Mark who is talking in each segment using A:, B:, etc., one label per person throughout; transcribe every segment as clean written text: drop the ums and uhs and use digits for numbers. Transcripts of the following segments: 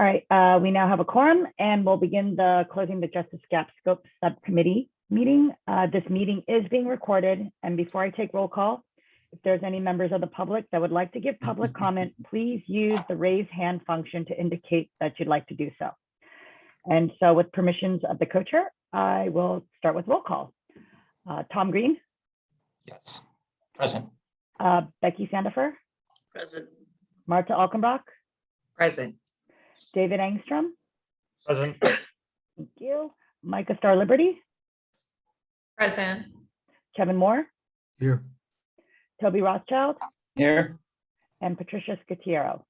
A: All right, we now have a quorum and we'll begin the closing the Justice Gap Scope Subcommittee meeting. This meeting is being recorded, and before I take roll call, if there's any members of the public that would like to give public comment, please use the raise hand function to indicate that you'd like to do so. And so with permissions of the co-chair, I will start with roll call. Tom Green?
B: Yes. Present.
A: Becky Sandifer?
C: Present.
A: Marta Alkenbach?
C: Present.
A: David Engstrom?
D: Present.
A: Thank you. Micah Star Liberty?
E: Present.
A: Kevin Moore?
D: Here.
A: Toby Rothschild?
D: Here.
A: And Patricia Scutiero.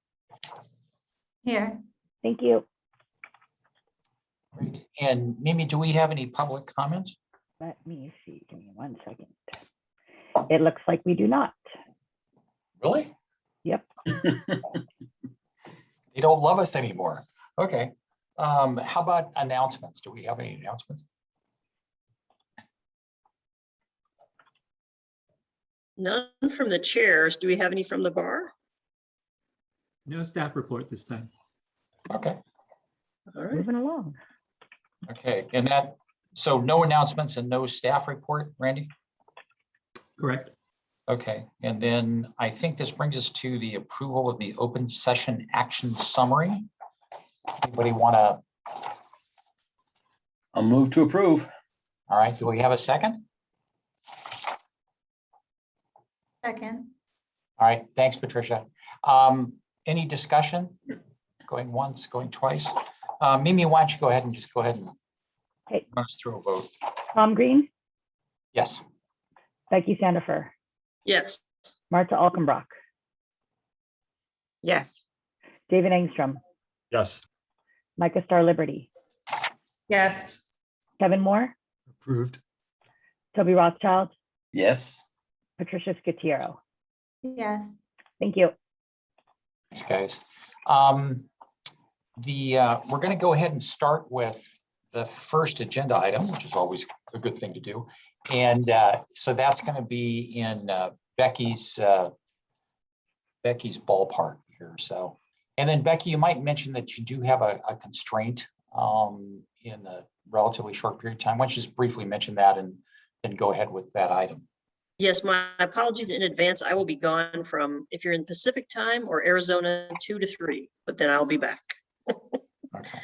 E: Here.
A: Thank you.
B: Great. And Mimi, do we have any public comments?
A: Let me see, give me 1 second. It looks like we do not.
B: Really?
A: Yep.
B: They don't love us anymore. Okay. How about announcements? Do we have any announcements?
C: None from the chairs. Do we have any from the bar?
F: No staff report this time.
B: Okay.
C: All right.
A: Moving along.
B: Okay. And that, so no announcements and no staff report, Randy?
F: Correct.
B: Okay. And then I think this brings us to the approval of the open session action summary. Anybody want to?
D: I'll move to approve.
B: All right. Do we have a second?
E: Second.
B: All right. Thanks, Patricia. Any discussion? Going once, going twice? Mimi, why don't you go ahead and
A: Okay.
B: run us through a vote?
A: Tom Green?
B: Yes.
A: Becky Sandifer?
C: Yes.
A: Marta Alkenbach?
C: Yes.
A: David Engstrom?
D: Yes.
A: Micah Star Liberty?
E: Yes.
A: Kevin Moore?
D: Approved.
A: Toby Rothschild?
D: Yes.
A: Patricia Scutiero?
E: Yes.
A: Thank you.
B: Thanks, guys. We're going to go ahead and start with the first agenda item, which is always a good thing to do. And so that's going to be in Becky's ballpark here. So, and then Becky, you might mention that you do have a constraint in a relatively short period of time. Why don't you just briefly mention that and then go ahead with that item?
C: Yes, my apologies in advance. I will be gone from, if you're in Pacific time or Arizona, 2 to 3, but then I'll be back.
B: Okay.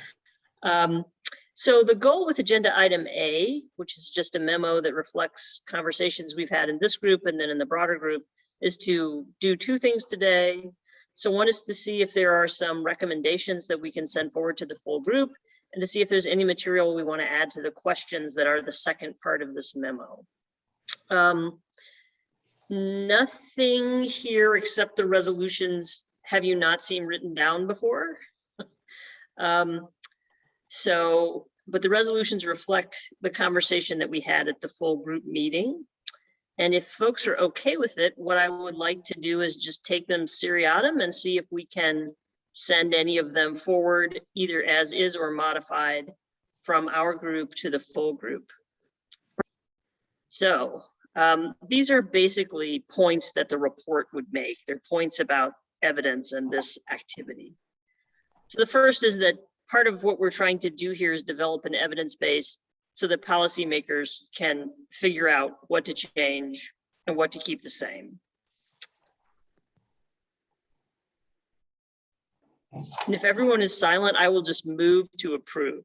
C: So the goal with agenda item A, which is just a memo that reflects conversations we've had in this group and then in the broader group, is to do 2 things today. So one is to see if there are some recommendations that we can send forward to the full group, and to see if there's any material we want to add to the questions that are the second part of this memo. Nothing here except the resolutions have you not seen written down before? But the resolutions reflect the conversation that we had at the full group meeting. And if folks are okay with it, what I would like to do is just take them seriatim and see if we can send any of them forward, either as is or modified, from our group to the full group. So these are basically points that the report would make. They're points about evidence and this activity. So the first is that part of what we're trying to do here is develop an evidence base so that policymakers can figure out what to change and what to keep the same. And if everyone is silent, I will just move to approve.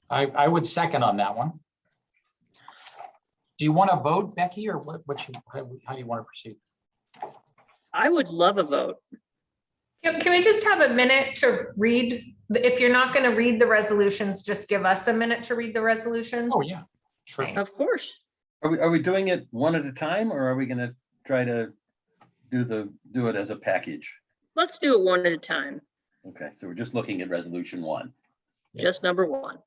B: I would second on that one. Do you want to vote, Becky, or how do you want to proceed?
C: I would love a vote.
E: Can we just have a minute to read? If you're not going to read the resolutions, just give us a minute to read the resolutions.
B: Oh, yeah, sure.
C: Of course.
D: Are we doing it one at a time, or are we going to try to do it as a package?
C: Let's do it one at a time.
D: Okay, so we're just looking at resolution 1.
B: Yeah.
C: Just number 1.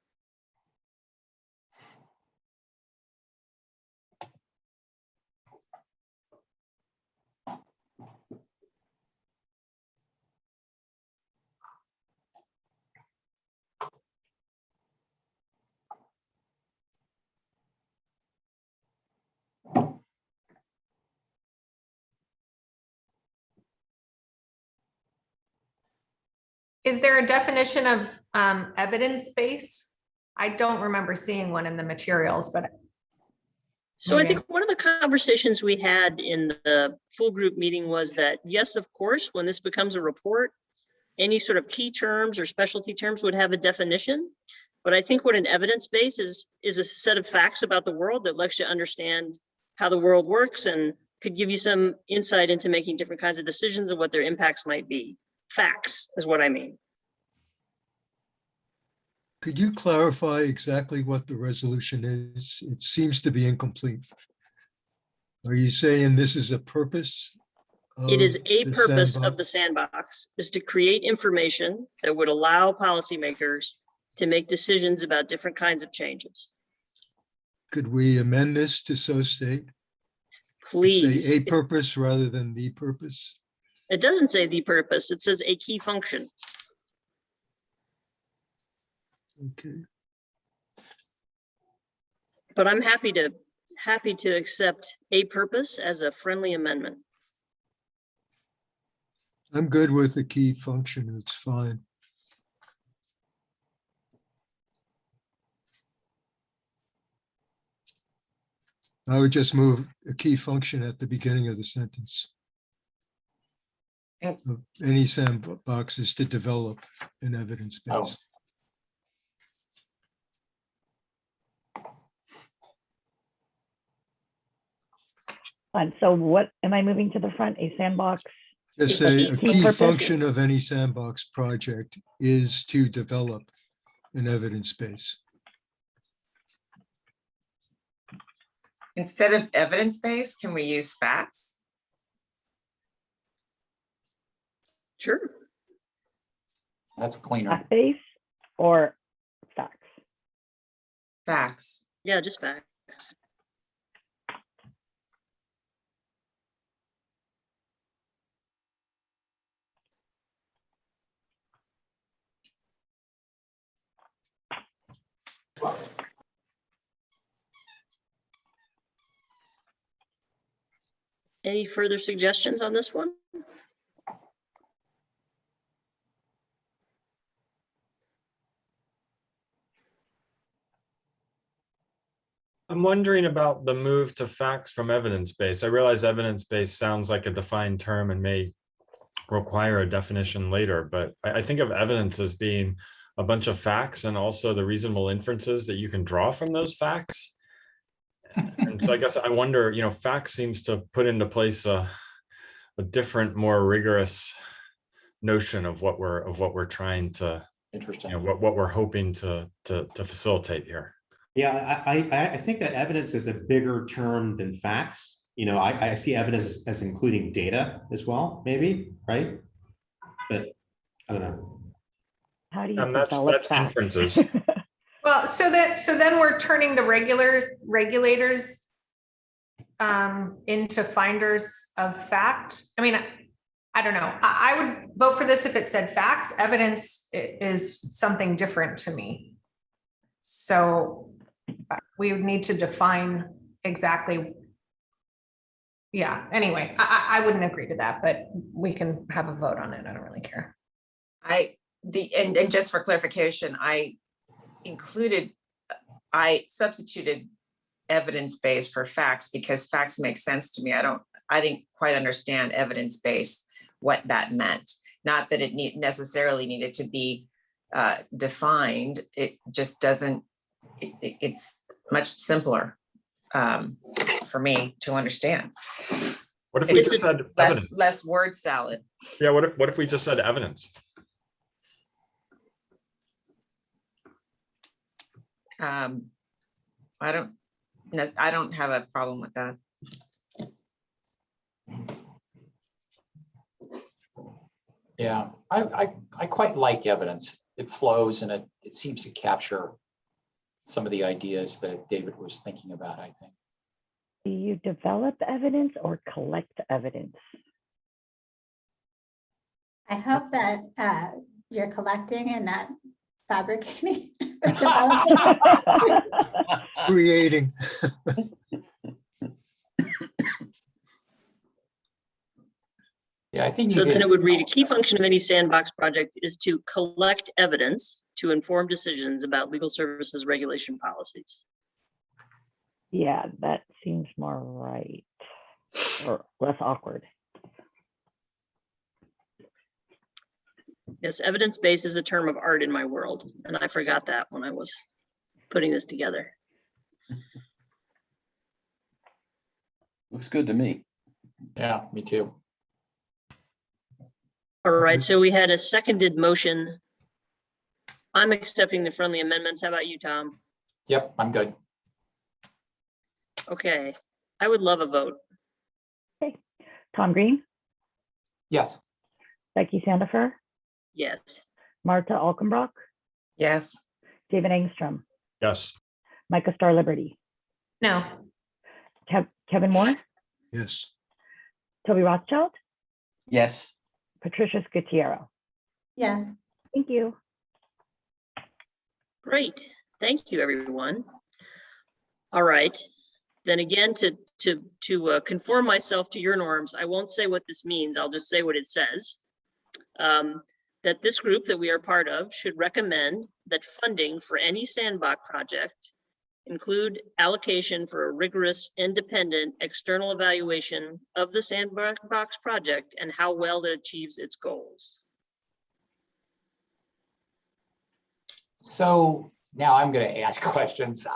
E: Is there a definition of evidence base? I don't remember seeing one in the materials, but
C: So I
E: Okay.
C: think one of the conversations we had in the full group meeting was that, yes, of course, when this becomes a report, any sort of key terms or specialty terms would have a definition. But I think what an evidence base is a set of facts about the world that lets you understand how the world works and could give you some insight into making different kinds of decisions and what their impacts might be. Facts is what I mean.
G: Could you clarify exactly what the resolution is? It seems to be incomplete. Are you saying this is a purpose?
C: It is a
G: the
C: purpose of
G: sandbox?
C: the sandbox is to create information that would allow policymakers to make decisions about different kinds of changes.
G: Could we amend this to so state? To
C: Please.
G: say a purpose rather than the purpose?
C: It doesn't say the purpose, it says a key function.
G: Okay.
C: But I'm happy to accept a purpose as a friendly amendment.
G: I'm good with the key function. It's fine. I would just move a key function at the beginning of the sentence.
H: Yep.
G: Of any sandbox is to develop an evidence
B: Oh.
G: base.
A: Fine. So what am I moving to the front? A sandbox?
G: Just
C: It's
G: say
C: a
G: a
C: key
G: key
C: purpose.
G: function of any sandbox project is to develop an evidence base.
H: Instead of evidence-based, can we use facts?
C: Sure.
B: That's cleaner.
A: Fact base or facts?
H: Facts.
C: Yeah, just facts. Any further suggestions on this one?
I: I'm wondering about the move to facts from evidence-based. I realize evidence-based sounds like a defined term and may require a definition later, but I think of evidence as being a bunch of facts and also the reasonable inferences that you can draw from those facts. And so I guess I wonder, facts seems to put into place a different, more rigorous notion of what we're trying to,
B: Interesting.
I: what we're hoping to facilitate here.
J: Yeah, I think that evidence is a bigger term than facts. I see evidence as including data as well, maybe, right? But I don't know.
A: How do you
I: And that's
A: develop facts?
I: inferences.
E: well, so then we're turning the regulators into finders of fact. I mean, I don't know. I would vote for this if it said facts. Evidence is something different to me. So we would need to define exactly. Yeah, anyway, I wouldn't agree to that, but we can have a vote on it. I don't really care.
H: And just for clarification, I substituted evidence-based for facts because facts make sense to me. I didn't quite understand evidence-based, what that meant. Not that it necessarily needed to be defined. It just doesn't, it's much simpler for me to understand.
I: What if we
H: It's
I: just said evidence?
H: less word salad.
I: Yeah, what if we just said evidence?
H: I don't have a problem with that.
B: Yeah, I quite like evidence. It flows and it seems to capture some of the ideas that David was thinking about, I think.
A: Do you develop evidence or collect evidence?
K: I hope that you're collecting and not fabricating. Or developing.
G: Creating.
B: Yeah, I think
C: So
B: you
C: then
B: could,
C: it would read, a key function of any sandbox project is to collect evidence to inform decisions about legal services regulation policies.
A: Yeah, that seems more right, or less awkward.
C: Yes, evidence base is a term of art in my world, and I forgot that when I was putting this together.
D: Looks good to me.
B: yeah, me too.
C: All right, so we had a seconded motion. I'm accepting the friendly amendments. How about you, Tom?
B: Yep, I'm good.
C: Okay, I would love a vote.
A: Tom Green,
B: Yes,
A: Becky Sandifer,
C: Yes.
A: Marta Alkenbrock,
H: Yes.
A: David Engstrom,
I: Yes.
A: Micah Star Liberty,
E: No,
A: Kevin Moore,
G: Yes.
A: Toby Rothschild,
D: Yes.
A: Patricia Scutiero.
K: Yes.
A: Thank you.
C: Great, thank you, everyone. All right, then again, to conform myself to your norms, I won't say what this means, I'll just say what it says. That this group that we are part of should recommend that funding for any Sandbox project include allocation for a rigorous, independent, external evaluation of the Sandbox project and how well it achieves its goals.
B: so now I'm gonna ask questions.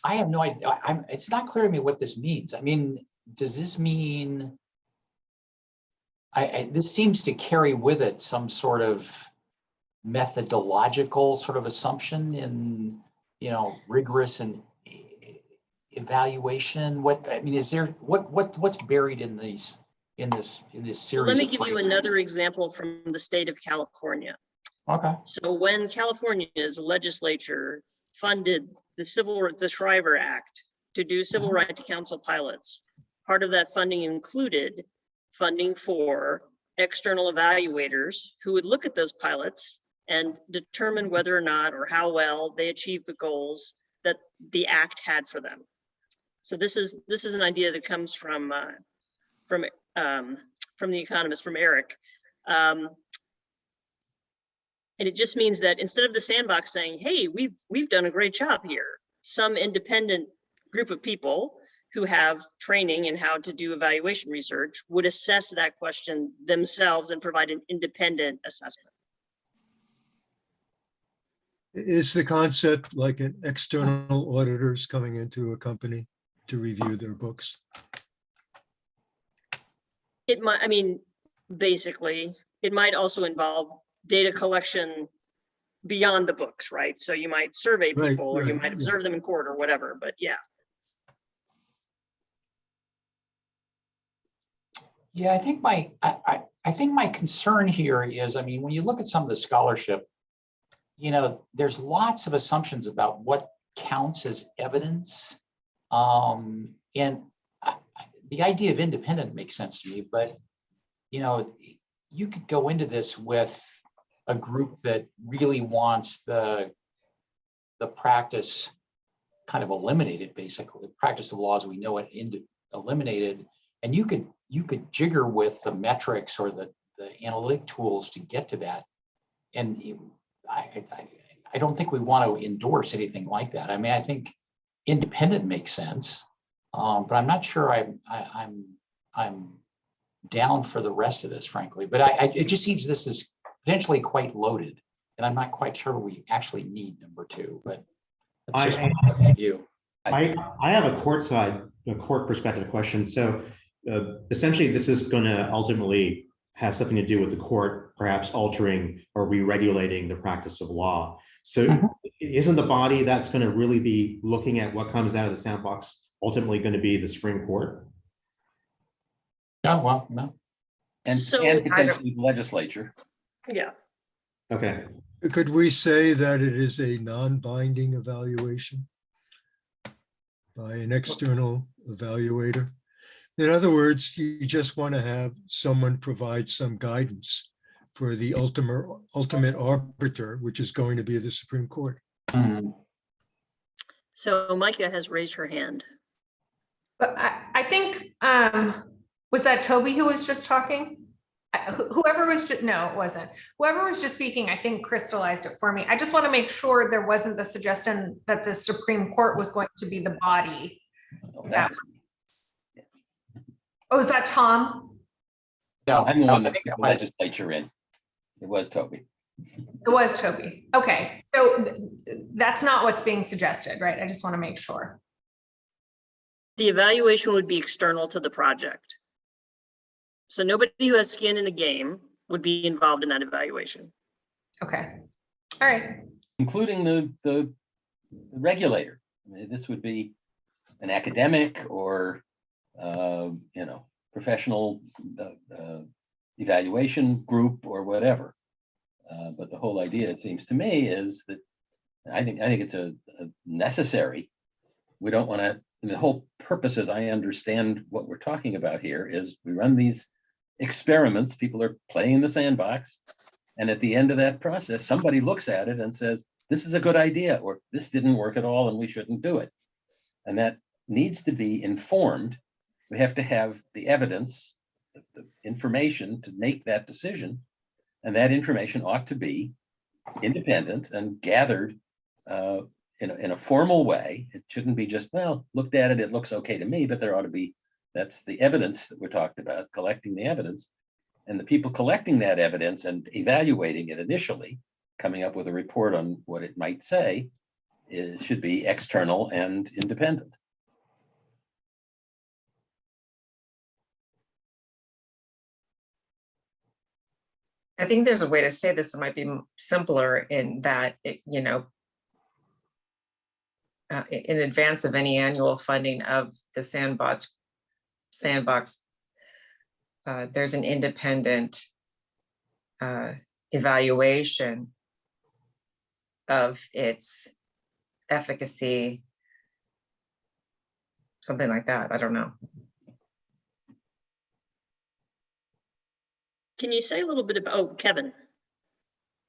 B: I have no idea, it's not clear to me what this means. I mean, does this mean? This seems to carry with it some sort of methodological sort of assumption in, rigorous and evaluation. What, I mean, is there, what's buried in this series?
C: Let me
B: of
C: give you
B: phrases?
C: another example from the state of California.
B: Okay.
C: So when California's legislature funded the Shriver Act to do civil right to counsel pilots, part of that funding included funding for external evaluators who would look at those pilots and determine whether or not or how well they achieved the goals that the act had for them. So this is an idea that comes from the economist, from Eric. And it just means that instead of the Sandbox saying, hey, we've done a great job here, some independent group of people who have training in how to do evaluation research would assess that question themselves and provide an independent assessment.
G: Is the concept like an external auditors coming into a company to review their books?
C: It might, I mean, basically, it might also involve data collection beyond the books, right? So you might survey
G: Right,
C: people or you
G: right,
C: might
G: yeah.
C: observe them in court or whatever, but yeah.
B: Yeah, I think my concern here is, I mean, when you look at some of the scholarship, there's lots of assumptions about what counts as evidence. And the idea of independent makes sense to me, but you could go into this with a group that really wants the practice kind of eliminated, basically, the practice of law as we know it eliminated. And you could jigger with the metrics or the analytic tools to get to that. And I don't think we want to endorse anything like that. I mean, I think independent makes sense, but I'm not sure I'm down for the rest of this, frankly. But it just seems this is potentially quite loaded, and I'm not quite sure we actually need number 2. But that's just my view.
J: I have a court perspective question. So essentially, this is going to ultimately have something to do with the court perhaps altering or re-regulating the practice of law. So isn't the body that's going to really be looking at what comes out of the Sandbox ultimately going to be the Supreme Court?
B: No, well, no.
D: And potentially the legislature.
C: Yeah.
J: Okay.
G: Could we say that it is a non-binding evaluation by an external evaluator? In other words, you just want to have someone provide some guidance for the ultimate arbiter, which is going to be the Supreme Court.
C: So Micah has raised her hand.
E: but I think Was that Toby who was just talking? Whoever was just, no, it wasn't. Whoever was just speaking, I think crystallized it for me. I just want to make sure there wasn't the suggestion that the Supreme Court was going to be the body.
D: Oh, that was-
E: Oh, is that Tom?
B: No,
D: I'm the one
B: I
D: that
B: think
D: put
B: that
D: the
B: might-
D: legislature in. It was Toby.
E: It was Toby. Okay, so that's not what's being suggested, right? I just want to make sure.
C: The evaluation would be external to the project. So nobody who has skin in the game would be involved in that evaluation.
E: Okay, all right.
D: Including the regulator. I mean, this would be an academic or, professional evaluation group or whatever. But the whole idea, it seems to me, is that I think it's a necessary. We don't want to. The whole purpose, as I understand what we're talking about here, is we run these experiments. People are playing in the sandbox, and at the end of that process, somebody looks at it and says, "This is a good idea," or "This didn't work at all, and we shouldn't do it." And that needs to be informed. We have to have the evidence, the information to make that decision. And that information ought to be independent and gathered in a formal way. It shouldn't be just, well, looked at it, it looks okay to me, but there ought to be, that's the evidence that we're talking about, collecting the evidence. And the people collecting that evidence and evaluating it initially, coming up with a report on what it might say, should be external and independent.
H: I think there's a way to say this that might be simpler in that, in advance of any annual funding of the Sandbox, there's an independent evaluation of its efficacy, something like that. I don't know.
C: Can you say a little bit about, oh, Kevin?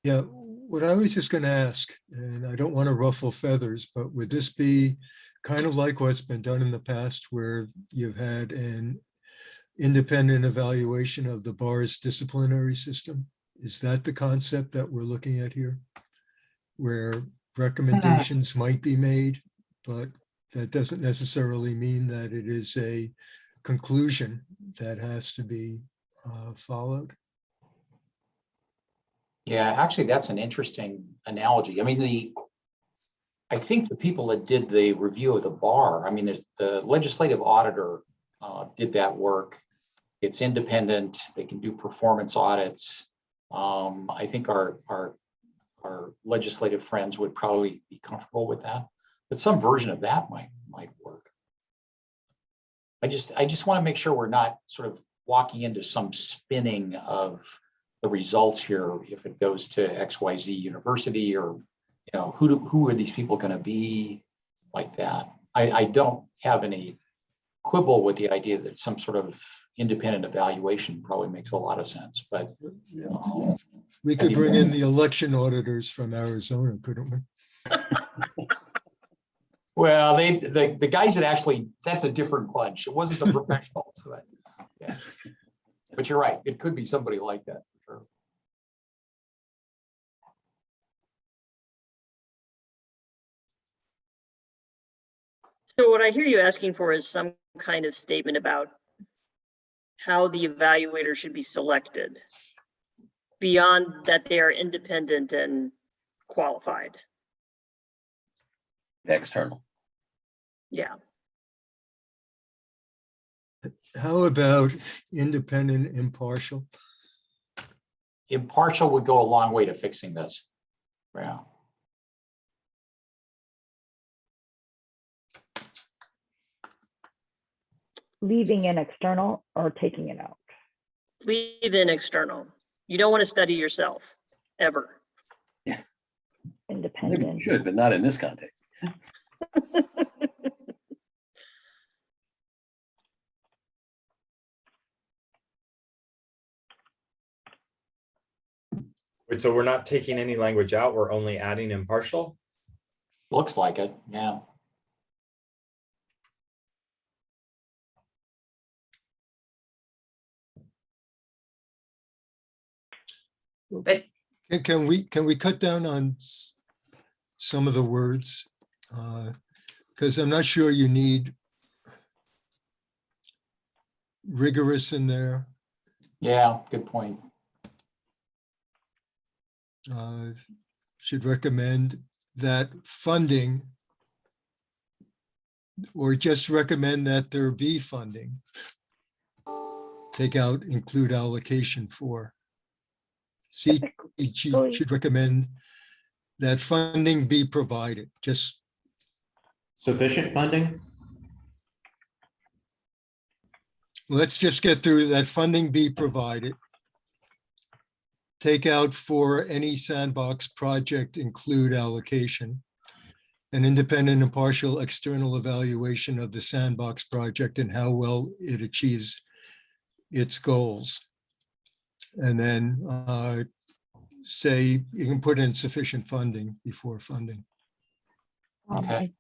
G: Yeah, what I was just going to ask, and I don't want to ruffle feathers, but would this be kind of like what's been done in the past where you've had an independent evaluation of the bar's disciplinary system? Is that the concept that we're looking at here? Where recommendations might be made, but that doesn't necessarily mean that it is a conclusion that has to be followed.
B: Yeah, actually, that's an interesting analogy. I mean, I think the people that did the review of the bar, I mean, there's the legislative auditor did that work. It's independent. They can do performance audits. I think our legislative friends would probably be comfortable with that, but some version of that might work. I just want to make sure we're not sort of walking into some spinning of the results here if it goes to XYZ University, or who are these people going to be, like that. I don't have any quibble with the idea that some sort of independent evaluation probably makes a lot of sense, but
G: We could bring in the election auditors from Arizona, couldn't we?
B: well, the guys that actually, that's a different bunch. It wasn't the professionals. But, yeah. But you're right. It could be somebody like that for sure.
C: So what I hear you asking for is some kind of statement about how the evaluator should be selected beyond that they are independent and qualified.
D: External.
C: Yeah.
G: How about independent, impartial?
B: Impartial would go a long way to fixing this. Yeah.
A: Leaving in external or taking it out?
C: Leave in external. You don't want to study yourself, ever.
D: Maybe
A: Independent.
D: you should, but not in this context.
I: Wait, so we're not taking any language out, we're only adding impartial?
B: Looks like it. Yeah.
H: But
G: Can we cut down on some of the words? Because I'm not sure you need rigorous in there.
B: Yeah, good point.
G: Should recommend that funding, or just recommend that there be funding. Take out include allocation for. C should recommend that funding be provided, just
J: Sufficient funding?
G: let's just get through that funding be provided. Take out for any sandbox project include allocation. An independent and partial external evaluation of the sandbox project and how well it achieves its goals. And then say you can put in sufficient funding before funding.
B: Okay.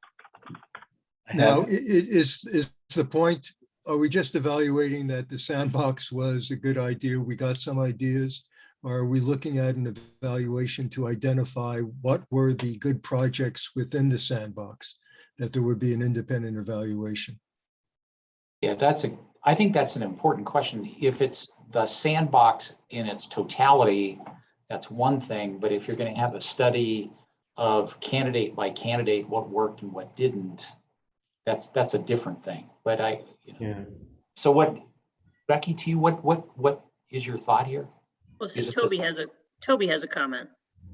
G: Now, is the point, are we just evaluating that the sandbox was a good idea? We got some ideas. Or are we looking at an evaluation to identify what were the good projects within the sandbox, that there would be an independent evaluation?
B: Yeah, I think that's an important question. If it's the sandbox in its totality, that's one thing. But if you're going to have a study of candidate by candidate, what worked and what didn't, that's a different thing. But
J: Yeah.
B: So what, Becky, to you, what is your thought here?
C: Well,
B: Is
C: see,
B: it
C: Toby has a comment.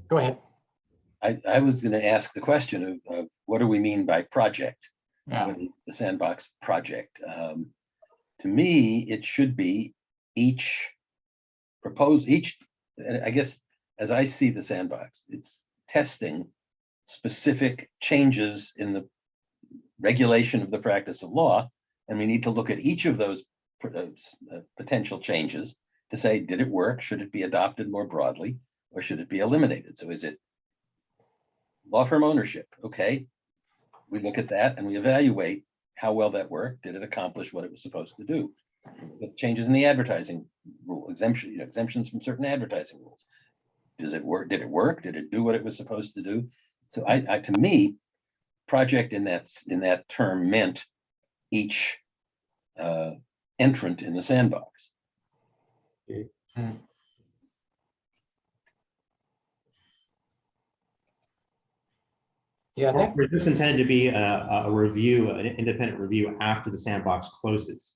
B: Go ahead.
D: I was going to ask the question of what do we mean by project?
B: Yeah.
D: The sandbox project. To me, it should be each, I guess, as I see the sandbox, it's testing specific changes in the regulation of the practice of law. And we need to look at each of those potential changes to say, did it work? Should it be adopted more broadly, or should it be eliminated? So is it law firm ownership? Okay, we look at that and we evaluate how well that worked. Did it accomplish what it was supposed to do? The changes in the advertising rule, exemptions from certain advertising rules. Does it work? Did it work? Did it do what it was supposed to do? So to me, project in that term meant each entrant in the sandbox.
B: Yeah,
J: Or is this intended to be a review, an independent review after the sandbox closes?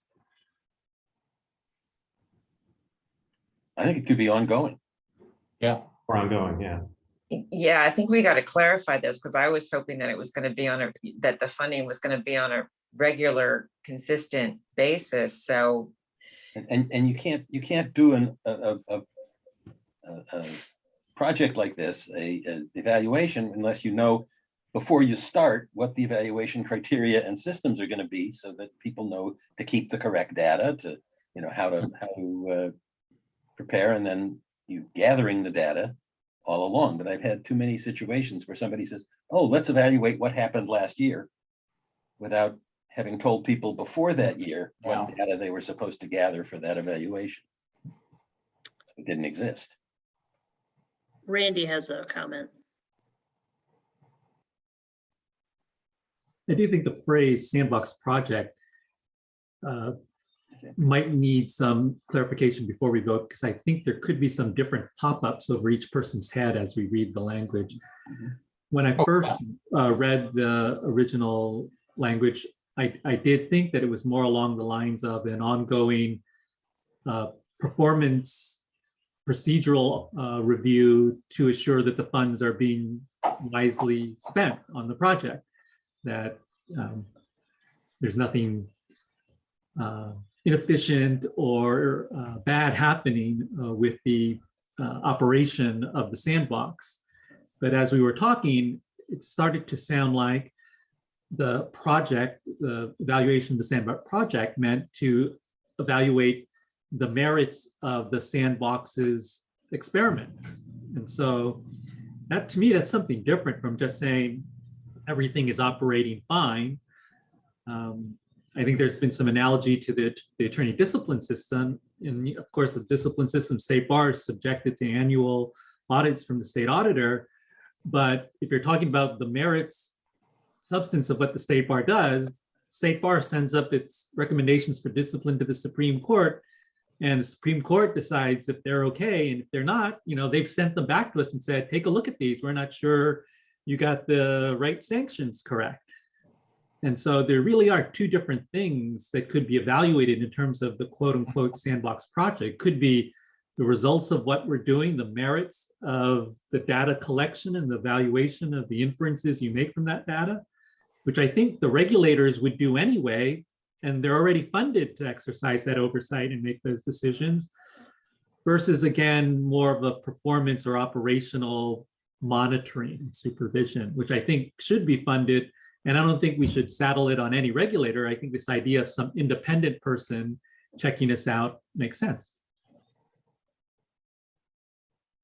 B: I
D: think it could be ongoing.
B: Yeah.
J: Or ongoing, yeah.
H: Yeah, I think we got to clarify this, because I was hoping that it was going to be that the funding was going to be on a regular, consistent basis. So,
D: and you can't do a project like this, an evaluation, unless you know before you start what the evaluation criteria and systems are going to be, so that people know to keep the correct data, to how to prepare, and then you gathering the data all along. But I've had too many situations where somebody says, oh, let's evaluate what happened last year, without having told people before that year what data they were supposed to gather for that evaluation. So it didn't exist.
C: Randy has a comment.
F: I do think the phrase sandbox project might need some clarification before we vote, because I think there could be some different pop-ups over each person's head as we read the language. When I first read the original language, I did think that it was more along the lines of an ongoing performance procedural review to assure that the funds are being wisely spent on the project, that there's nothing inefficient or bad happening with the operation of the sandbox. But as we were talking, it started to sound like the project, the evaluation of the sandbox project, meant to evaluate the merits of the sandbox's experiments. And so that, to me, that's something different from just saying everything is operating fine. I think there's been some analogy to the attorney discipline system, And of course, the discipline system state bar is subjected to annual audits from the state auditor. But if you're talking about the merits substance of what the state bar does, state bar sends up its recommendations for discipline to the Supreme Court, and the Supreme Court decides if they're okay. And if they're not, they've sent them back to us and said, take a look at these. We're not sure you got the right sanctions correct. And so there really are two different things that could be evaluated in terms of the quote unquote sandbox project. Could be the results of what we're doing, the merits of the data collection and the evaluation of the inferences you make from that data, which I think the regulators would do anyway, and they're already funded to exercise that oversight and make those decisions, versus again, more of a performance or operational monitoring and supervision, which I think should be funded. And I don't think we should saddle it on any regulator. I think this idea of some independent person checking us out makes sense.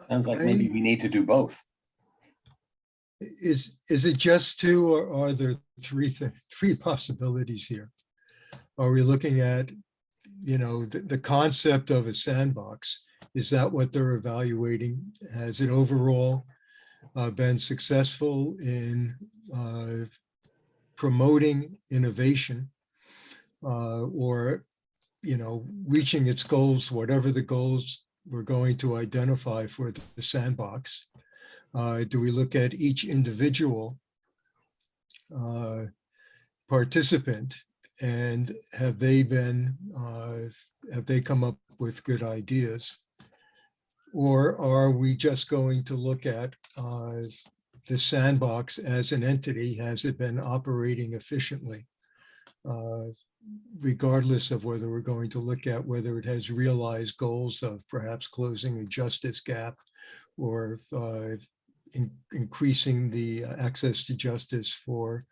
D: Sounds like maybe we need to do both.
G: Is it just two, or are there three possibilities here? Are we looking at, the concept of a sandbox? Is that what they're evaluating? Has it overall been successful in promoting innovation or, reaching its goals, whatever the goals we're going to identify for the sandbox? Do we look at each individual participant, and have they come up with good ideas? Or are we just going to look at the sandbox as an entity? Has it been operating efficiently? Regardless of whether we're going to look at whether it has realized goals of perhaps closing a justice gap, or increasing the access to justice for,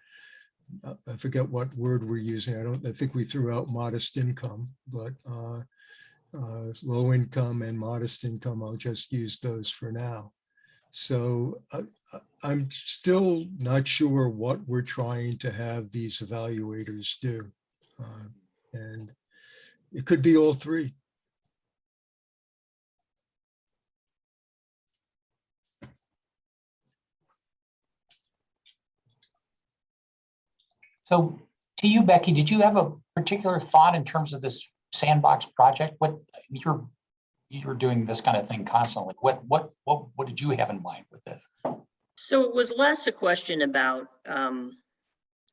G: I forget what word we're using. I think we threw out modest income, but low income and modest income, I'll just use those for now. So I'm still not sure what we're trying to have these evaluators do. And it could be all three.
B: So to you, Becky, did you have a particular thought in terms of this sandbox project? What you're doing this kind of thing constantly. What did you have in mind with this?
C: So it was less a question about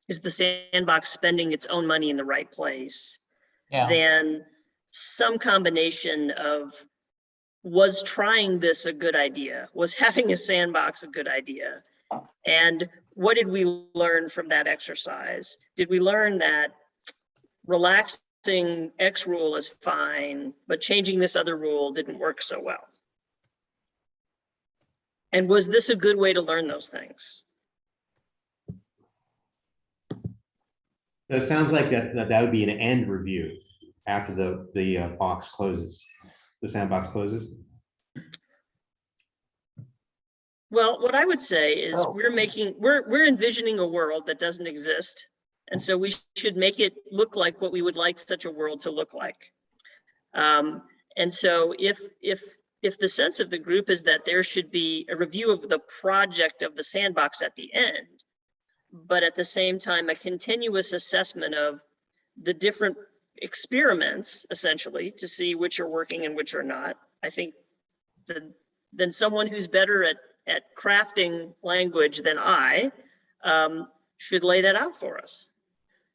C: is the sandbox spending its own money in the right place, than some combination of, was trying this a good idea? Was having a sandbox a good idea? And what did we learn from that exercise? Did we learn that relaxing X rule is fine, but changing this other rule didn't work so well? And was this a good way to learn those things?
J: So it sounds like that would be an end review after the box closes, the sandbox closes.
C: Well, what I would say is we're envisioning a world that doesn't exist. And so we should make it look like what we would like such a world to look like. And so if the sense of the group is that there should be a review of the project of the sandbox at the end, but at the same time, a continuous assessment of the different experiments, essentially, to see which are working and which are not, I think then someone who's better at crafting language than I should lay that out for us.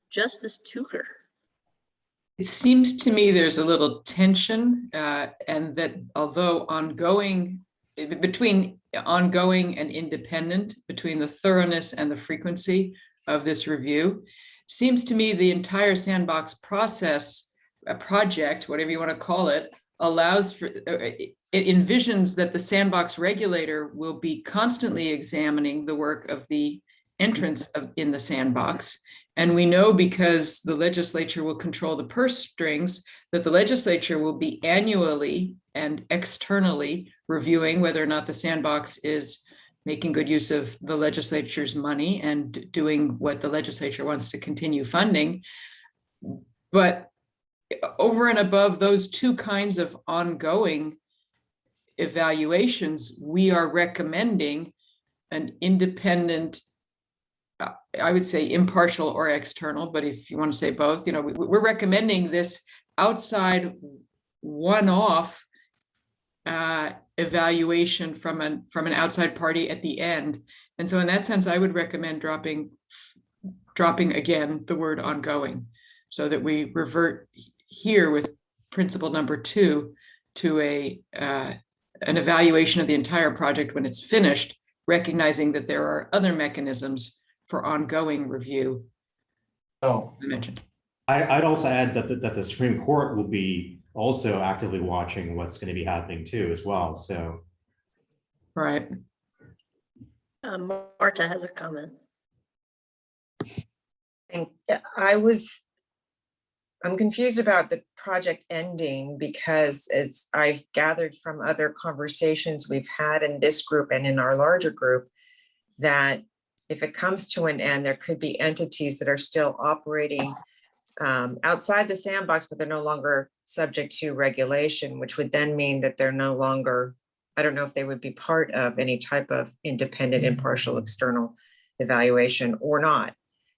C: Justice Tucker.
L: It seems to me there's a little tension, and that although between ongoing and independent, between the thoroughness and the frequency of this review, seems to me the entire sandbox process, a project, whatever you want to call it, allows for, it envisions that the sandbox regulator will be constantly examining the work of the entrants in the sandbox. And we know, because the legislature will control the purse strings, that the legislature will be annually and externally reviewing whether or not the sandbox is making good use of the legislature's money and doing what the legislature wants to continue funding. But over and above those two kinds of ongoing evaluations, we are recommending an independent, I would say impartial or external, but if you want to say both, we're recommending this outside one-off evaluation from an outside party at the end. And so in that sense, I would recommend dropping again the word ongoing, so that we revert here with principle number 2 to an evaluation of the entire project when it's finished, recognizing that there are other mechanisms for ongoing review.
B: Oh,
L: I mentioned.
J: I'd also add that the Supreme Court will be also actively watching what's going to be happening too as well. So,
L: Right.
C: Marta has a comment.
H: And I'm confused about the project ending, because as I've gathered from other conversations we've had in this group and in our larger group, that if it comes to an end, there could be entities that are still operating outside the sandbox, but they're no longer subject to regulation, which would then mean that they're no longer, I don't know if they would be part of any type of independent, impartial, external evaluation or not.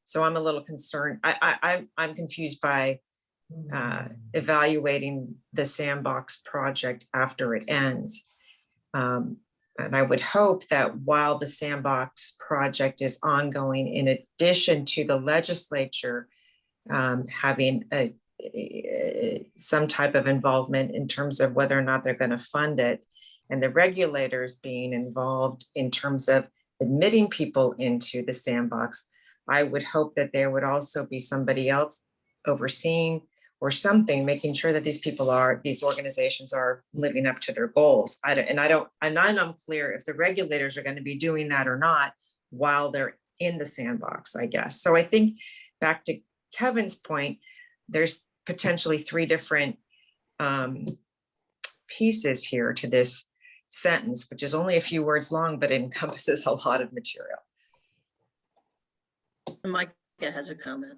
H: So I'm a little concerned. I'm confused by evaluating the sandbox project after it ends. And I would hope that while the sandbox project is ongoing, in addition to the legislature having some type of involvement in terms of whether or not they're going to fund it, and the regulators being involved in terms of admitting people into the sandbox, I would hope that there would also be somebody else overseeing or something, making sure that these organizations are living up to their goals. I'm unclear if the regulators are going to be doing that or not while they're in the sandbox, I guess. So I think, back to Kevin's point, there's potentially 3 different pieces here to this sentence, which is only a few words long, but it encompasses a lot of material.
C: Micah has a comment.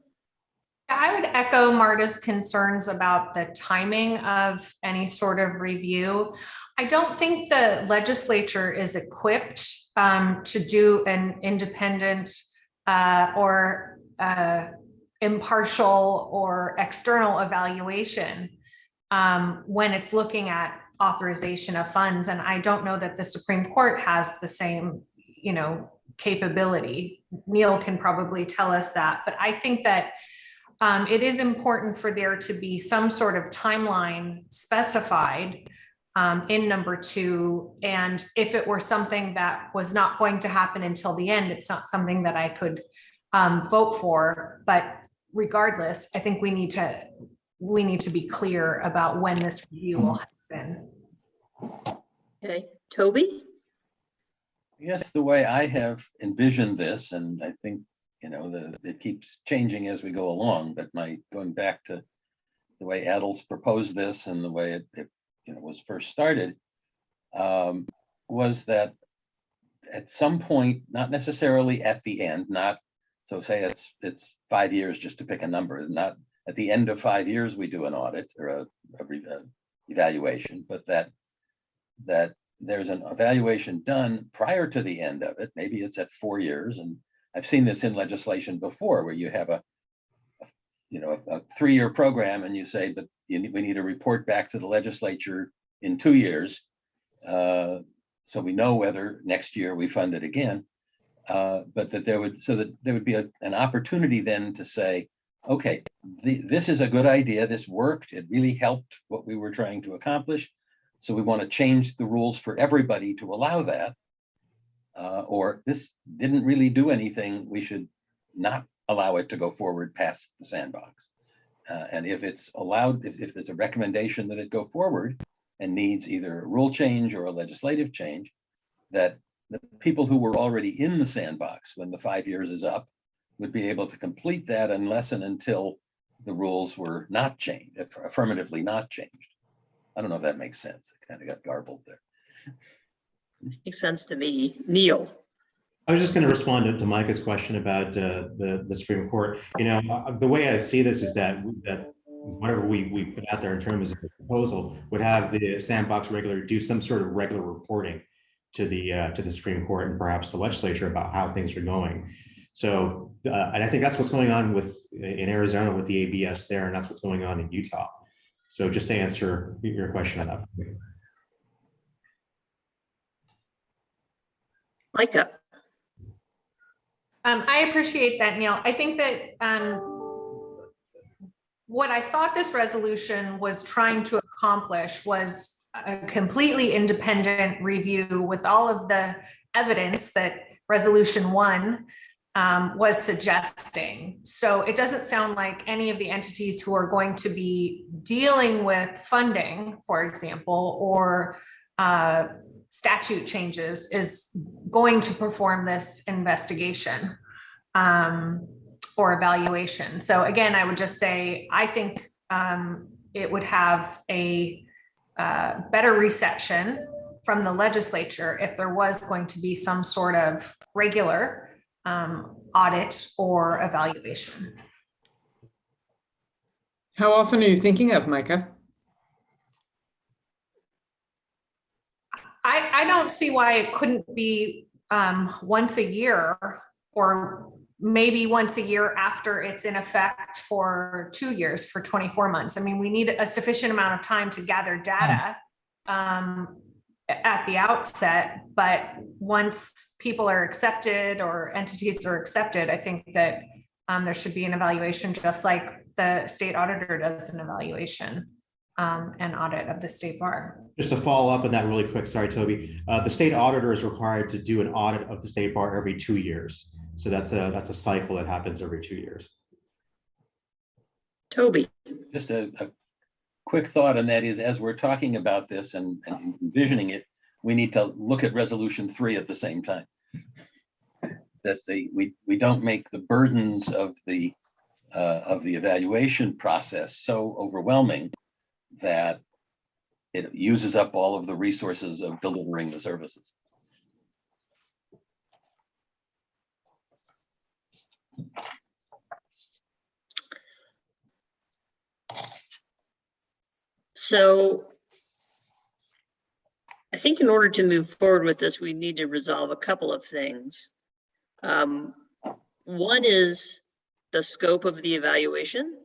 E: I would echo Marta's concerns about the timing of any sort of review. I don't think the legislature is equipped to do an independent or impartial or external evaluation when it's looking at authorization of funds. And I don't know that the Supreme Court has the same, capability. Neil can probably tell us that, but I think that it is important for there to be some sort of timeline specified in number 2. And if it were something that was not going to happen until the end, it's not something that I could vote for. But regardless, I think we need to be clear about when this review will happen.
C: Okay, Toby?
D: Yes, the way I have envisioned this, and I think, it keeps changing as we go along, but going back to the way Adel's proposed this and the way it was first started, was that at some point, not necessarily at the end, so say it's 5 years, just to pick a number, not at the end of 5 years we do an audit or a evaluation, but that there's an evaluation done prior to the end of it. Maybe it's at 4 years, and I've seen this in legislation before, where you have a 3-year program, and you say, but we need a report back to the legislature in 2 years, so we know whether next year we fund it again. But that there would be an opportunity then to say, okay, this is a good idea. This worked. It really helped what we were trying to accomplish. So we want to change the rules for everybody to allow that. Or this didn't really do anything. We should not allow it to go forward past the sandbox. And if it's allowed, if there's a recommendation that it go forward and needs either a rule change or a legislative change, that the people who were already in the sandbox when the 5 years is up would be able to complete that unless and until the rules were not changed, affirmatively not changed. I don't know if that makes sense. It kind of got garbled there.
C: Makes sense to me. Neil?
J: I was just going to respond to Micah's question about the Supreme Court. The way I see this is that whatever we put out there in terms of the proposal, would have the Sandbox regulator do some sort of regular reporting to the Supreme Court and perhaps the legislature about how things are going. So, and I think that's what's going on in Arizona with the ABS there, and that's what's going on in Utah. So just to answer your question on that.
C: Micah.
E: I appreciate that, Neil. I think that what I thought this resolution was trying to accomplish was a completely independent review with all of the evidence that Resolution 1 was suggesting. So it doesn't sound like any of the entities who are going to be dealing with funding, for example, or statute changes is going to perform this investigation or evaluation. So again, I would just say, I think it would have a better reception from the legislature if there was going to be some sort of regular audit or evaluation.
L: How often are you thinking of, Micah?
E: I don't see why it couldn't be once a year, or maybe once a year after it's in effect for 2 years, for 24 months. I mean, we need a sufficient amount of time to gather data at the outset, but once people are accepted or entities are accepted, I think that there should be an evaluation, just like the state auditor does an evaluation and audit of the state bar.
J: Just to follow up on that really quick, sorry, Toby. The state auditor is required to do an audit of the state bar every 2 years. So that's a cycle that happens every 2 years.
C: Toby.
D: Just a quick thought, and that is, as we're talking about this and envisioning it, we need to look at Resolution 3 at the same time. That we don't make the burdens of the evaluation process so overwhelming that it uses up all of the resources of delivering the services.
C: So I think in order to move forward with this, we need to resolve a couple of things. One is the scope of the evaluation.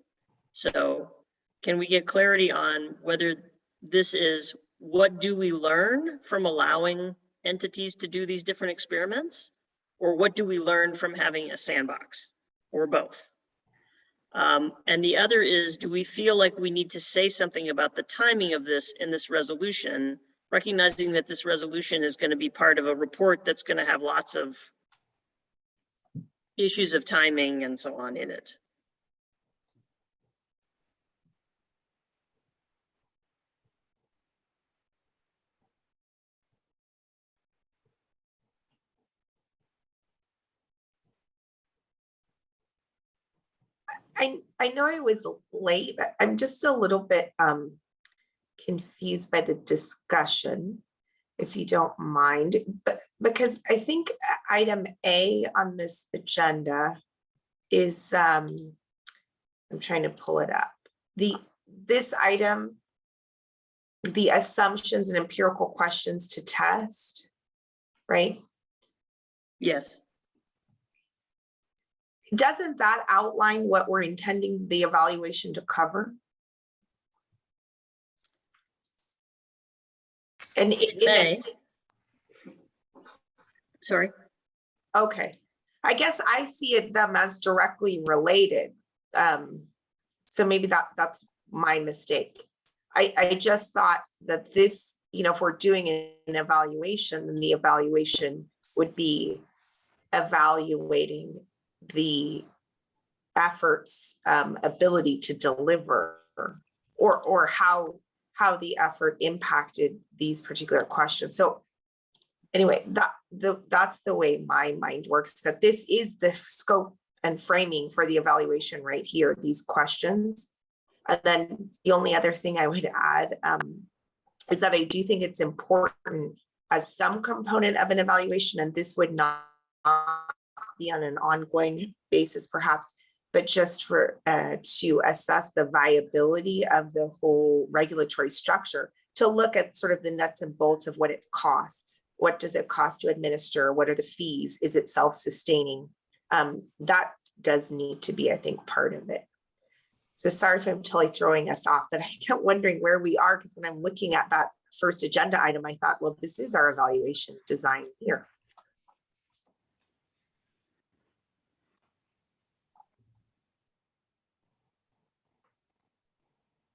C: So can we get clarity on whether this is, what do we learn from allowing entities to do these different experiments? Or what do we learn from having a sandbox, or both? And the other is, do we feel like we need to say something about the timing of this in this resolution, recognizing that this resolution is going to be part of a report that's going to have lots of issues of timing and so on in it?
M: I know I was late, but I'm just a little bit confused by the discussion, if you don't mind, but because I think item A on this agenda is I'm trying to pull it up. This item, the assumptions and empirical questions to test, right?
C: Yes.
M: Doesn't that outline what we're intending the evaluation to cover? And
C: Sorry.
M: Okay, I guess I see them as directly related. So maybe that's my mistake. I just thought that this, if we're doing an evaluation, then the evaluation would be evaluating the effort's ability to deliver, or how the effort impacted these particular questions. So anyway, that's the way my mind works, that this is the scope and framing for the evaluation right here, these questions. And then the only other thing I would add is that I do think it's important as some component of an evaluation, and this would not be on an ongoing basis, perhaps, but just for to assess the viability of the whole regulatory structure, to look at sort of the nuts and bolts of what it costs. What does it cost to administer? What are the fees? Is it self-sustaining? That does need to be, I think, part of it. So sorry if I'm totally throwing us off, but I kept wondering where we are, because when I'm looking at that first agenda item, I thought, well, this is our evaluation design here.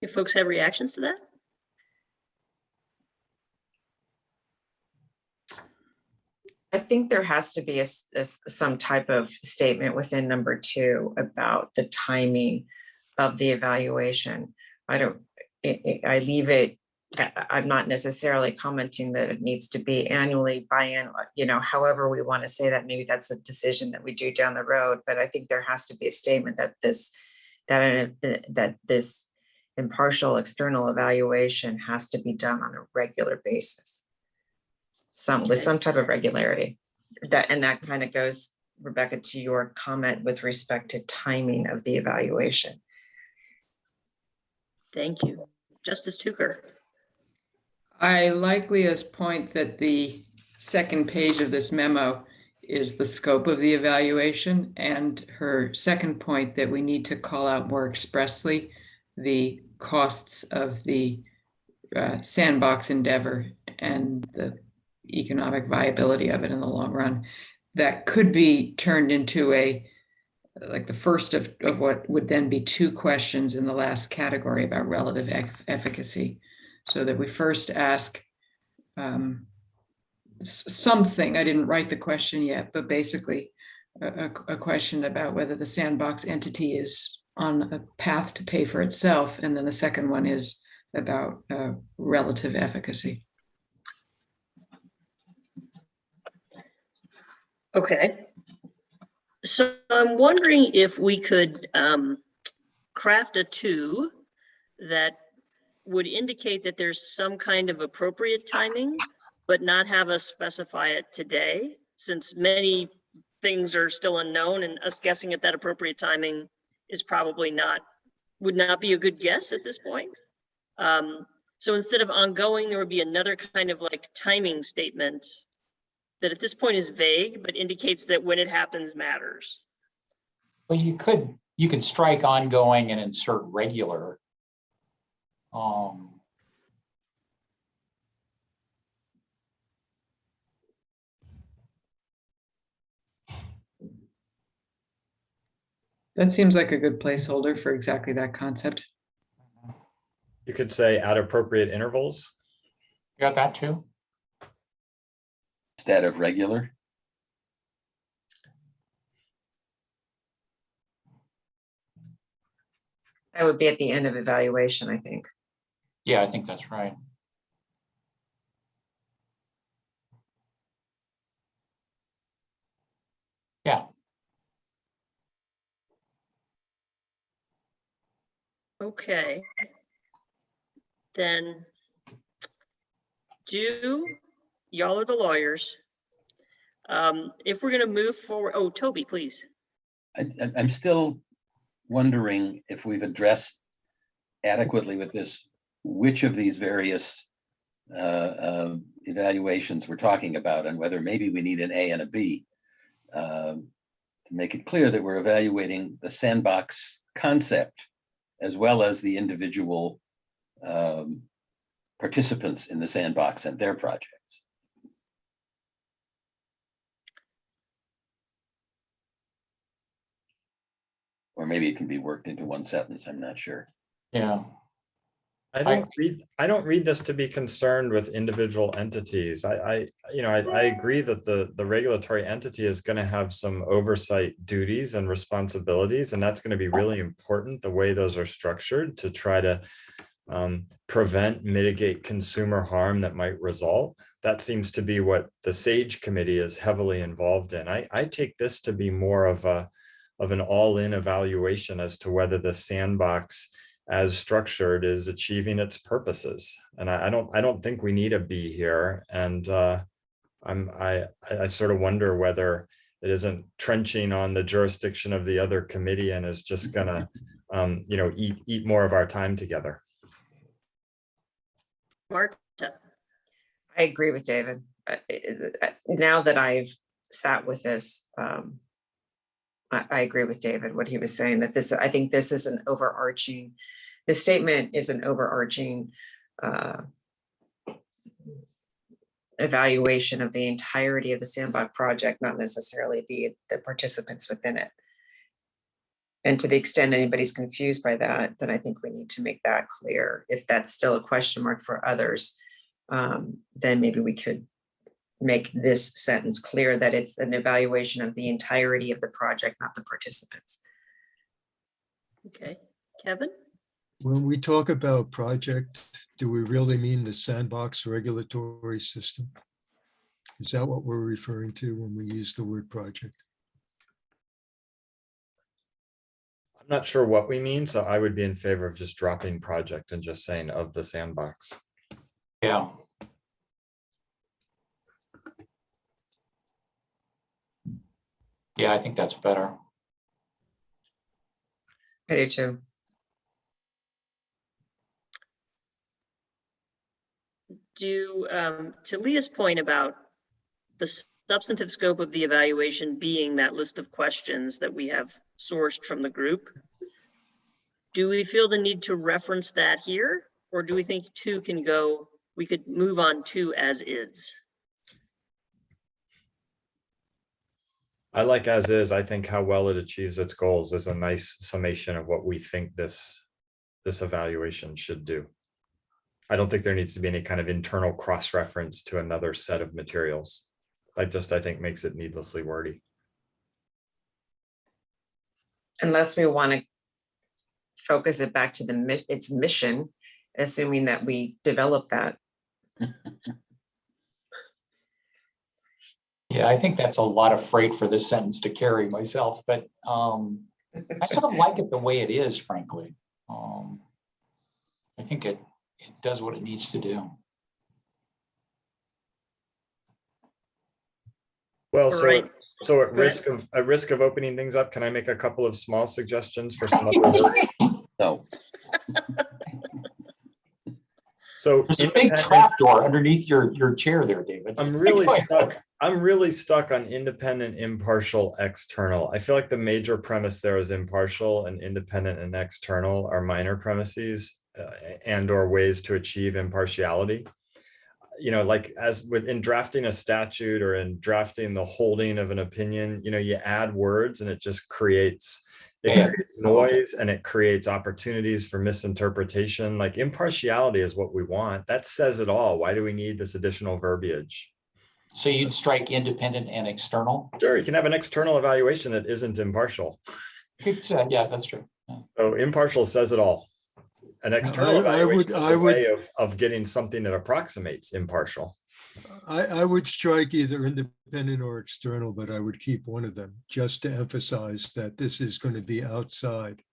C: If folks have reactions to that?
H: I think there has to be some type of statement within number 2 about the timing of the evaluation. I leave it, I'm not necessarily commenting that it needs to be annually, biannual, however we want to say that. Maybe that's a decision that we do down the road, but I think there has to be a statement that this impartial external evaluation has to be done on a regular basis. With some type of regularity. That kind of goes, Rebecca, to your comment with respect to timing of the evaluation.
C: Thank you. Justice Tucker.
L: I like Leah's point that the second page of this memo is the scope of the evaluation, and her second point that we need to call out more expressly the costs of the sandbox endeavor and the economic viability of it in the long run. That could be turned into like the first of what would then be 2 questions in the last category about relative efficacy, so that we first ask something. I didn't write the question yet, but basically a question about whether the sandbox entity is on a path to pay for itself, and then the second one is about relative efficacy.
C: Okay. So I'm wondering if we could craft a 2 that would indicate that there's some kind of appropriate timing, but not have us specify it today, since many things are still unknown, and us guessing at that appropriate timing is probably would not be a good guess at this point. So instead of ongoing, there would be another kind of like timing statement that at this point is vague, but indicates that when it happens matters.
B: Well, you could strike ongoing and insert regular.
L: That seems like a good placeholder for exactly that concept.
I: You could say at appropriate intervals.
B: You got that too?
D: Instead of regular.
H: That would be at the end of evaluation, I think.
B: Yeah, I think that's right. Yeah.
C: Okay. Then y'all are the lawyers. If we're going to move forward, oh, Toby, please.
D: I'm still wondering if we've addressed adequately with this, which of these various evaluations we're talking about, and whether maybe we need an A and a B to make it clear that we're evaluating the sandbox concept as well as the individual participants in the sandbox and their projects. Or maybe it can be worked into one sentence, I'm not sure.
B: Yeah.
I: I don't read this to be concerned with individual entities. I agree that the regulatory entity is going to have some oversight duties and responsibilities, and that's going to be really important, the way those are structured, to try to prevent, mitigate consumer harm that might result. That seems to be what the SAGE committee is heavily involved in. I take this to be more of an all-in evaluation as to whether the sandbox as structured is achieving its purposes. And I don't think we need a B here. And I sort of wonder whether It isn't trenching on the jurisdiction of the other committee and is just gonna, eat more of our time together.
C: Marta,
H: I agree with David. Now that I've sat with this, I agree with David, what he was saying, that this, I think this is an overarching, this statement is an overarching evaluation of the entirety of the Sandbox project, not necessarily the participants within it. And to the extent anybody's confused by that, then I think we need to make that clear. If that's still a question mark for others, then maybe we could make this sentence clear that it's an evaluation of the entirety of the project, not the participants.
C: okay, Kevin?
G: When we talk about project, do we really mean the Sandbox regulatory system? Is that what we're referring to when we use the word project?
I: I'm not sure what we mean, so I would be in favor of just dropping project and just saying of the Sandbox.
B: Yeah. Yeah, I think that's better.
H: I do too.
C: To Leah's point about the substantive scope of the evaluation being that list of questions that we have sourced from the group, do we feel the need to reference that here? Or do we think two can go, we could move on to as is?
I: I like as is. I think how well it achieves its goals is a nice summation of what we think this evaluation should do. I don't think there needs to be any kind of internal cross-reference to another set of materials. I think makes it needlessly wordy.
H: Unless we want to focus it back to its mission, assuming that we develop that.
B: Yeah, I think that's a lot of freight for this sentence to carry myself, but I sort of like it the way it is, frankly. I think it does what it needs to do.
I: Well,
C: Right.
I: so at risk of opening things up, can I make a couple of small suggestions for some other wording?
D: No.
B: So there's a big trapdoor underneath your chair there, David.
I: I'm really stuck on independent, impartial, external. I feel like the major premise there is impartial, and independent and external are minor premises and or ways to achieve impartiality. Like as in drafting a statute or in drafting the holding of an opinion, you add words and it just creates noise and it creates opportunities for misinterpretation. Like impartiality is what we want. That says it all. Why do we need this additional verbiage?
B: So you'd strike independent and external?
I: Sure, you can have an external evaluation that isn't impartial.
B: Yeah, that's true. Yeah.
I: So impartial says it all. An external evaluation is a way of getting something that approximates impartial.
G: I would strike either independent or external, but I would keep one of them just to emphasize that this is going to be outside,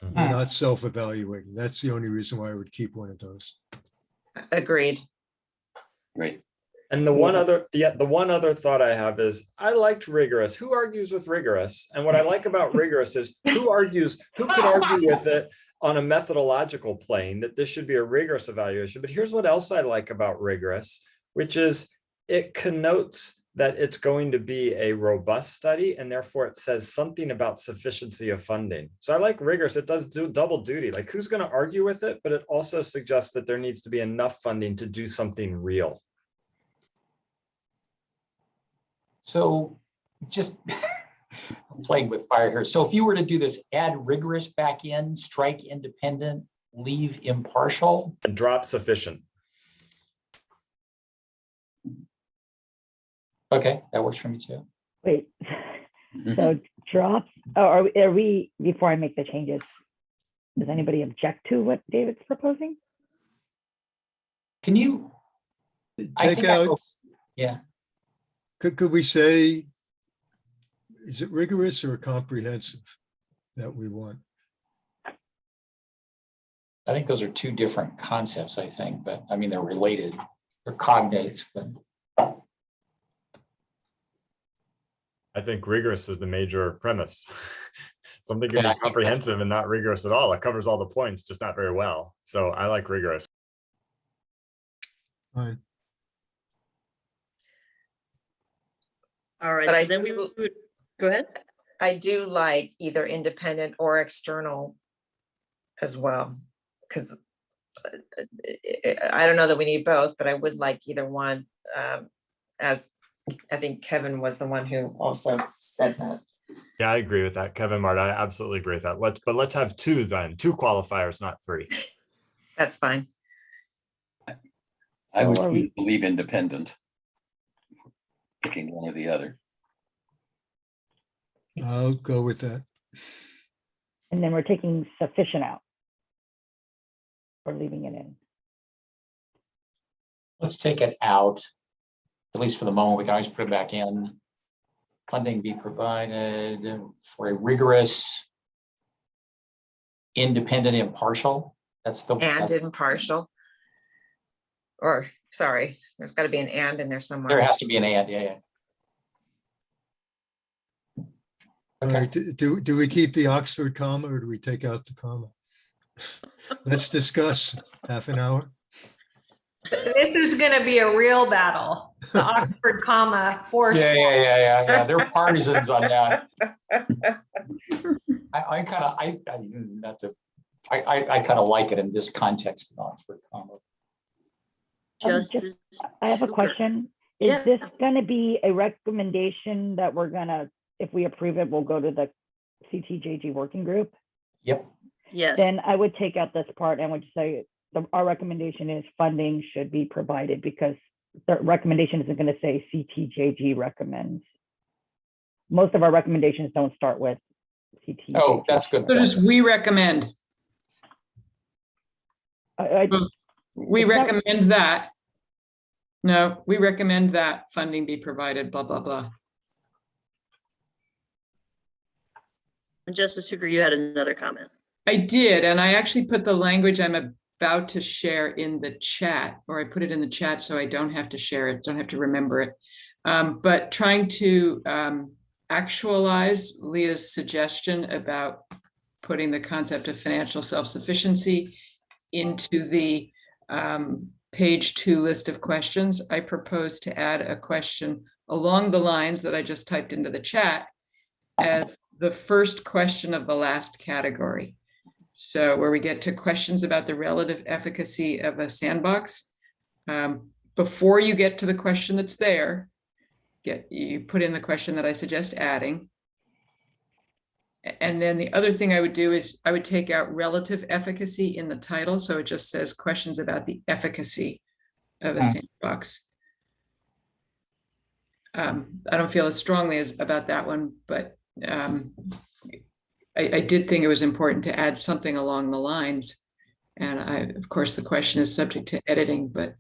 G: not self-evaluating. That's the only reason why I would keep one of those.
H: Agreed.
D: Right.
I: And the one other thought I have is I liked rigorous. Who argues with rigorous? And what I like about rigorous is who could argue with it on a methodological plane that this should be a rigorous evaluation. But here's what else I like about rigorous, which is it connotes that it's going to be a robust study, and therefore it says something about sufficiency of funding. So I like rigorous. It does do double duty. Like who's going to argue with it? But it also suggests that there needs to be enough funding to do something real.
B: So just playing with fire here. So if you were to do this, add rigorous back in, strike independent, leave impartial.
I: And drop sufficient.
B: Okay, that works for me too.
A: Wait, so drop, are we, before I make the changes, does anybody object to what David's proposing?
B: Can you?
G: Take out,
B: yeah.
G: Could we say, is it rigorous or comprehensive that we want?
B: I think those are two different concepts, I think, but I mean, they're related. They're cognates, but.
I: I think rigorous is the major premise. Something can
B: Yeah, I
I: be
B: think
I: comprehensive and not rigorous at all. It covers all the points, just not very well. So I like rigorous.
G: Fine.
C: All right,
H: But
C: so
H: I
C: then we
H: do-
C: would, go ahead.
H: I do like either independent or external as well, because I don't know that we need both, but I would like either one. As I think Kevin was the one who also said that.
I: Yeah, I agree with that. Kevin, Marta, I absolutely agree with that. Let's have two then, two qualifiers, not three.
H: That's fine.
D: I would
A: So are we-
D: believe independent. Picking one or the other.
G: I'll go with that.
A: And then we're taking sufficient out. Or leaving it in.
B: Let's take it out, at least for the moment. We can always put it back in. Funding be provided for a rigorous, independent, impartial. That's the.
H: And
B: that's-
H: impartial. Or, sorry, there's got to be an and in there
B: There
H: somewhere.
B: has to be an and, yeah.
G: All
B: Okay.
G: right, do we keep the Oxford comma or do we take out the comma? Let's discuss half an hour.
E: This is gonna be a real battle. The Oxford comma for sure.
B: Yeah. They're partisans on that. I kind of like it in this context, the Oxford comma.
C: Justice.
A: I have a
C: Sugar.
A: question. Is
C: Yeah.
A: this gonna be a recommendation that we're gonna, if we approve it, we'll go to the CTJG working group?
B: Yep.
C: Yes,
A: Then I would take out this part and would say, our recommendation is funding should be provided, because the recommendation isn't gonna say CTJG recommends. Most of our recommendations don't start with CTJG.
B: Oh, that's good.
L: So does we recommend,
A: I-
L: we
A: It's not-
L: recommend that. No, we recommend that funding be provided, blah, blah, blah.
C: and Justice Sugar, you had another comment.
L: I did, and I actually put the language I'm about to share in the chat, or I put it in the chat so I don't have to share it, don't have to remember it. But trying to actualize Leah's suggestion about putting the concept of financial self-sufficiency into the page 2 list of questions, I propose to add a question along the lines that I just typed into the chat as the first question of the last category. So where we get to questions about the relative efficacy of a sandbox, before you get to the question that's there, you put in the question that I suggest adding. And then the other thing I would do is I would take out relative efficacy in the title. So it just says questions about the efficacy of a sandbox. I don't feel as strongly as about that one, but I did think it was important to add something along the lines. And of course, the question is subject to editing, but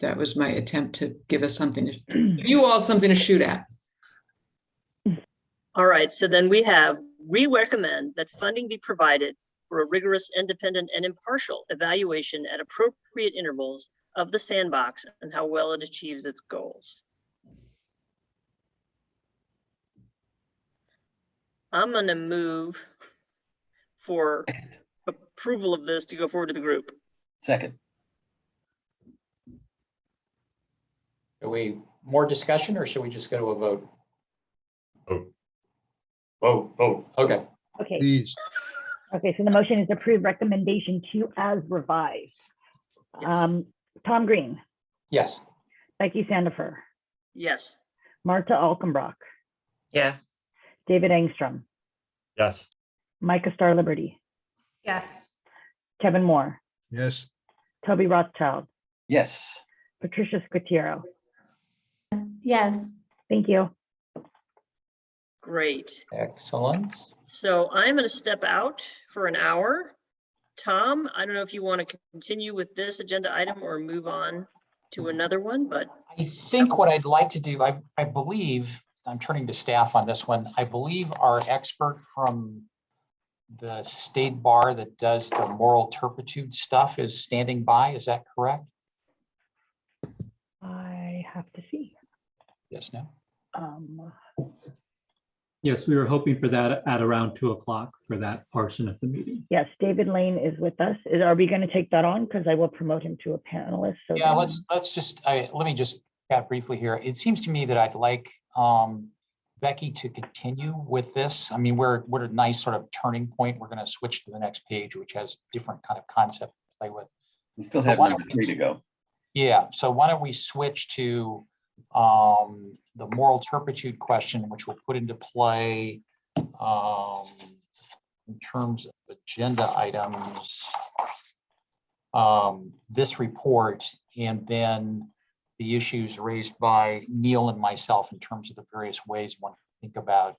L: that was my attempt to give us something to, give you all something to shoot at.
C: All right, so then we recommend that funding be provided for a rigorous, independent, and impartial evaluation at appropriate intervals of the sandbox and how well it achieves its goals. I'm gonna move for approval of this to go forward to the group.
D: Second.
B: Are we more discussion or should we just go to a vote?
I: Vote.
B: Vote. Okay.
A: Okay,
G: Please.
A: okay, so the motion is approved recommendation 2 as revised.
C: Yes.
A: Tom Green,
B: Yes.
A: Becky Sandifer,
C: Yes,
A: Marta Alkenbrock,
H: Yes.
A: David Engstrom,
I: Yes.
A: Micah Star Liberty,
E: Yes.
A: Kevin Moore,
G: Yes.
A: Toby Rothschild,
D: Yes.
A: Patricia Squitiero.
K: Yes.
A: Thank you.
C: great.
B: Excellent.
C: So I'm gonna step out for an hour. Tom, I don't know if you want to continue with this agenda item or move on to another one, but
B: I think what I'd like to do, I believe, I'm turning to staff on this one. I believe our expert from the state bar that does the moral turpitude stuff is standing by. Is that correct?
A: I have to see.
B: Yes, no?
F: Yes, we were hoping for that at around 2 o'clock for that portion of the meeting.
A: Yes, David Lane is with us. Are we going to take that on? Because I will promote him to a panelist. So
B: Yeah,
A: then-
B: let's just, let me just chat briefly here. It seems to me that I'd like Becky to continue with this. I mean, we're at a nice sort of turning point. We're going to switch to the next page, which has different kind of concept to play with.
D: We still have
B: why
D: number
B: don't we
D: 3 to go.
B: Yeah, so why don't we switch to the moral turpitude question, which we'll put into play in terms of agenda items, this report, and then the issues raised by Neil and myself in terms of the various ways one can think about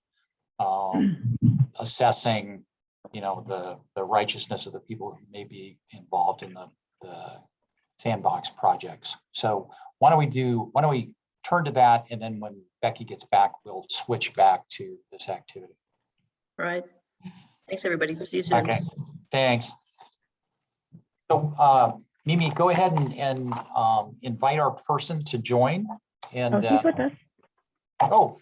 B: assessing, the righteousness of the people who may be involved in the Sandbox projects. So why don't we turn to that, and then when Becky gets back, we'll switch back to this activity.
C: All right. Thanks, everybody. See you soon.
B: Okay, thanks. So Mimi, go ahead and invite our person to join. And
A: Oh, he's with us.
B: oh,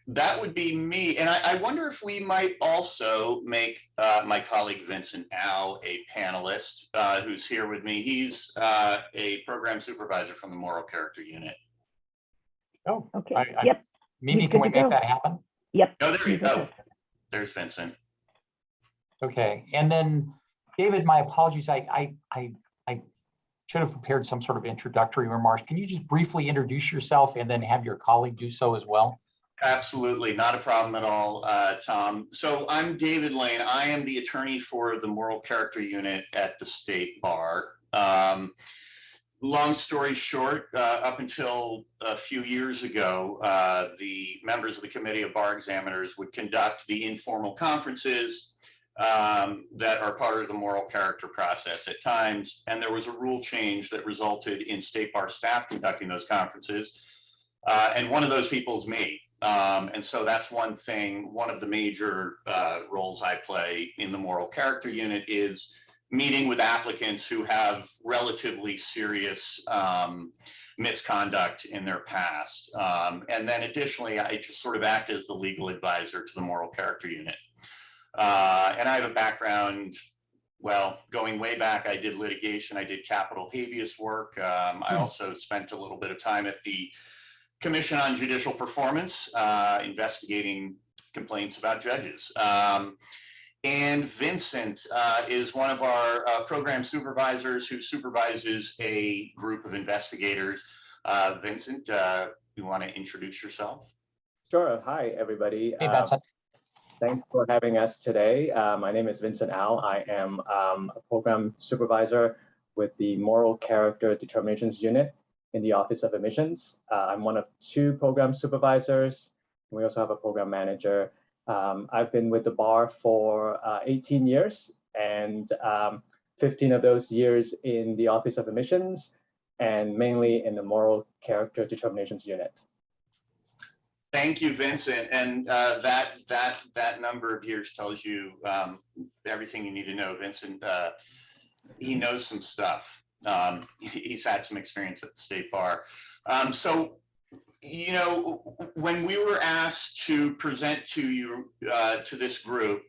N: That would be me. And I wonder if we might also make my colleague Vincent Al a panelist who's here with me. He's a program supervisor from the Moral Character Unit.
B: oh,
A: Okay.
B: I-
A: Yep.
B: Mimi,
A: He's
B: can
A: good
B: we
A: to
B: make
A: go.
B: that happen?
A: Yep.
N: Oh, there we
A: he's with
N: go.
A: us.
N: There's Vincent.
B: Okay, and then David, my apologies. I should have prepared some sort of introductory remarks. Can you just briefly introduce yourself and then have your colleague do so as well?
N: Absolutely, not a problem at all, Tom. So I'm David Lane. I am the attorney for the Moral Character Unit at the State Bar. Long story short, up until a few years ago, the members of the Committee of Bar Examiners would conduct the informal conferences that are part of the moral character process at times. And there was a rule change that resulted in State Bar staff conducting those conferences. And one of those people is me. And so that's one thing, one of the major roles I play in the Moral Character Unit is meeting with applicants who have relatively serious misconduct in their past. And then additionally, I just sort of act as the legal advisor to the Moral Character Unit. And I have a background, well, going way back, I did litigation, I did capital habeas work. I also spent a little bit of time at the Commission on Judicial Performance, investigating complaints about judges. And Vincent is one of our program supervisors who supervises a group of investigators. Vincent, you want to introduce yourself?
O: Sure. Hi, everybody.
B: Hey, Vincent.
O: Thanks for having us today. My name is Vincent Al. I am a program supervisor with the Moral Character Determinations Unit in the Office of Admissions. I'm one of 2 program supervisors. We also have a program manager. I've been with the bar for 18 years, and 15 of those years in the Office of Admissions, and mainly in the Moral Character Determinations Unit.
N: Thank you, Vincent. And that number of years tells you everything you need to know. Vincent, he knows some stuff. He's had some experience at the State Bar. So, you know, when we were asked to present to you, to this group,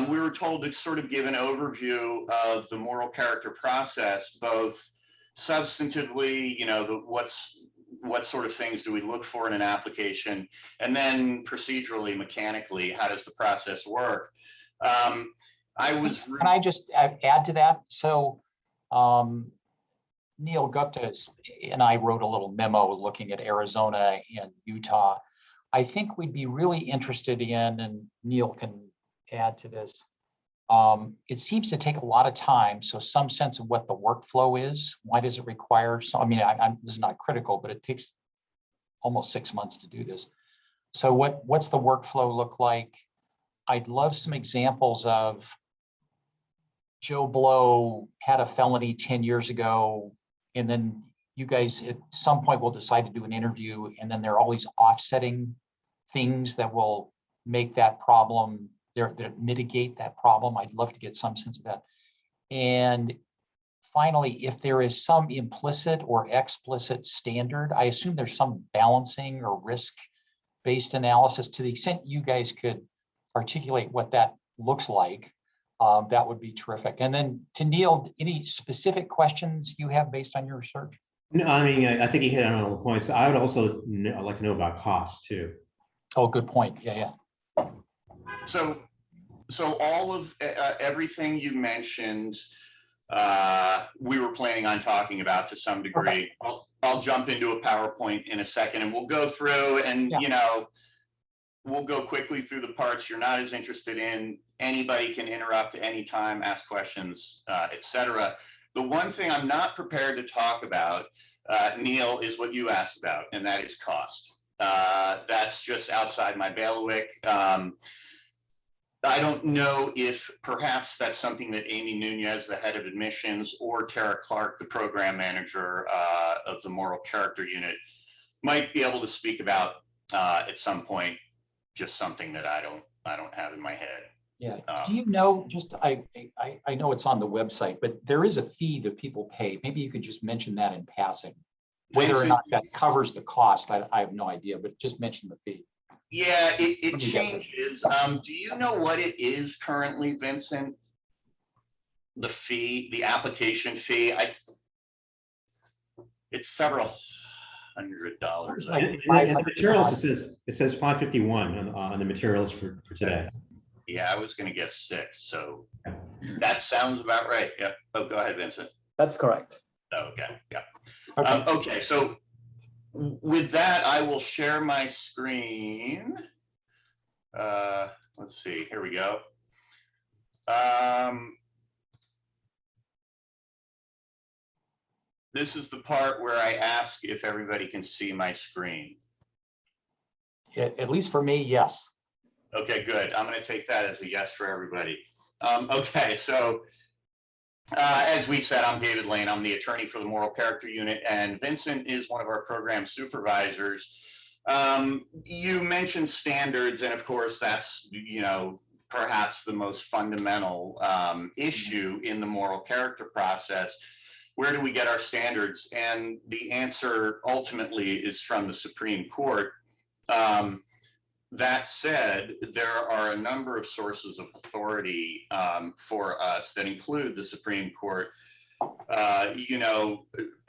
N: we were told to sort of give an overview of the moral character process, both substantively, you know, what sort of things do we look for in an application, and then procedurally, mechanically, how does the process work? Can
B: I just add to that? So Neil Gupta and I wrote a little memo looking at Arizona and Utah. I think we'd be really interested in, and Neil can add to this, it seems to take a lot of time. So some sense of what the workflow is. Why does it require? So, I mean, this is not critical, but it takes almost 6 months to do this. So what's the workflow look like? I'd love some examples of Joe Blow had a felony 10 years ago, and then you guys at some point will decide to do an interview, and then there are all these offsetting things that will make that problem, that mitigate that problem. I'd love to get some sense of that. And finally, if there is some implicit or explicit standard, I assume there's some balancing or risk based analysis, to the extent you guys could articulate what that looks like, that would be terrific. And then to Neil, any specific questions you have based on your research?
J: No, I mean, I think he hit on all the points. I would also like to know about cost too.
B: Oh, good point. Yeah.
N: So all of everything you mentioned, we were planning on talking about to some degree. Okay. I'll jump into a PowerPoint in a second, and we'll go through and we'll go quickly through the parts you're not as interested in. Anybody can interrupt anytime, ask questions, etc. The one thing I'm not prepared to talk about, Neil, is what you asked about, and that is cost. That's just outside my bailiwick. I don't know if perhaps that's something that Amy Nunez, the head of admissions, or Tara Clark, the program manager of the Moral Character Unit, might be able to speak about at some point. Just something that I don't have in my head.
B: Yeah. Do you know, just I know it's on the website, but there is a fee that people pay. Maybe you could just mention that in passing. Whether or not that covers the cost, I have no idea, but just mention the fee.
N: Yeah, it changes. Do you know what it is currently, Vincent? The fee, the application fee? It's several $100.
J: Like the materials, it says 551 on the materials for today.
N: Yeah, I was going to guess 6, so that sounds about right. Yeah. Oh, go ahead, Vincent.
O: That's correct.
N: Okay. Yeah.
B: Okay.
N: Okay. So with that, I will share my screen. Let's see. Here we go. This is the part where I ask if everybody can see my screen.
B: At least for me, yes.
N: Okay, good. I'm going to take that as a yes for everybody. Okay, so as we said, I'm David Lane. I'm the attorney for the Moral Character Unit, and Vincent is one of our program supervisors. You mentioned standards, and of course, that's, perhaps the most fundamental issue in the moral character process. Where do we get our standards? And the answer ultimately is from the Supreme Court. That said, there are a number of sources of authority for us that include the Supreme Court.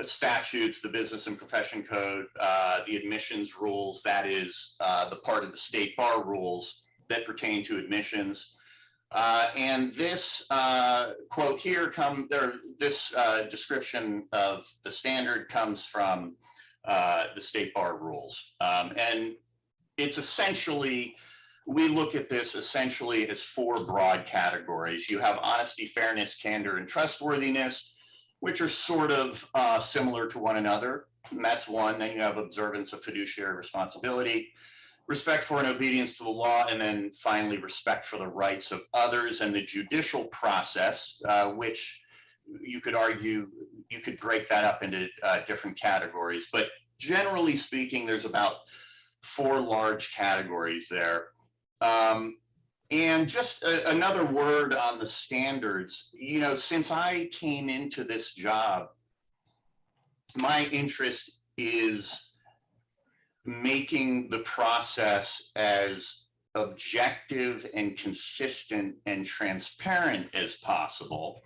N: Statutes, the Business and Profession Code, the admissions rules, that is the part of the state bar rules that pertain to admissions. And this quote here this description of the standard comes from the state bar rules. And it's essentially, we look at this essentially as 4 broad categories. You have honesty, fairness, candor, and trustworthiness, which are sort of similar to one another. And that's one. Then you have observance of fiduciary responsibility, respect for and obedience to the law, and then finally respect for the rights of others and the judicial process, which you could argue, you could break that up into different categories. But generally speaking, there's about 4 large categories there. And just another word on the standards, since I came into this job, my interest is making the process as objective and consistent and transparent as possible.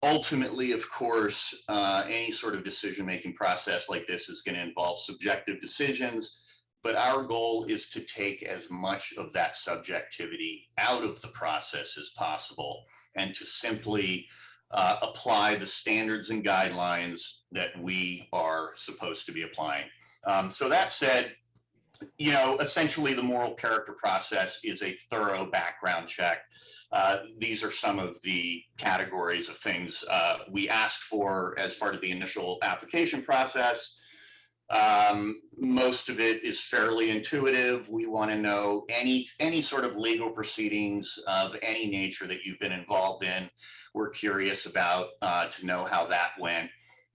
N: Ultimately, of course, any sort of decision-making process like this is going to involve subjective decisions, but our goal is to take as much of that subjectivity out of the process as possible and to simply apply the standards and guidelines that we are supposed to be applying. So that said, essentially the moral character process is a thorough background check. These are some of the categories of things we ask for as part of the initial application process. Most of it is fairly intuitive. We want to know any sort of legal proceedings of any nature that you've been involved in. We're curious about to know how that went.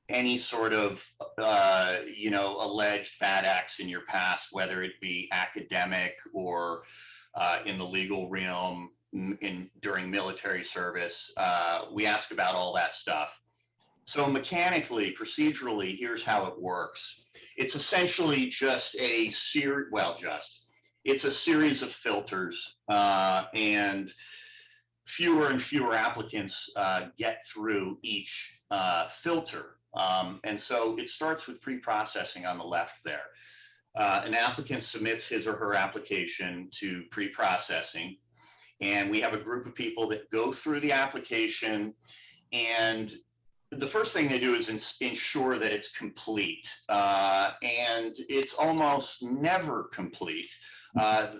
N: Any sort of alleged bad acts in your past, whether it be academic or in the legal realm, during military service, we ask about all that stuff. So mechanically, procedurally, here's how it works. It's essentially just a series, it's a series of filters, and fewer applicants get through each filter. And so it starts with pre-processing on the left there. An applicant submits his or her application to pre-processing, and we have a group of people that go through the application, and the first thing they do is ensure that it's complete, and it's almost never complete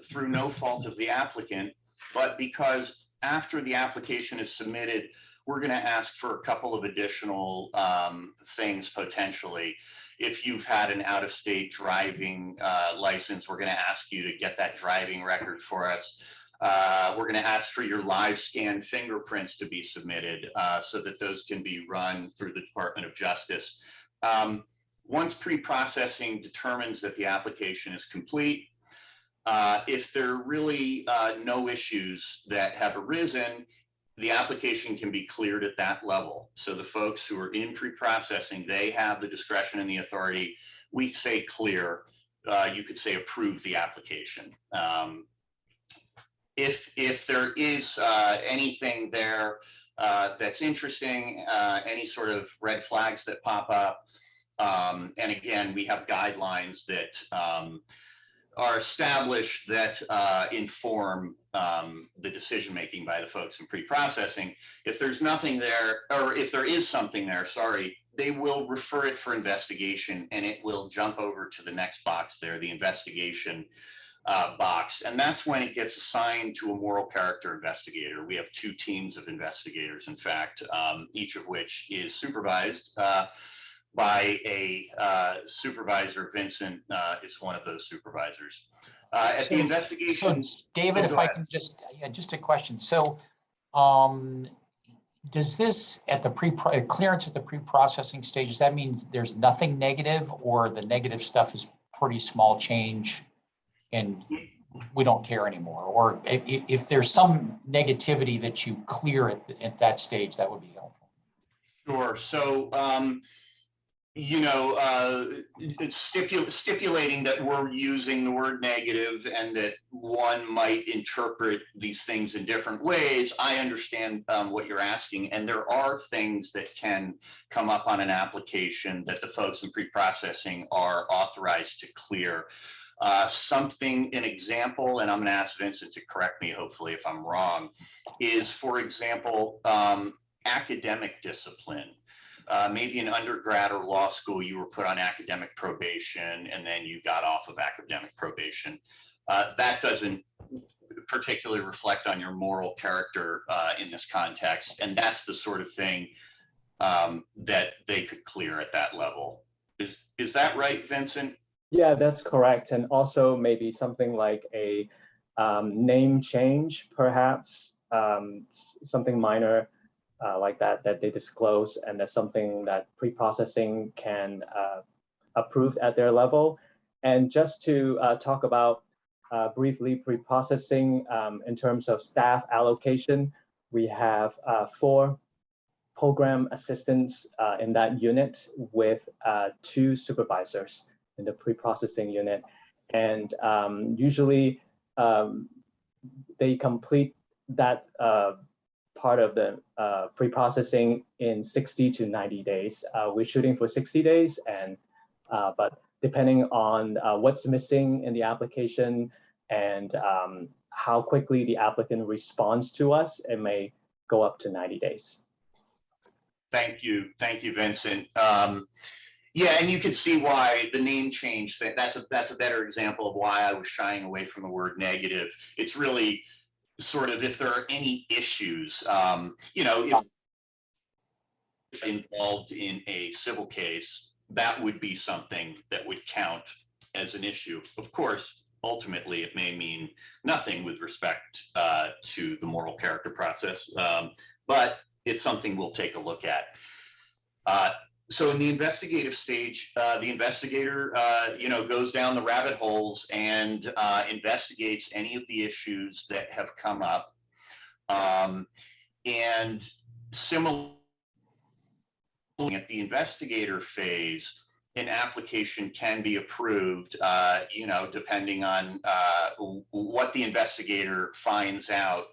N: through no fault of the applicant, but because after the application is submitted, we're going to ask for a couple of additional things potentially. If you've had an out-of-state driving license, we're going to ask you to get that driving record for us. We're going to ask for your live scan fingerprints to be submitted so that those can be run through the Department of Justice. Once pre-processing determines that the application is complete, if there are really no issues that have arisen, the application can be cleared at that level. So the folks who are in pre-processing, they have the discretion and the authority. We say clear, you could say approve the application. If there is anything there that's interesting, any sort of red flags that pop up, and again, we have guidelines that are established that inform the decision-making by the folks in pre-processing. If there's nothing there, or if there is something there, sorry, they will refer it for investigation, and it will jump over to the next box there, the investigation box. And that's when it gets assigned to a moral character investigator. We have 2 teams of investigators, in fact, each of which is supervised by a supervisor. Vincent is one of those supervisors. At the investigations.
B: So David, if I can just a question. So does this at the clearance at the pre-processing stage, does that mean there's nothing negative, or the negative stuff is pretty small change and we don't care anymore? Or if there's some negativity that you clear at that stage, that would be helpful.
N: Sure. So stipulating that we're using the word negative and that one might interpret these things in different ways. I understand what you're asking, and there are things that can come up on an application that the folks in pre-processing are authorized to clear. An example, and I'm going to ask Vincent to correct me, hopefully, if I'm wrong, is, for example, academic discipline. Maybe in undergrad or law school, you were put on academic probation and then you got off of academic probation. That doesn't particularly reflect on your moral character in this context. And that's the sort of thing that they could clear at that level. Is that right, Vincent?
O: Yeah, that's correct. And also maybe something like a name change, perhaps, something minor. Like that they disclose, and that's something that pre-processing can approve at their level. And just to talk about briefly pre-processing in terms of staff allocation, we have 4 program assistants in that unit with 2 supervisors in the pre-processing unit. And usually they complete that part of the pre-processing in 60 to 90 days. We're shooting for 60 days, and but depending on what's missing in the application and how quickly the applicant responds to us, it may go up to 90 days.
N: Thank you, Vincent. Yeah, and you can see why the name change thing, that's a better example of why I was shying away from the word negative. It's really sort of if there are any issues, if involved in a civil case, that would be something that would count as an issue. Of course, ultimately, it may mean nothing with respect to the moral character process, but it's something we'll take a look at. So in the investigative stage, the investigator, goes down the rabbit holes and investigates any of the issues that have come up. And similarly, at the investigator phase, an application can be approved, depending on what the investigator finds out.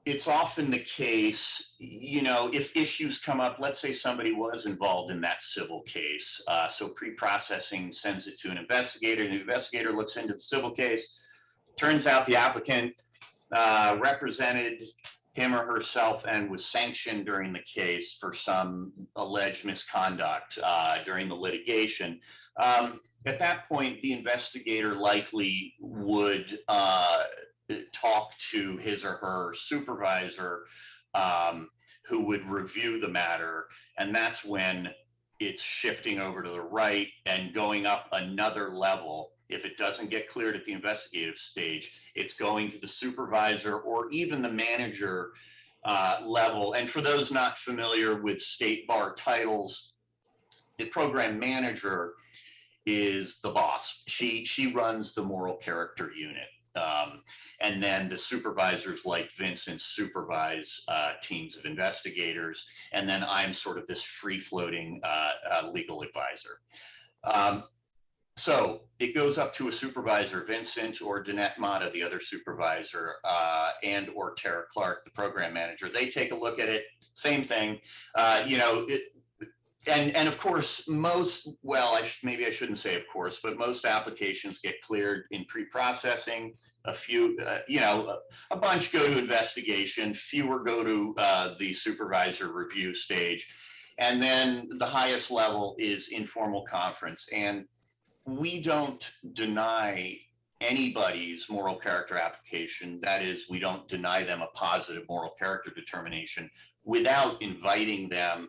N: It's often the case, if issues come up, let's say somebody was involved in that civil case. So pre-processing sends it to an investigator, and the investigator looks into the civil case. Turns out the applicant represented him or herself and was sanctioned during the case for some alleged misconduct during the litigation. At that point, the investigator likely would talk to his or her supervisor, who would review the matter. And that's when it's shifting over to the right and going up another level. If it doesn't get cleared at the investigative stage, it's going to the supervisor or even the manager level. And for those not familiar with state bar titles, the program manager is the boss. She runs the moral character unit. And then the supervisors like Vincent supervise teams of investigators. And then I'm sort of this free-floating legal advisor. So it goes up to a supervisor, Vincent or Danette Mata, the other supervisor, and or Tara Clark, the program manager. They take a look at it, same thing. And of course, maybe I shouldn't say of course, but most applications get cleared in pre-processing. A few, a bunch go to investigation, fewer go to the supervisor review stage. And then the highest level is informal conference. And we don't deny anybody's moral character application. That is, we don't deny them a positive moral character determination without inviting them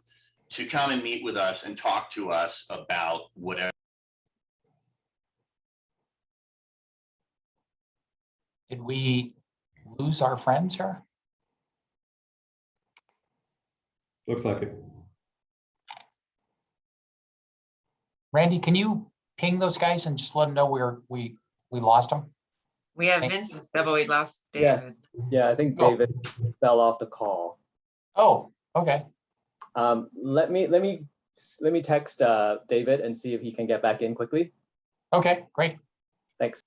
N: to come and meet with us and talk to us about whatever.
B: Did we lose our friends here?
J: Looks like it.
B: Randy, can you ping those guys and just let them know we lost them?
H: We have
B: Thank-
H: Vincent still, but we lost David.
O: Yes, yeah, I think
B: Oh.
O: David fell off the call.
B: Oh, okay.
O: Let me text David and see if he can get back in quickly.
B: Okay, great.
O: Thanks.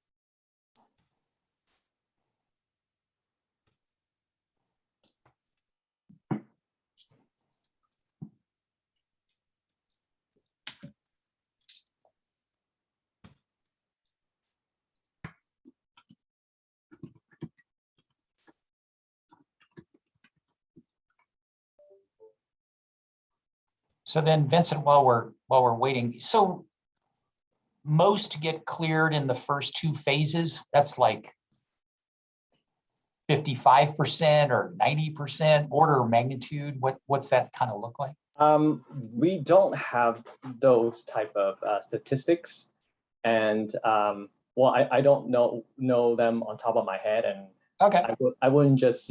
B: So then, Vincent, while we're waiting, so most get cleared in the first two phases. That's like 55% or 90% order of magnitude. What's that kind of look like?
O: We don't have those type of statistics, and I don't know them on top of my head, and
B: Okay.
O: I wouldn't just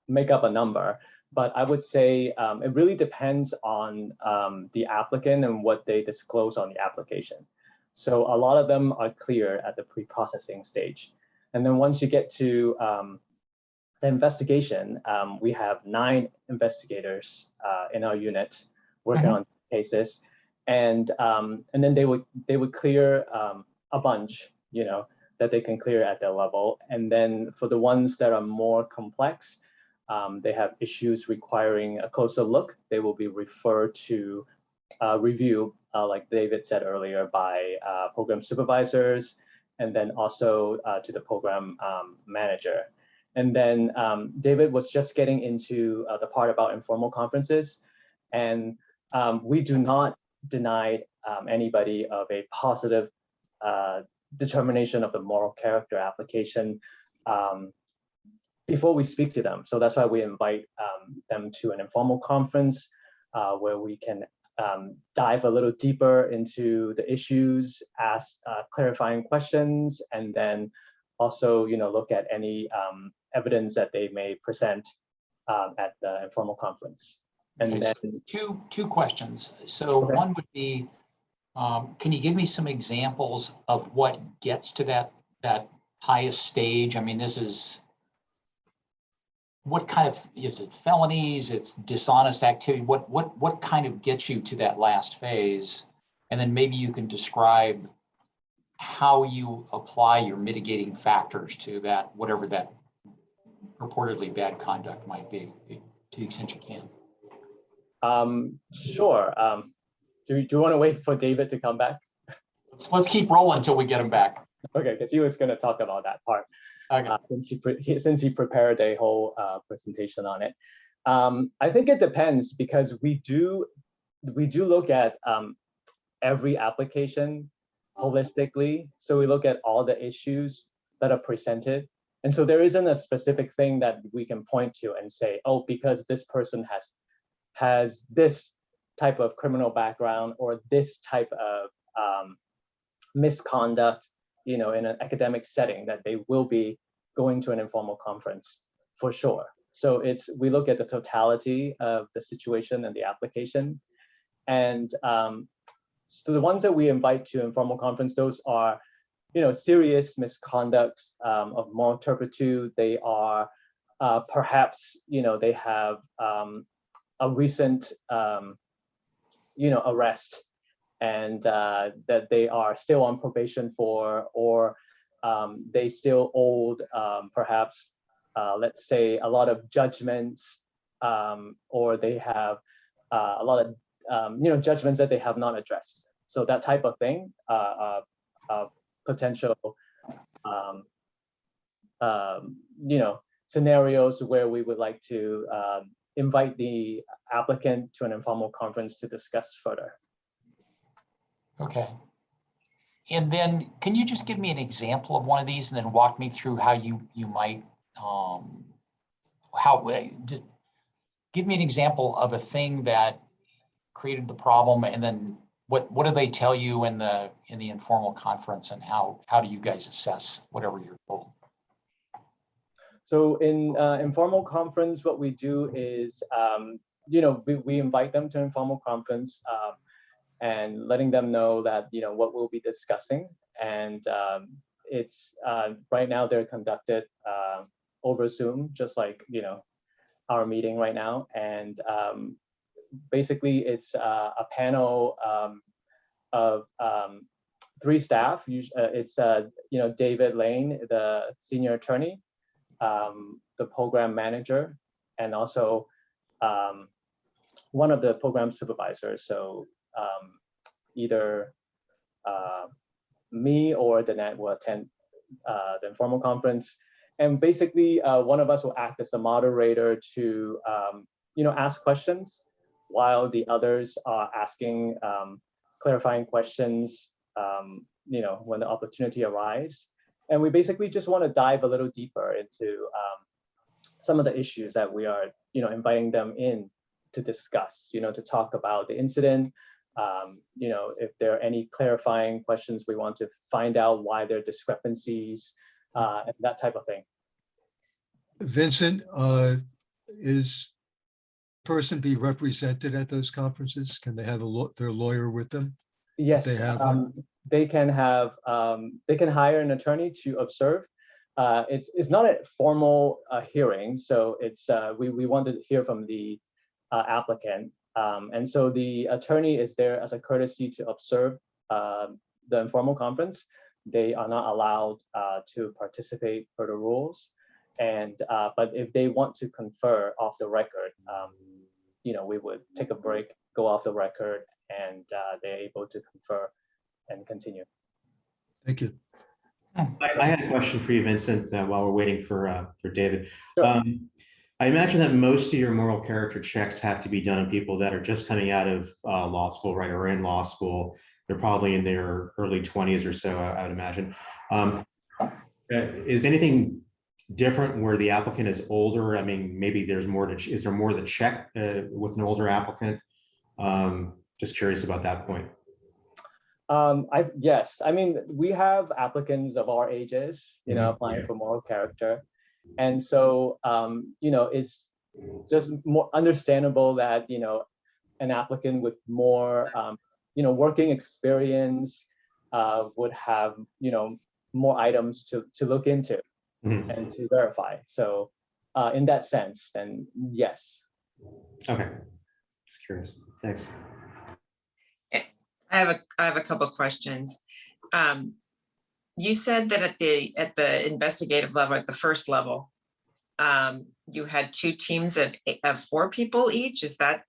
O: make up a number. But I would say it really depends on the applicant and what they disclose on the application. So a lot of them are clear at the pre-processing stage. And then once you get to the investigation, we have 9 investigators in our unit working on cases. And then they would clear a bunch, that they can clear at their level. And then for the ones that are more complex, they have issues requiring a closer look, they will be referred to review, like David said earlier, by program supervisors, and then also to the program manager. And then David was just getting into the part about informal conferences, and we do not deny anybody of a positive determination of the moral character application before we speak to them. So that's why we invite them to an informal conference where we can dive a little deeper into the issues, ask clarifying questions, and then also look at any evidence that they may present at the informal conference. And
B: Okay,
O: then
B: so two questions. So
O: Okay.
B: one would be, can you give me some examples of what gets to that highest stage? I mean, this is what kind of, is it felonies, it's dishonest activity? What kind of gets you to that last phase? And then maybe you can describe how you apply your mitigating factors to that, whatever that purportedly bad conduct might be, to the extent you can.
O: Sure. Do you want to wait for David to come back?
B: Let's keep rolling until we get him back.
O: Okay, because he was going to talk about that part.
B: Okay.
O: Since he prepared a whole presentation on it. I think it depends, because we do look at every application holistically. So we look at all the issues that are presented. And so there isn't a specific thing that we can point to and say, oh, because this person has this type of criminal background or this type of misconduct, in an academic setting, that they will be going to an informal conference for sure. So we look at the totality of the situation and the application. And so the ones that we invite to informal conference, those are, serious misconducts of moral turpitude. They are perhaps, they have a recent, arrest, and that they are still on probation for, or they still owed perhaps, let's say, a lot of judgments, or they have a lot of judgments that they have not addressed. So that type of thing, potential scenarios where we would like to invite the applicant to an informal conference to discuss further.
B: Okay. And then can you just give me an example of one of these and then walk me through how you might, give me an example of a thing that created the problem, and then what do they tell you in the informal conference, and how do you guys assess whatever you're told?
O: So in informal conference, what we do is, we invite them to an informal conference, and letting them know that, what we'll be discussing. And it's right now they're conducted over Zoom, just like, our meeting right now. And basically it's a panel of 3 staff. It's, David Lane, the senior attorney, the program manager, and also one of the program supervisors. So either me or Danette will attend the informal conference. And basically, one of us will act as a moderator to, ask questions, while the others are asking clarifying questions, when the opportunity arises. And we basically just want to dive a little deeper into some of the issues that we are, inviting them in to discuss, to talk about the incident. If there are any clarifying questions, we want to find out why there are discrepancies, and that type of thing.
G: Vincent, is person be represented at those conferences? Can they have their lawyer with them?
O: Yes,
G: they have one?
O: They can have. They can hire an attorney to observe. It's not a formal hearing, so it's we want to hear from the applicant, and so the attorney is there as a courtesy to observe the informal conference. They are not allowed to participate per the rules, and but if they want to confer off the record, we would take a break, go off the record, and they're able to confer and continue.
G: Thank you.
J: I had a question for you, Vincent, while we're waiting for David.
O: Sure.
J: I imagine that most of your moral character checks have to be done on people that are just coming out of law school, right, or in law school. They're probably in their early 20s or so, I would imagine. Is anything different where the applicant is older? I mean, maybe there's more to, is there more to check with an older applicant? Just curious about that point.
O: Yes, I mean, we have applicants of our ages, applying for moral character. And so, it's just more understandable that, an applicant with more, working experience would have, more items to look into and to verify. So in that sense, then yes.
J: Okay, just curious. Thanks.
H: I have a couple of questions. You said that at the investigative level, at the first level, you had 2 teams of 4 people each. Is that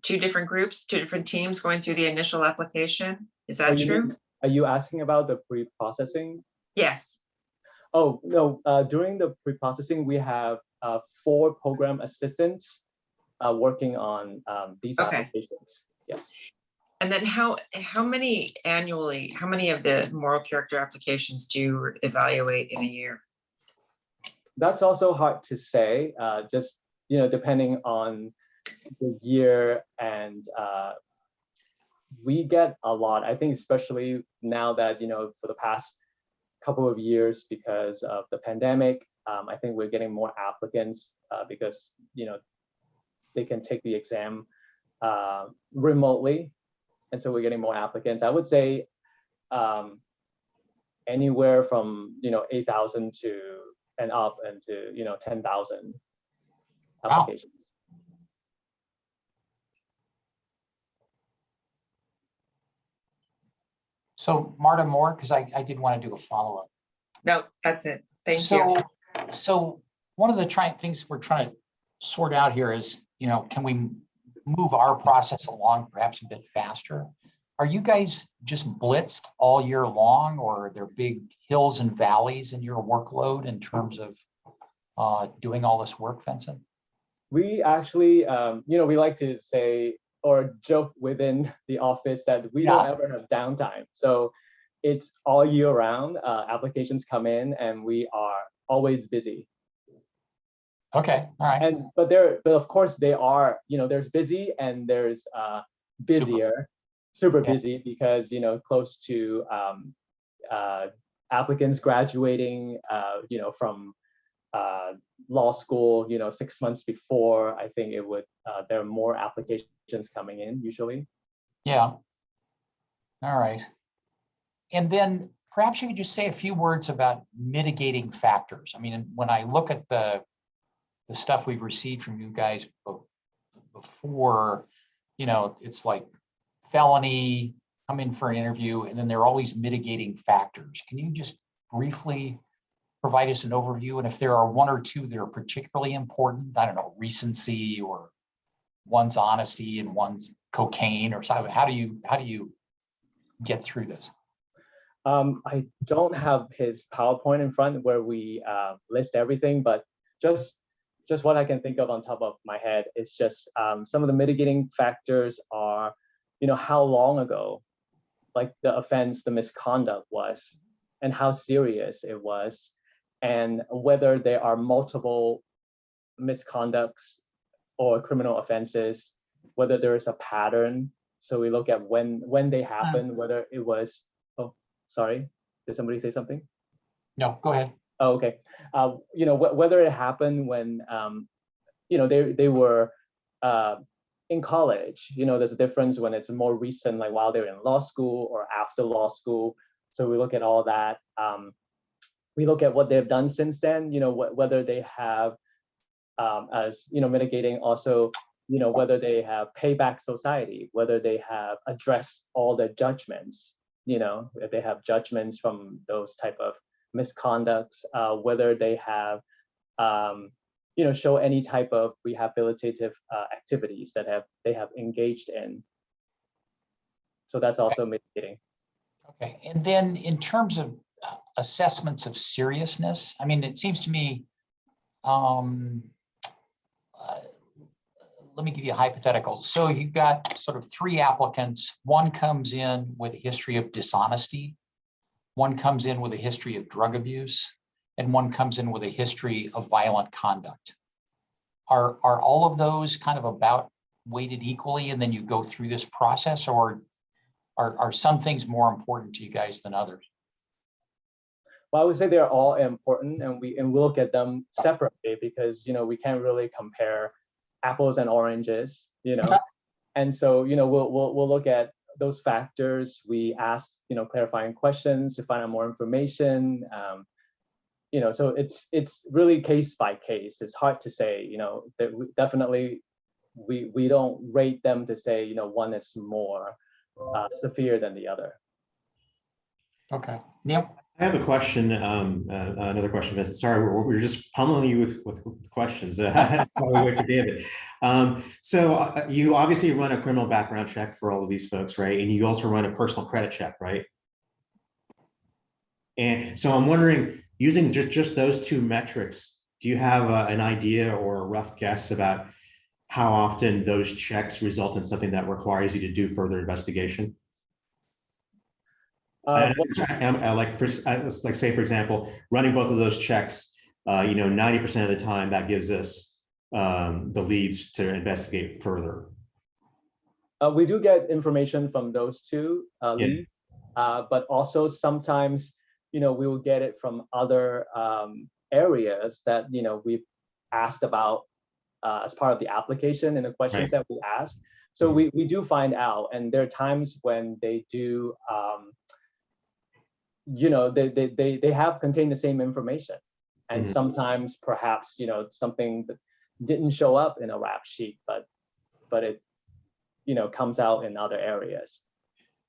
H: 2 different groups, 2 different teams going through the initial application? Is that true?
O: Are you asking about the pre-processing?
H: Yes.
O: Oh, no, during the pre-processing, we have 4 program assistants working on these
H: Okay.
O: applications. Yes.
H: And then how many annually, how many of the moral character applications do you evaluate in a year?
O: That's also hard to say, just, depending on the year, and we get a lot. I think especially now that, for the past couple of years, because of the pandemic, I think we're getting more applicants because, they can take the exam remotely. And so we're getting more applicants. I would say anywhere from 8,000 to and up, and to 10,000 applications.
B: So Marta, more, because I did want to do a follow-up.
H: No, that's it. Thank you.
B: So one of the things we're trying to sort out here is, can we move our process along perhaps a bit faster? Are you guys just blitzed all year long, or are there big hills and valleys in your workload in terms of doing all this work, Vincent?
O: We actually, we like to say or joke within the office that we don't ever have downtime. So it's all year round. Applications come in and we are always busy.
B: Okay, all right.
O: But of course they are, there's busy and there's busier, super busy, because close to applicants graduating, from law school, 6 months before. I think there are more applications coming in usually.
B: Yeah. All right. And then perhaps you could just say a few words about mitigating factors. I mean, when I look at the stuff we've received from you guys before, it's like felony, come in for an interview, and then there are all these mitigating factors. Can you just briefly provide us an overview? And if there are 1 or 2 that are particularly important, I don't know, recency, or one's honesty and one's cocaine or something, how do you get through this?
O: I don't have his PowerPoint in front where we list everything, but just what I can think of on top of my head is just some of the mitigating factors are, how long ago, like the offense, the misconduct was, and how serious it was, and whether there are multiple misconducts or criminal offenses, whether there is a pattern. So we look at when they happen, whether it was, oh, sorry, did somebody say something?
B: No, go ahead.
O: Oh, okay. Whether it happened when, they were in college. There's a difference when it's more recent, like while they're in law school or after law school. So we look at all that. We look at what they've done since then, whether they have, as mitigating also, whether they have paid back society, whether they have addressed all the judgments, if they have judgments from those type of misconducts, whether they have, show any type of rehabilitative activities that they have engaged in. So that's also mitigating.
B: Okay, and then in terms of assessments of seriousness, I mean, it seems to me, let me give you a hypothetical. So you've got sort of 3 applicants. One comes in with a history of dishonesty, one comes in with a history of drug abuse, and one comes in with a history of violent conduct. Are all of those kind of about weighted equally, and then you go through this process, or are some things more important to you guys than others?
O: Well, I would say they're all important, and we'll look at them separately, because we can't really compare apples and oranges,
B: Okay.
O: And so we'll look at those factors. We ask clarifying questions to find out more information. so it's really case by case. It's hard to say, that we don't rate them to say, one is more severe than the other.
B: Okay, Neil?
J: I have a question, another question, Vincent. Sorry, we're just pummeling you with questions. While we wait for David. So you obviously run a criminal background check for all of these folks, right? And you also run a personal credit check, right? And so I'm wondering, using just those two metrics, do you have an idea or a rough guess about how often those checks result in something that requires you to do further investigation? Like say, for example, running both of those checks, 90% of the time that gives us the leads to investigate further.
O: We do get information from those two leads, but also sometimes, we will get it from other areas that, we've asked about as part of the application and the questions that we ask. So we do find out, and there are times when they do, they have contained the same information, and sometimes perhaps something that didn't show up in a rap sheet, but it comes out in other areas.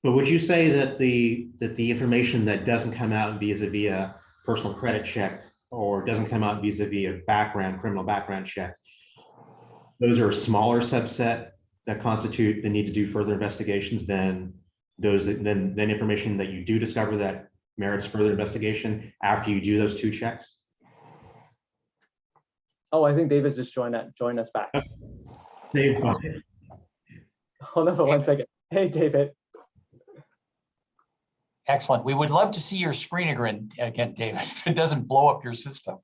J: But would you say that the information that doesn't come out vis-a-vis a personal credit check or doesn't come out vis-a-vis a criminal background check, those are a smaller subset that constitute the need to do further investigations than those than information that you do discover that merits further investigation after you do those two checks?
O: Oh, I think David's just joined us back.
J: Dave,
O: Hold on for 1 second. Hey, David.
B: Excellent. We would love to see your screen again, David, if it doesn't blow up your system.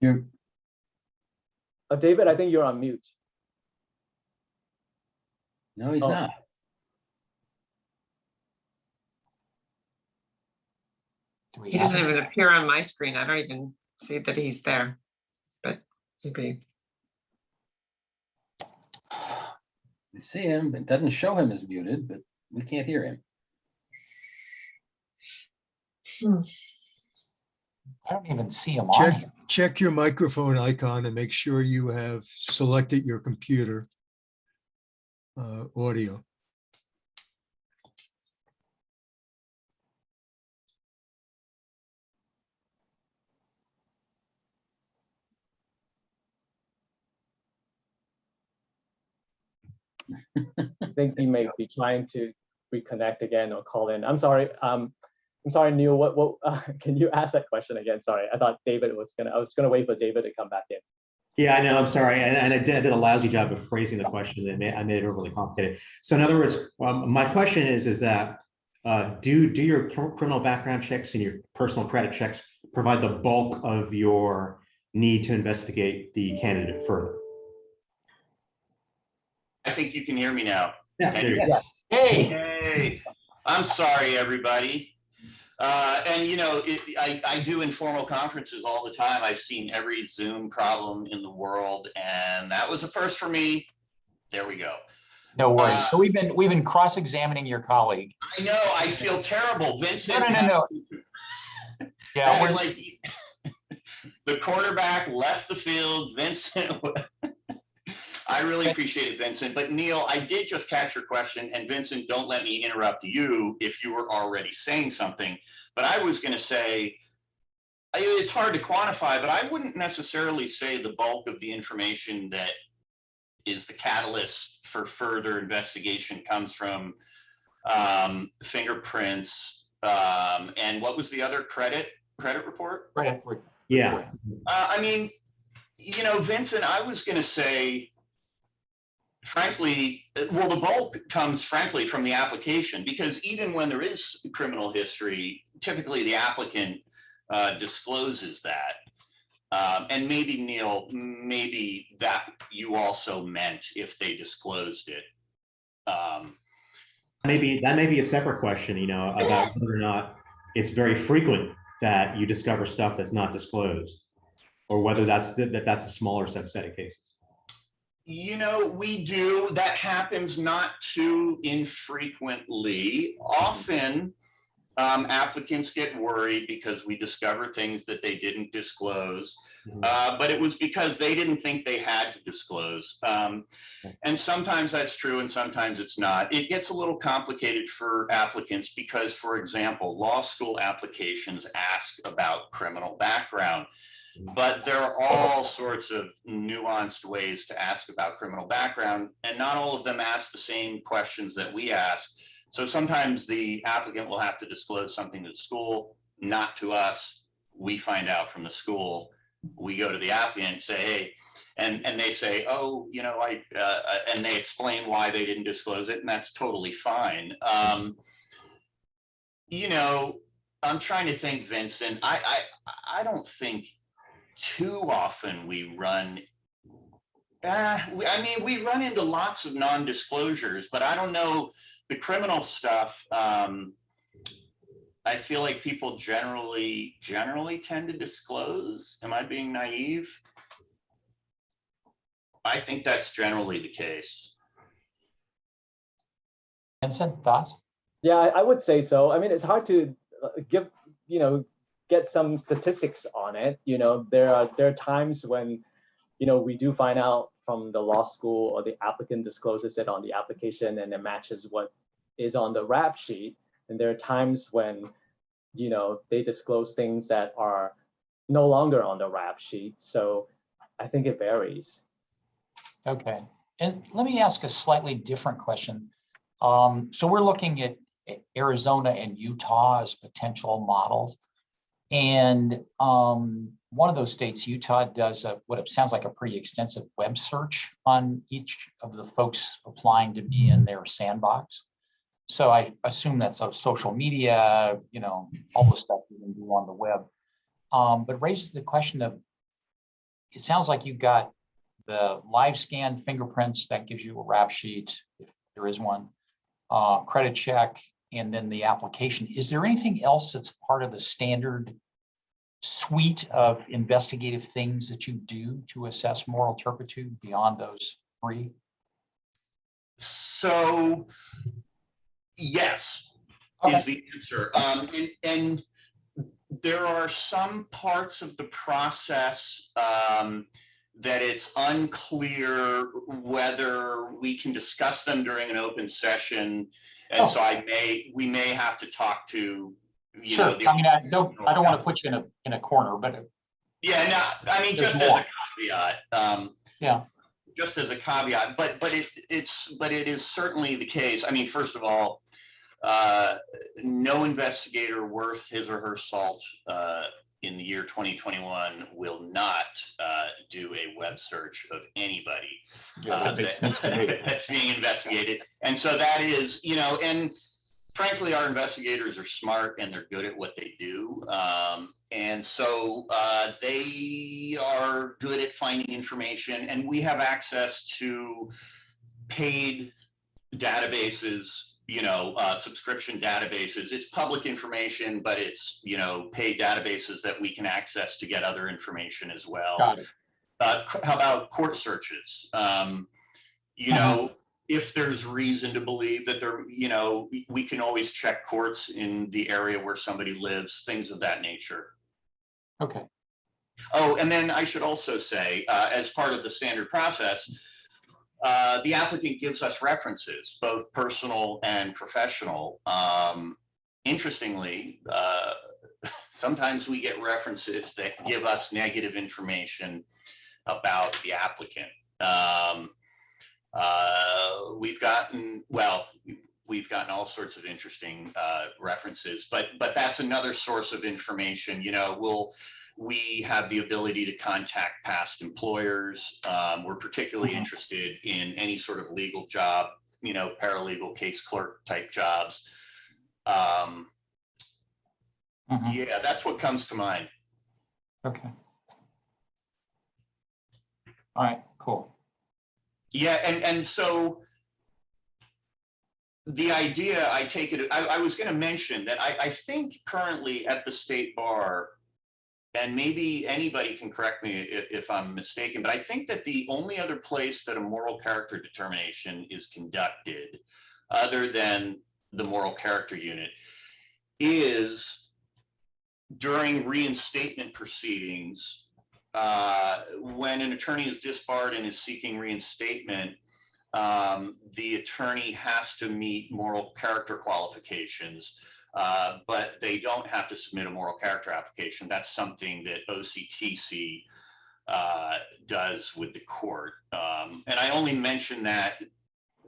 O: David, I think you're on mute.
D: No, he's not.
H: He doesn't even appear on my screen. I don't even see that he's there, but maybe.
D: We see him, it doesn't show him as muted, but we can't hear him.
B: I don't even see him on here.
G: Check your microphone icon and make sure you have selected your computer audio.
O: I think he may be trying to reconnect again or call in. I'm sorry. I'm sorry, Neil. What? Can you ask that question again? Sorry, I thought David was gonna. I was gonna wait for David to come back in.
J: Yeah, I know. I'm sorry, and I did a lousy job of phrasing the question. I made it overly complicated. So, in other words, my question is that do your criminal background checks and your personal credit checks provide the bulk of your need to investigate the candidate further?
N: I think you can hear me now.
J: Yeah.
O: Yes.
B: Hey.
N: I'm sorry, everybody. And I do informal conferences all the time. I've seen every Zoom problem in the world, and that was a first for me. There we go.
B: No worries. So we've been cross-examining your colleague.
N: I know. I feel terrible, Vincent.
B: No. Yeah, we're
N: like the quarterback left the field. Vincent. I really appreciate it, Vincent. But Neil, I did just catch your question, and Vincent, don't let me interrupt you if you were already saying something. But I was going to say, it's hard to quantify, but I wouldn't necessarily say the bulk of the information that is the catalyst for further investigation comes from fingerprints. And what was the other credit report?
J: Yeah.
N: I mean, Vincent, I was going to say, frankly, well, the bulk comes, frankly, from the application, because even when there is criminal history, typically the applicant discloses that. And maybe, Neil, maybe that you also meant if they disclosed it.
J: That may be a separate question, about whether or not it's very frequent that you discover stuff that's not disclosed, or whether that's a smaller subset of cases.
N: We do. That happens not too infrequently. Often, applicants get worried because we discover things that they didn't disclose. But it was because they didn't think they had to disclose. And sometimes that's true and sometimes it's not. It gets a little complicated for applicants because, for example, law school applications ask about criminal background, but there are all sorts of nuanced ways to ask about criminal background, and not all of them ask the same questions that we ask. So sometimes the applicant will have to disclose something to the school, not to us. We find out from the school. We go to the applicant and say, hey, and they say, oh, you know, and they explain why they didn't disclose it, and that's totally fine. You know, I'm trying to think, Vincent. I don't think too often we run. I mean, we run into lots of non-disclosures, but I don't know the criminal stuff. I feel like people generally tend to disclose. Am I being naive? I think that's generally the case.
B: Vincent, thoughts?
O: Yeah, I would say so. I mean, it's hard to get some statistics on it. There are times when, we do find out from the law school or the applicant discloses it on the application and it matches what is on the rap sheet. And there are times when, they disclose things that are no longer on the rap sheet. So I think it varies.
B: Okay. And let me ask a slightly different question. So we're looking at Arizona and Utah as potential models. And one of those states, Utah, does what it sounds like a pretty extensive web search on each of the folks applying to be in their sandbox. So I assume that's social media, all the stuff you can do on the web. But raises the question of, it sounds like you've got the live scan fingerprints that gives you a rap sheet, if there is one, credit check, and then the application. Is there anything else that's part of the standard suite of investigative things that you do to assess moral turpitude beyond those three?
N: So, yes,
B: Okay.
N: is the answer. And there are some parts of the process that it's unclear whether we can discuss them during an open session. And so we may have to talk to,
B: Sure. I mean, I don't want to put you in a corner, but
N: yeah, no, I mean, just as a caveat.
B: Yeah.
N: Just as a caveat, but it is certainly the case. I mean, first of all, no investigator worth his or her salt in the year 2021 will not do a web search of anybody
B: that makes sense to me.
N: That's being investigated. And so that is, and frankly, our investigators are smart and they're good at what they do. And so they are good at finding information, and we have access to paid databases, subscription databases. It's public information, but it's, paid databases that we can access to get other information as well.
B: Got it.
N: How about court searches? If there's reason to believe that we can always check courts in the area where somebody lives, things of that nature.
B: Okay.
N: Oh, and then I should also say, as part of the standard process, the applicant gives us references, both personal and professional. Interestingly, sometimes we get references that give us negative information about the applicant. We've gotten all sorts of interesting references, but that's another source of information. We have the ability to contact past employers. We're particularly interested in any sort of legal job, paralegal, case clerk type jobs. Yeah, that's what comes to mind.
B: Okay. All right, cool.
N: Yeah, and so the idea, I take it, I was going to mention that I think currently at the state bar, and maybe anybody can correct me if I'm mistaken, but I think that the only other place that a moral character determination is conducted, other than the moral character unit, is during reinstatement proceedings, when an attorney is disbarred and is seeking reinstatement, the attorney has to meet moral character qualifications, but they don't have to submit a moral character application. That's something that OCTC does with the court. And I only mention that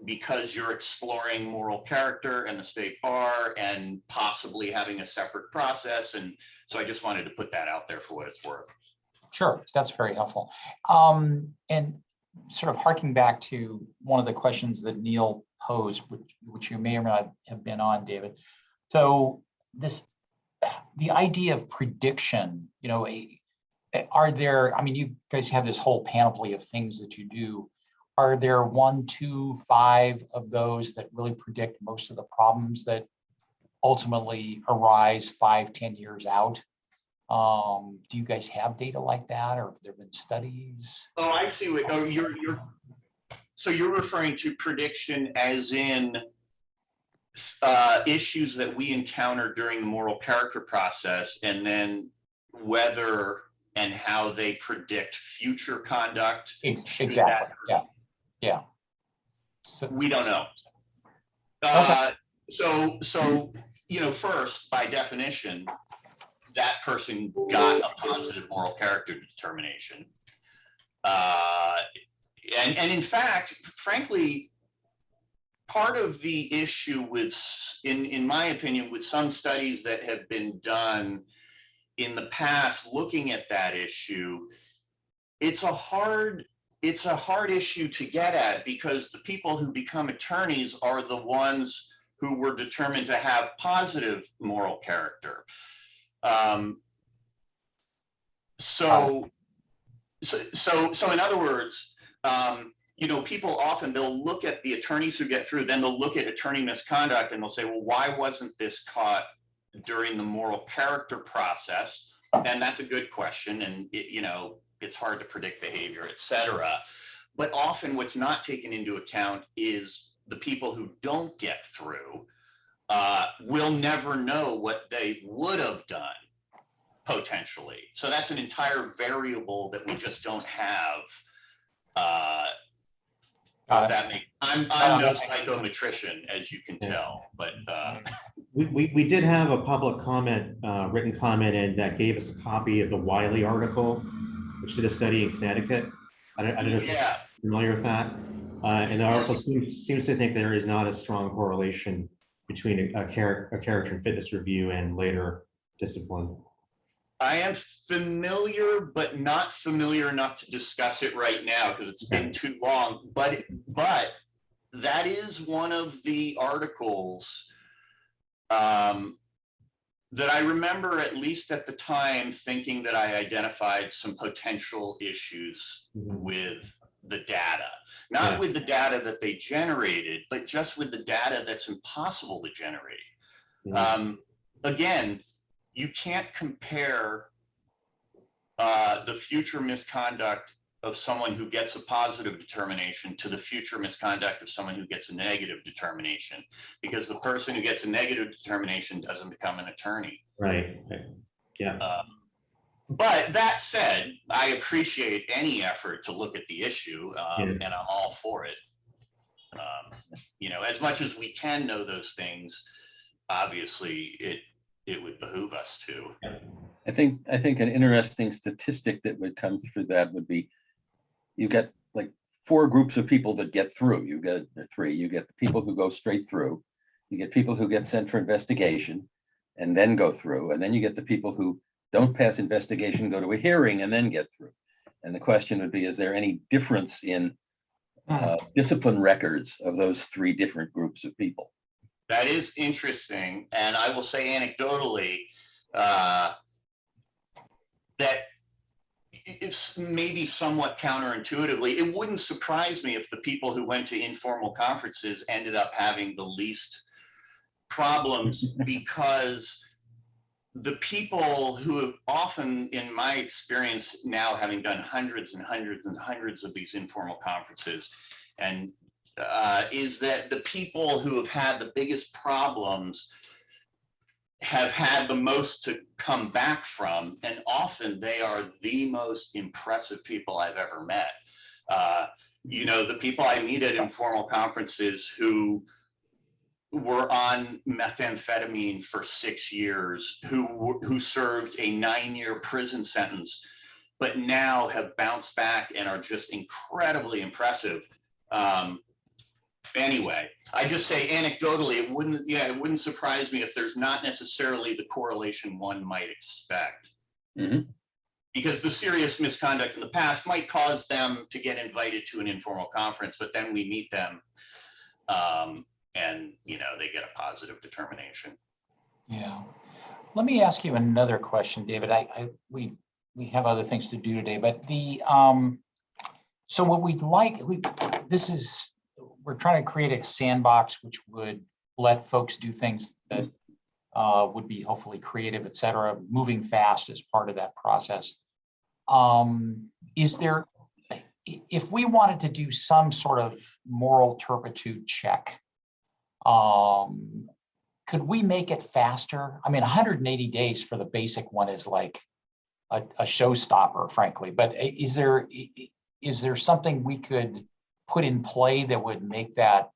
N: because you're exploring moral character and the state bar and possibly having a separate process. And so I just wanted to put that out there for what it's worth.
B: Sure, that's very helpful. And sort of harking back to one of the questions that Neil posed, which you may or may not have been on, David. So the idea of prediction, you know, are there, I mean, you guys have this whole panoply of things that you do. Are there 1, 2, 5 of those that really predict most of the problems that ultimately arise 5, 10 years out? Do you guys have data like that, or have there been studies?
N: Oh, I see what, so you're referring to prediction as in issues that we encounter during the moral character process, and then whether and how they predict future conduct.
B: Exactly. Yeah. So
N: We don't know.
B: Okay.
N: So you know, first, by definition, that person got a positive moral character determination. And in fact, frankly, part of the issue with, in my opinion, with some studies that have been done in the past looking at that issue, it's a hard issue to get at, because the people who become attorneys are the ones who were determined to have positive moral character. So in other words, you know, people often, they'll look at the attorneys who get through, then they'll look at attorney misconduct and they'll say, well, why wasn't this caught during the moral character process? And that's a good question. And you know, it's hard to predict behavior, et cetera. But often what's not taken into account is the people who don't get through will never know what they would have done potentially. So that's an entire variable that we just don't have. I'm no psychometrician, as you can tell, but
J: we did have a public comment, written comment, and that gave us a copy of the Wiley article, which did a study in Connecticut. I don't know if you're familiar with that. And the article seems to think there is not a strong correlation between a character and fitness review and later discipline.
N: I am familiar, but not familiar enough to discuss it right now because it's been too long. But that is one of the articles that I remember, at least at the time, thinking that I identified some potential issues with the data. Not with the data that they generated, but just with the data that's impossible to generate. Again, you can't compare the future misconduct of someone who gets a positive determination to the future misconduct of someone who gets a negative determination, because the person who gets a negative determination doesn't become an attorney.
J: Right. Yeah.
N: But that said, I appreciate any effort to look at the issue, and I'm all for it. You know, as much as we can know those things, obviously it would behoove us to.
D: I think an interesting statistic that would come through that would be, you get like 4 groups of people that get through. You get 3. You get the people who go straight through. You get people who get sent for investigation and then go through. And then you get the people who don't pass investigation, go to a hearing, and then get through. And the question would be, is there any difference in discipline records of those 3 different groups of people?
N: That is interesting. And I will say anecdotally, that it's maybe somewhat counterintuitively, it wouldn't surprise me if the people who went to informal conferences ended up having the least problems, because the people who have often, in my experience now, having done hundreds and hundreds and hundreds of these informal conferences, and is that the people who have had the biggest problems have had the most to come back from, and often they are the most impressive people I've ever met. You know, the people I meet at informal conferences who were on methamphetamine for 6 years, who served a 9-year prison sentence, but now have bounced back and are just incredibly impressive. Anyway, I just say anecdotally, it wouldn't surprise me if there's not necessarily the correlation one might expect.
D: Mhm.
N: Because the serious misconduct in the past might cause them to get invited to an informal conference, but then we meet them and, you know, they get a positive determination.
B: Yeah. Let me ask you another question, David. We have other things to do today, but so what we'd like, we're trying to create a sandbox which would let folks do things that would be hopefully creative, et cetera, moving fast as part of that process. Is there, if we wanted to do some sort of moral turpitude check, could we make it faster? I mean, 180 days for the basic one is like a showstopper, frankly, but is there something we could put in play that would make that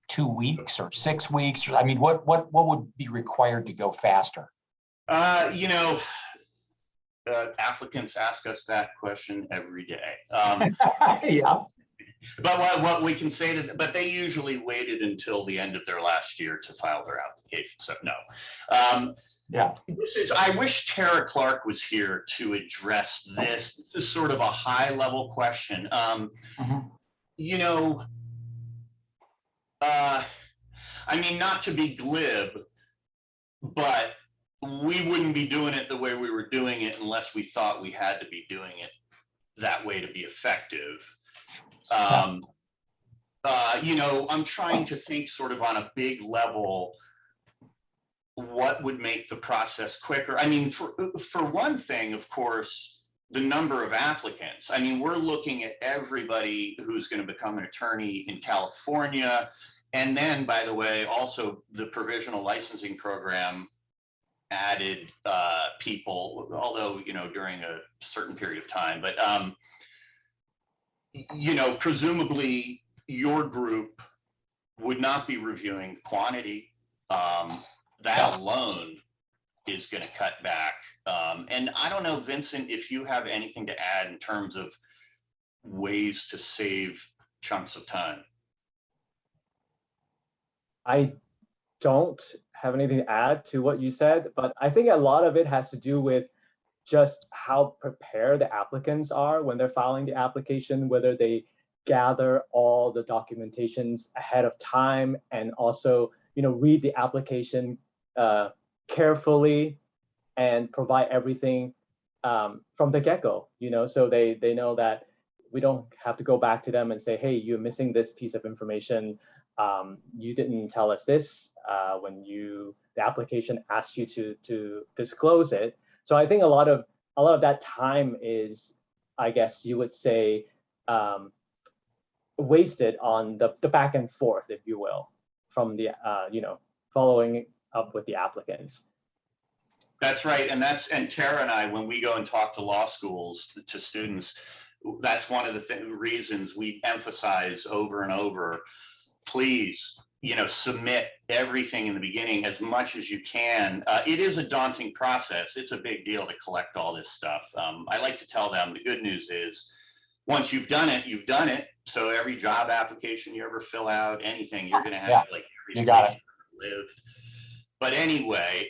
B: 2 weeks or 6 weeks? I mean, what would be required to go faster?
N: You know, applicants ask us that question every day.
B: Yeah.
N: But what we can say to them, but they usually waited until the end of their last year to file their application. So no.
B: Yeah.
N: I wish Tara Clark was here to address this. This is sort of a high level question. You know, I mean, not to be glib, but we wouldn't be doing it the way we were doing it unless we thought we had to be doing it that way to be effective. You know, I'm trying to think sort of on a big level, what would make the process quicker? I mean, for one thing, of course, the number of applicants. I mean, we're looking at everybody who's going to become an attorney in California. And then, by the way, also the provisional licensing program added people, although, you know, during a certain period of time. But, you know, presumably your group would not be reviewing quantity. That alone is going to cut back. And I don't know, Vincent, if you have anything to add in terms of ways to save chunks of time.
O: I don't have anything to add to what you said, but I think a lot of it has to do with just how prepared the applicants are when they're filing the application, whether they gather all the documentations ahead of time and also, you know, read the application carefully and provide everything from the get-go, you know, so they know that we don't have to go back to them and say, hey, you're missing this piece of information. You didn't tell us this when the application asked you to disclose it. So I think a lot of that time is, I guess you would say, wasted on the back and forth, if you will, from the you know, following up with the applicants.
N: That's right. And Tara and I, when we go and talk to law schools, to students, that's one of the reasons we emphasize over and over, please, you know, submit everything in the beginning as much as you can. It is a daunting process. It's a big deal to collect all this stuff. I like to tell them the good news is once you've done it, you've done it. So every job application you ever fill out, anything, you're going to have like every place you lived. But anyway,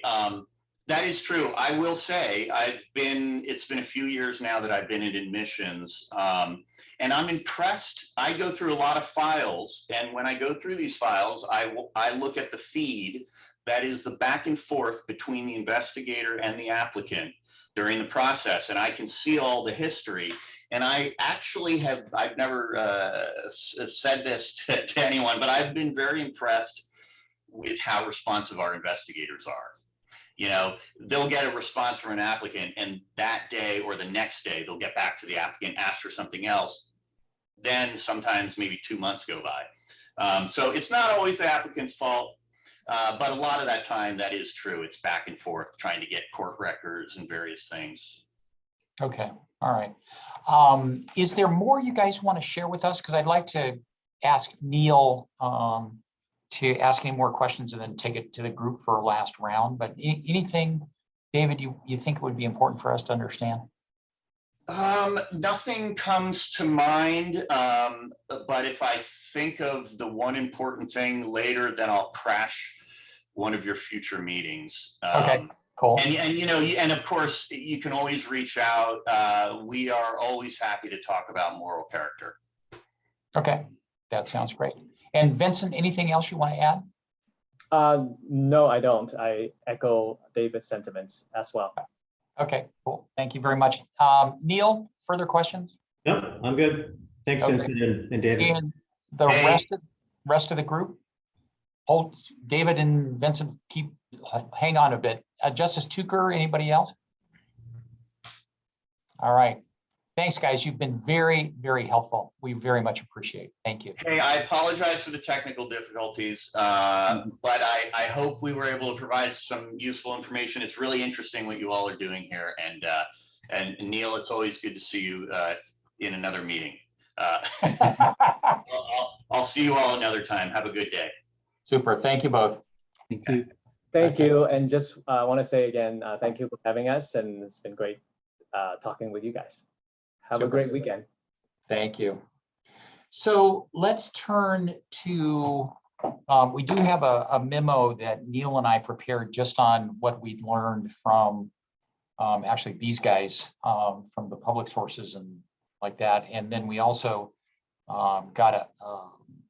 N: that is true. I will say it's been a few years now that I've been in admissions, and I'm impressed. I go through a lot of files, and when I go through these files, I look at the feed, that is the back and forth between the investigator and the applicant during the process, and I can see all the history. And I actually I've never said this to anyone, but I've been very impressed with how responsive our investigators are. You know, they'll get a response from an applicant, and that day or the next day, they'll get back to the applicant, ask for something else. Then sometimes maybe 2 months go by. So it's not always the applicant's fault. But a lot of that time, that is true. It's back and forth trying to get court records and various things.
B: Okay, all right. Is there more you guys want to share with us? Because I'd like to ask Neil to ask any more questions and then take it to the group for a last round. But anything, David, you think would be important for us to understand?
N: Nothing comes to mind, but if I think of the one important thing later, then I'll crash one of your future meetings.
B: Okay, cool.
N: And you know, and of course, you can always reach out. We are always happy to talk about moral character.
B: Okay, that sounds great. And Vincent, anything else you want to add?
O: No, I don't. I echo David's sentiments as well.
B: Okay, cool. Thank you very much. Neil, further questions?
J: Nope, I'm good. Thanks,
B: Okay.
J: Vincent and David.
B: And the rest of the group? Hold, David and Vincent, hang on a bit. Justice Tucker, anybody else? All right. Thanks, guys. You've been very, very helpful. We very much appreciate it. Thank you.
N: Hey, I apologize for the technical difficulties, but I hope we were able to provide some useful information. It's really interesting what you all are doing here. And Neil, it's always good to see you in another meeting. I'll see you all another time. Have a good day.
B: Super. Thank you both.
F: Thank you.
O: Thank you. And just want to say again, thank you for having us. And it's been great talking with you guys. Have a great weekend.
B: Thank you. So let's turn to, we do have a memo that Neil and I prepared just on what we'd learned from actually these guys from the public sources and like that. And then we also got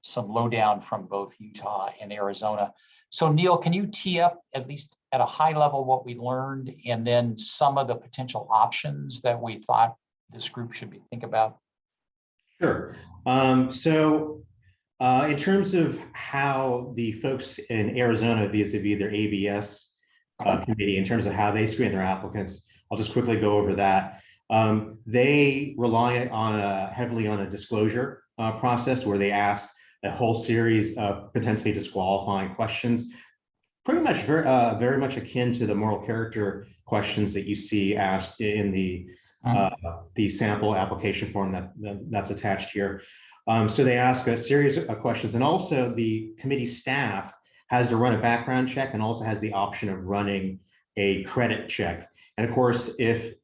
B: some lowdown from both Utah and Arizona. So Neil, can you tee up at least at a high level what we learned and then some of the potential options that we thought this group should think about?
J: Sure. So in terms of how the folks in Arizona vis-a-vis their ABS committee, in terms of how they screen their applicants, I'll just quickly go over that. They rely on heavily on a disclosure process where they ask a whole series of potentially disqualifying questions, pretty much very much akin to the moral character questions that you see asked in the sample application form that's attached here. So they ask a series of questions, and also the committee staff has to run a background check and also has the option of running a credit check. And of course, if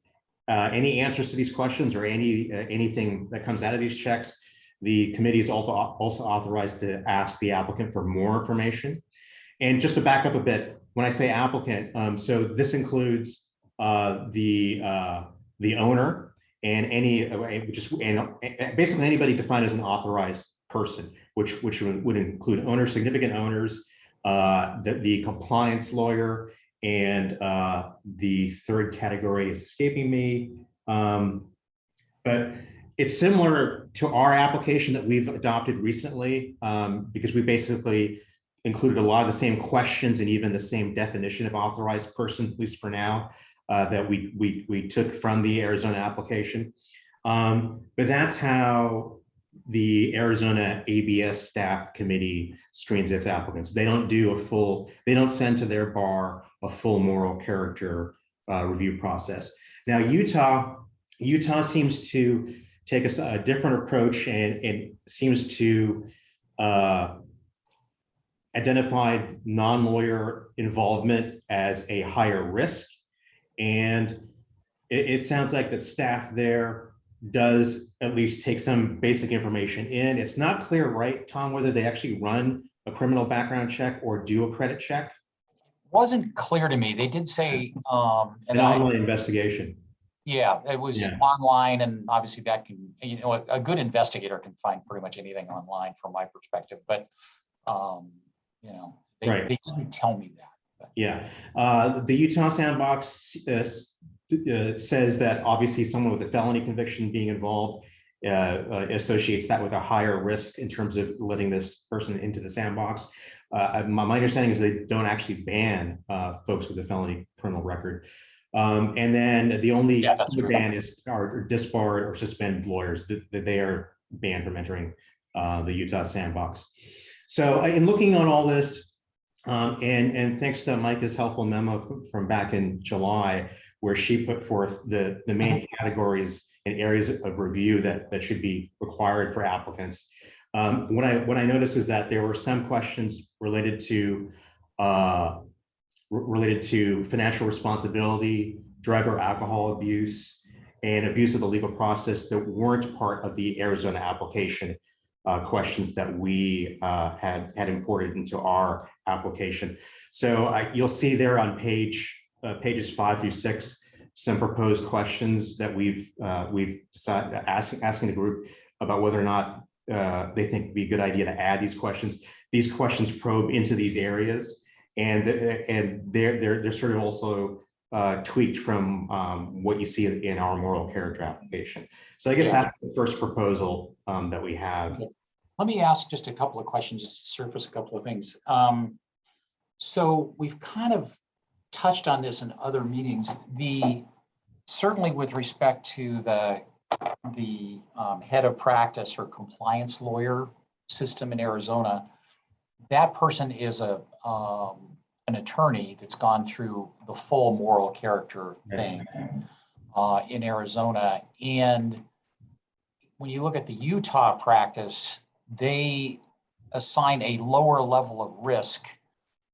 J: any answers to these questions or anything that comes out of these checks, the committee is also authorized to ask the applicant for more information. And just to back up a bit, when I say applicant, so this includes the owner and basically anybody defined as an authorized person, which would include owners, significant owners, the compliance lawyer, and the third category is escaping me. But it's similar to our application that we've adopted recently because we basically included a lot of the same questions and even the same definition of authorized person, at least for now, that we took from the Arizona application. But that's how the Arizona ABS staff committee screens its applicants. They don't do they don't send to their bar a full moral character review process. Now, Utah seems to take a different approach and seems to identify non-lawyer involvement as a higher risk. And it sounds like that staff there does at least take some basic information in. It's not clear, right, Tom, whether they actually run a criminal background check or do a credit check?
B: Wasn't clear to me. They did say
J: an online investigation.
B: Yeah, it was online, and obviously that can, a good investigator can find pretty much anything online from my perspective, but they didn't tell me that. But.
J: Yeah, the Utah Sandbox says that obviously someone with a felony conviction being involved associates that with a higher risk in terms of letting this person into the sandbox. My understanding is they don't actually ban folks with a felony criminal record. And then the only ban are disbarred or suspended lawyers, that they are banned from entering the Utah Sandbox. So in looking on all this, And thanks to Micah's helpful memo from back in July, where she put forth the main categories and areas of review that should be required for applicants. What I noticed is that there were some questions related to financial responsibility, drug or alcohol abuse, and abuse of the legal process that weren't part of the Arizona application questions that we had imported into our application. So you'll see there on pages 5 through 6 some proposed questions that we've decided asking the group about whether or not they think it'd be a good idea to add these questions. These questions probe into these areas, and they're sort of also tweaked from what you see in our moral character application. So I guess that's the first proposal that we have.
B: Okay. Let me ask just a couple of questions, just to surface a couple of things. So we've kind of touched on this in other meetings. Certainly with respect to the head of practice or compliance lawyer system in Arizona, that person is an attorney that's gone through the full moral character thing in Arizona. And when you look at the Utah practice, they assign a lower level of risk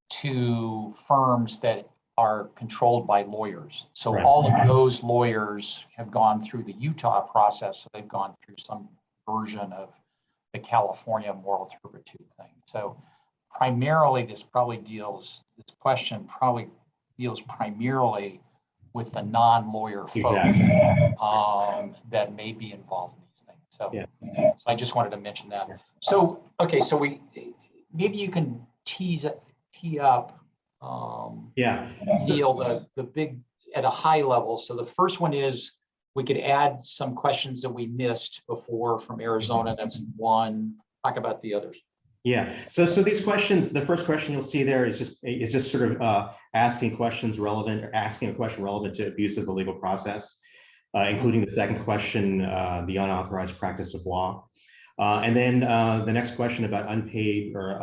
B: to firms that are controlled by lawyers. So all of those lawyers have gone through the Utah process. So they've gone through some version of the California moral turpitude thing. So primarily this question probably deals primarily with the non-lawyer folks that may be involved in these things. So, so I just wanted to mention that. So, okay, so maybe you can tee up Neil, the big at a high level. So the first one is we could add some questions that we missed before from Arizona. That's one. Talk about the others.
J: Yeah. So these questions, the first question you'll see there is just sort of asking questions relevant, or asking a question relevant to abuse of the legal process, including the second question, the unauthorized practice of law. And then the next question about unpaid or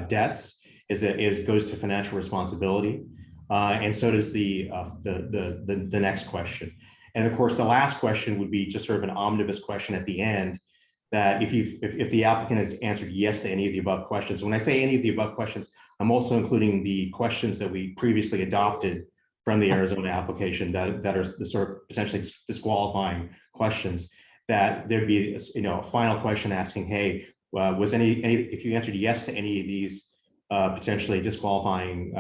J: debts goes to financial responsibility, and so does the next question. And of course, the last question would be just sort of an omnibus question at the end, that if the applicant has answered yes to any of the above questions. When I say any of the above questions, I'm also including the questions that we previously adopted from the Arizona application that are the sort of potentially disqualifying questions. That there'd be a final question asking, hey, was if you answered yes to any of these potentially disqualifying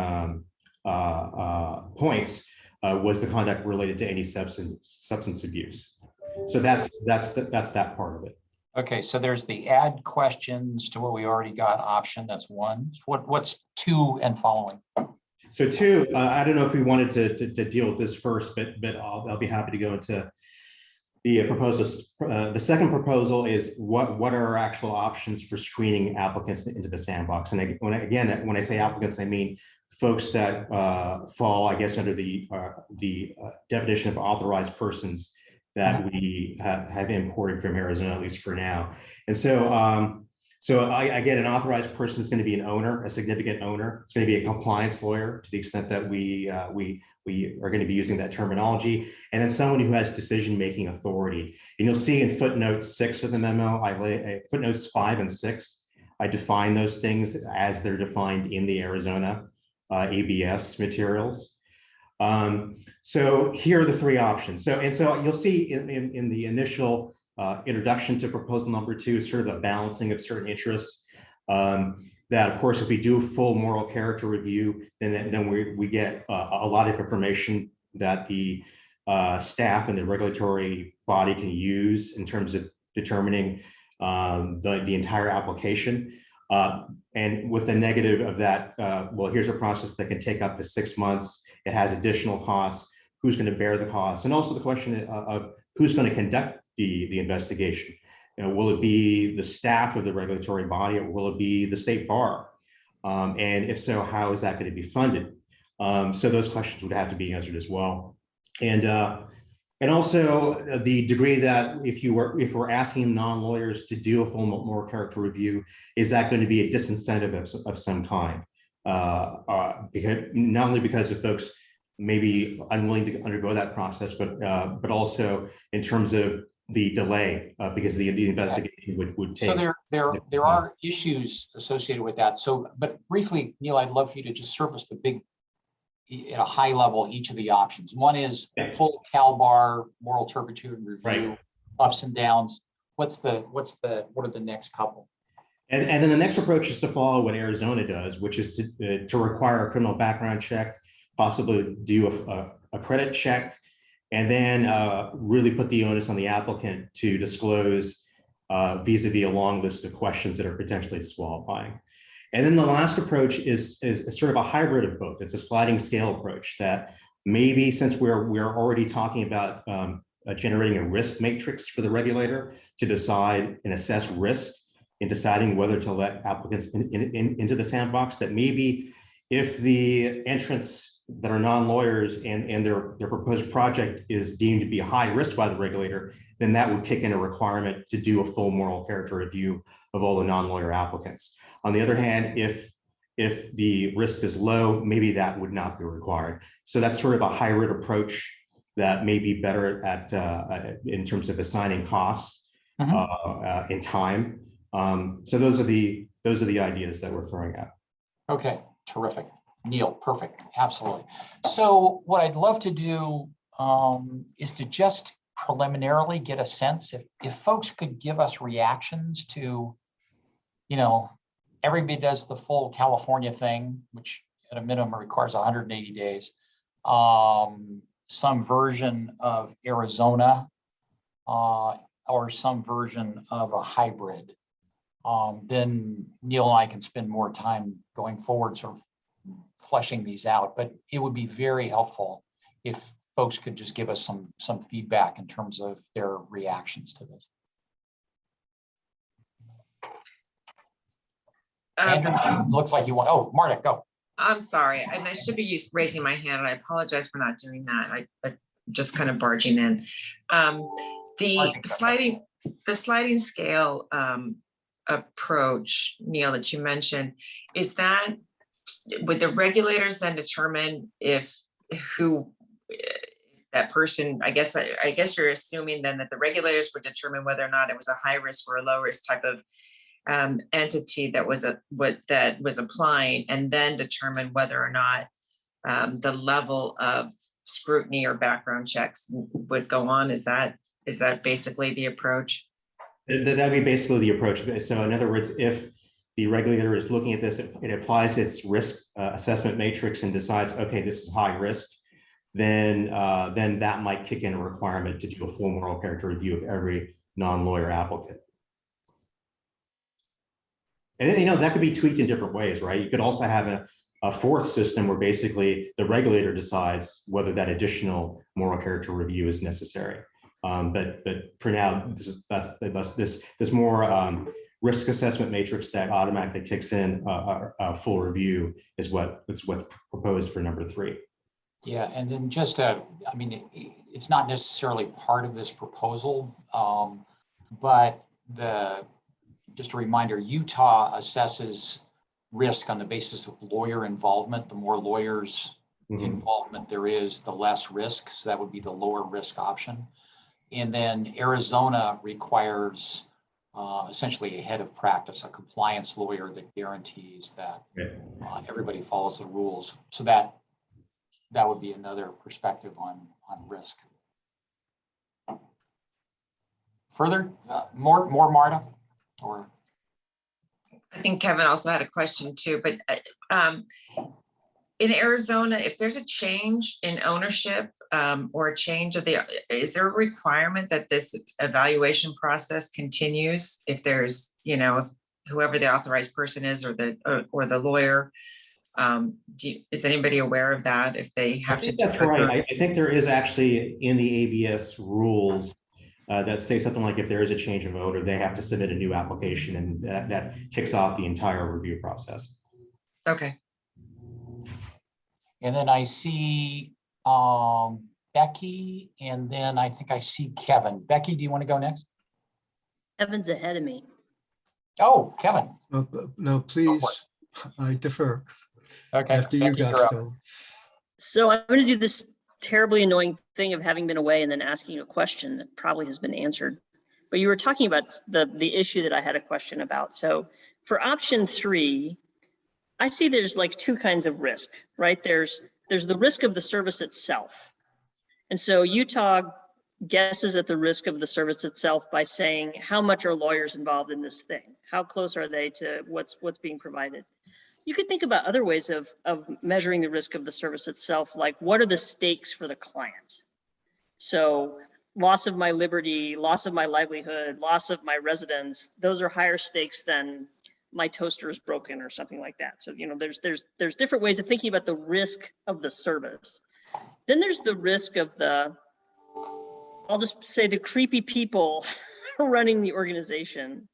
J: points, was the conduct related to any substance abuse? So that's that part of it.
B: Okay, so there's the add questions to what we already got option. That's one. What's 2 and following?
J: So 2, I don't know if we wanted to deal with this first, but I'll be happy to go into the proposals. The second proposal is what are our actual options for screening applicants into the sandbox? And when I say applicants, I mean folks that fall, I guess, under the definition of authorized persons that we have imported from Arizona, at least for now. And so, I get an authorized person is going to be an owner, a significant owner. It's going to be a compliance lawyer to the extent that we are going to be using that terminology, and then someone who has decision-making authority. And you'll see in footnote 6 of the memo, footnotes 5 and 6, I define those things as they're defined in the Arizona ABS materials. So here are the 3 options. So you'll see in the initial introduction to proposal number 2, sort of the balancing of certain interests. That of course, if we do a full moral character review, then we get a lot of information that the staff and the regulatory body can use in terms of determining the entire application. And with the negative of that, well, here's a process that can take up to 6 months. It has additional costs. Who's going to bear the costs? And also the question of who's going to conduct the investigation. Will it be the staff of the regulatory body, or will it be the state bar? And if so, how is that going to be funded? So those questions would have to be answered as well. And also the degree that if we're asking non-lawyers to do a full moral character review, is that going to be a disincentive of some kind? because not only because of folks maybe unwilling to undergo that process, but also in terms of the delay, because the investigation would take.
B: So there are issues associated with that. So, but briefly, Neil, I'd love for you to just surface the big, at a high level, each of the options. One is full CalBAR moral turpitude review,
J: Right.
B: Ups and downs. What are the next couple?
J: And then the next approach is to follow what Arizona does, which is to require a criminal background check, possibly do a credit check, and then really put the onus on the applicant to disclose vis-a-vis a long list of questions that are potentially disqualifying. And then the last approach is sort of a hybrid of both. It's a sliding scale approach that maybe, since we're already talking about generating a risk matrix for the regulator to decide and assess risk in deciding whether to let applicants into the sandbox, that maybe if the entrants that are non-lawyers and their proposed project is deemed to be high risk by the regulator, then that would kick in a requirement to do a full moral character review of all the non-lawyer applicants. On the other hand, if the risk is low, maybe that would not be required. So that's sort of a hybrid approach that may be better at in terms of assigning costs in time. So those are the ideas that we're throwing out.
B: Okay, terrific. Neil, perfect, absolutely. So what I'd love to do is to just preliminarily get a sense if folks could give us reactions to, everybody does the full California thing, which at a minimum requires 180 days. Some version of Arizona or some version of a hybrid. Then Neil and I can spend more time going forward, sort of fleshing these out, but it would be very helpful if folks could just give us some feedback in terms of their reactions to this. Andrew, looks like you want, Marta, go.
H: I'm sorry, and I should be raising my hand, and I apologize for not doing that. I'm just kind of barging in. The sliding scale approach, Neil, that you mentioned, is that would the regulators then determine who that person? I guess you're assuming then that the regulators would determine whether or not it was a high risk or a low risk type of entity that was applying, and then determine whether or not the level of scrutiny or background checks would go on. Is that basically the approach?
J: That'd be basically the approach. So in other words, if the regulator is looking at this, it applies its risk assessment matrix and decides, okay, this is high risk, then that might kick in a requirement to do a full moral character review of every non-lawyer applicant. And then, that could be tweaked in different ways, right? You could also have a fourth system where basically the regulator decides whether that additional moral character review is necessary. But for now, this more risk assessment matrix that automatically kicks in a full review is what's proposed for number 3.
B: Yeah, and then it's not necessarily part of this proposal, but just a reminder, Utah assesses risk on the basis of lawyer involvement. The more lawyers involvement there is, the less risk. So that would be the lower risk option. And then Arizona requires essentially a head of practice, a compliance lawyer that guarantees that everybody follows the rules. So that would be another perspective on risk. Further, more Marta? Or
H: I think Kevin also had a question too, but in Arizona, if there's a change in ownership or a change of is there a requirement that this evaluation process continues if there's, whoever the authorized person is or the lawyer? Is anybody aware of that if they have to?
J: That's right. I think there is actually in the ABS rules that say something like if there is a change of owner, they have to submit a new application, and that kicks off the entire review process.
H: Okay.
B: And then I see Becky, and then I think I see Kevin. Becky, do you want to go next?
C: Kevin's ahead of me.
B: Oh, Kevin.
G: No, please, I defer.
B: Okay.
G: After you,
B: Becky, you're up.
G: Gaston.
C: So I'm going to do this terribly annoying thing of having been away and then asking a question that probably has been answered. But you were talking about the issue that I had a question about. So for option 3, I see there's like 2 kinds of risk, right? There's the risk of the service itself. And so Utah guesses at the risk of the service itself by saying, how much are lawyers involved in this thing? How close are they to what's being provided? You could think about other ways of measuring the risk of the service itself, like what are the stakes for the client? So loss of my liberty, loss of my livelihood, loss of my residence, those are higher stakes than my toaster is broken or something like that. So, you know, there's different ways of thinking about the risk of the service. Then there's the risk of I'll just say the creepy people running the organization.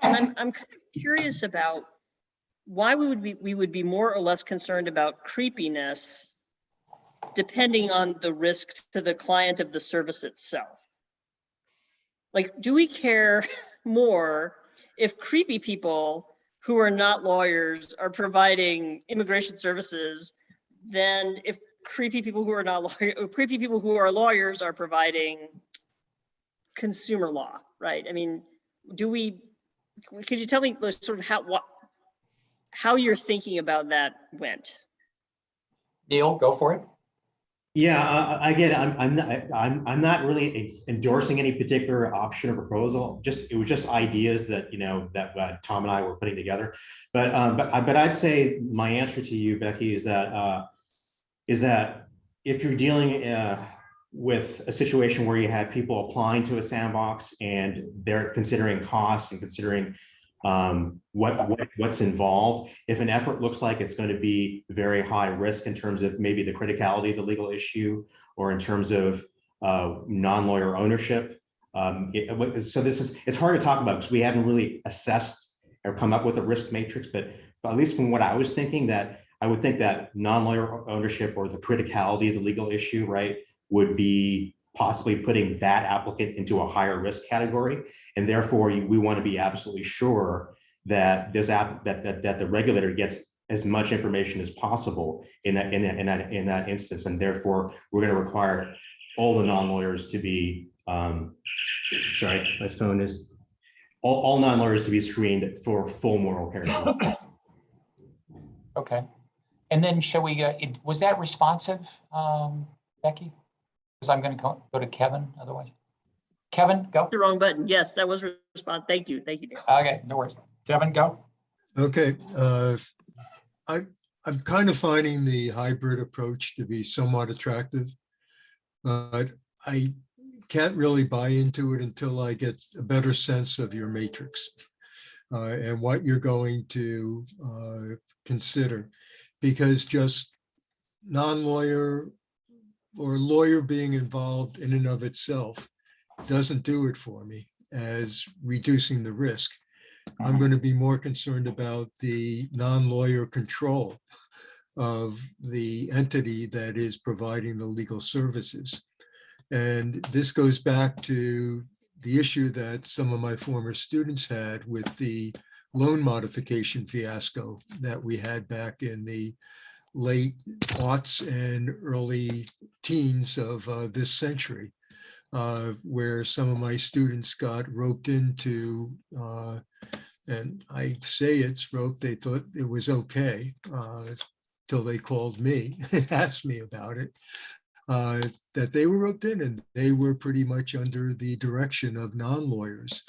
C: And I'm kind of curious about why we would be more or less concerned about creepiness depending on the risk to the client of the service itself. Like, do we care more if creepy people who are not lawyers are providing immigration services than if creepy people who are lawyers are providing consumer law, right? I mean, could you tell me sort of how you're thinking about that went?
B: Neil, go for it.
J: Yeah, again, I'm not really endorsing any particular option or proposal. It was just ideas that that Tom and I were putting together. But I'd say my answer to you, Becky, is that if you're dealing with a situation where you have people applying to a sandbox and they're considering costs and considering what's involved, if an effort looks like it's going to be very high risk in terms of maybe the criticality of the legal issue or in terms of non-lawyer ownership. So it's hard to talk about because we haven't really assessed or come up with a risk matrix, but at least from what I was thinking, that I would think that non-lawyer ownership or the criticality of the legal issue, right, would be possibly putting that applicant into a higher risk category. And therefore, we want to be absolutely sure that that the regulator gets as much information as possible in that instance. And therefore, we're going to require all the non-lawyers to be, sorry, my phone is, all non-lawyers to be screened for full moral character.
B: Okay. And then shall we, was that responsive, Becky? Because I'm going to go to Kevin otherwise. Kevin, go.
C: The wrong button. Yes, that was response. Thank you. Thank you.
B: Okay, no worries. Kevin, go.
G: Okay, I'm kind of finding the hybrid approach to be somewhat attractive, but I can't really buy into it until I get a better sense of your matrix and what you're going to consider, because just non-lawyer or lawyer being involved in and of itself doesn't do it for me as reducing the risk. I'm going to be more concerned about the non-lawyer control of the entity that is providing the legal services. And this goes back to the issue that some of my former students had with the loan modification fiasco that we had back in the late aughts and early teens of this century, where some of my students got roped into, and I say it's rope, they thought it was okay till they called me and asked me about it, that they were roped in and they were pretty much under the direction of non-lawyers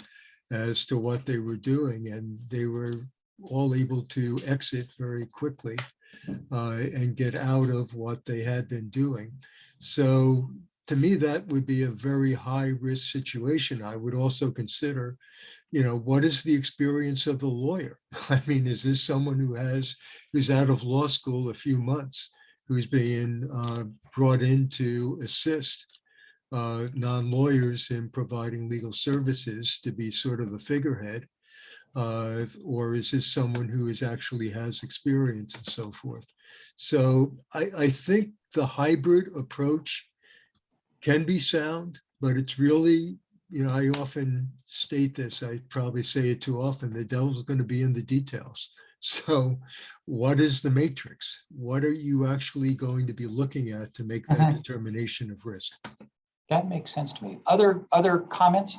G: as to what they were doing. And they were all able to exit very quickly and get out of what they had been doing. So to me, that would be a very high risk situation. I would also consider, what is the experience of the lawyer? I mean, is this someone who's out of law school a few months, who's being brought in to assist non-lawyers in providing legal services to be sort of a figurehead? Or is this someone who actually has experience and so forth? So I think the hybrid approach can be sound, but it's really, I often state this, I probably say it too often, the devil's going to be in the details. So what is the matrix? What are you actually going to be looking at to make that
B: Mhm.
G: determination of risk?
B: That makes sense to me. Other comments?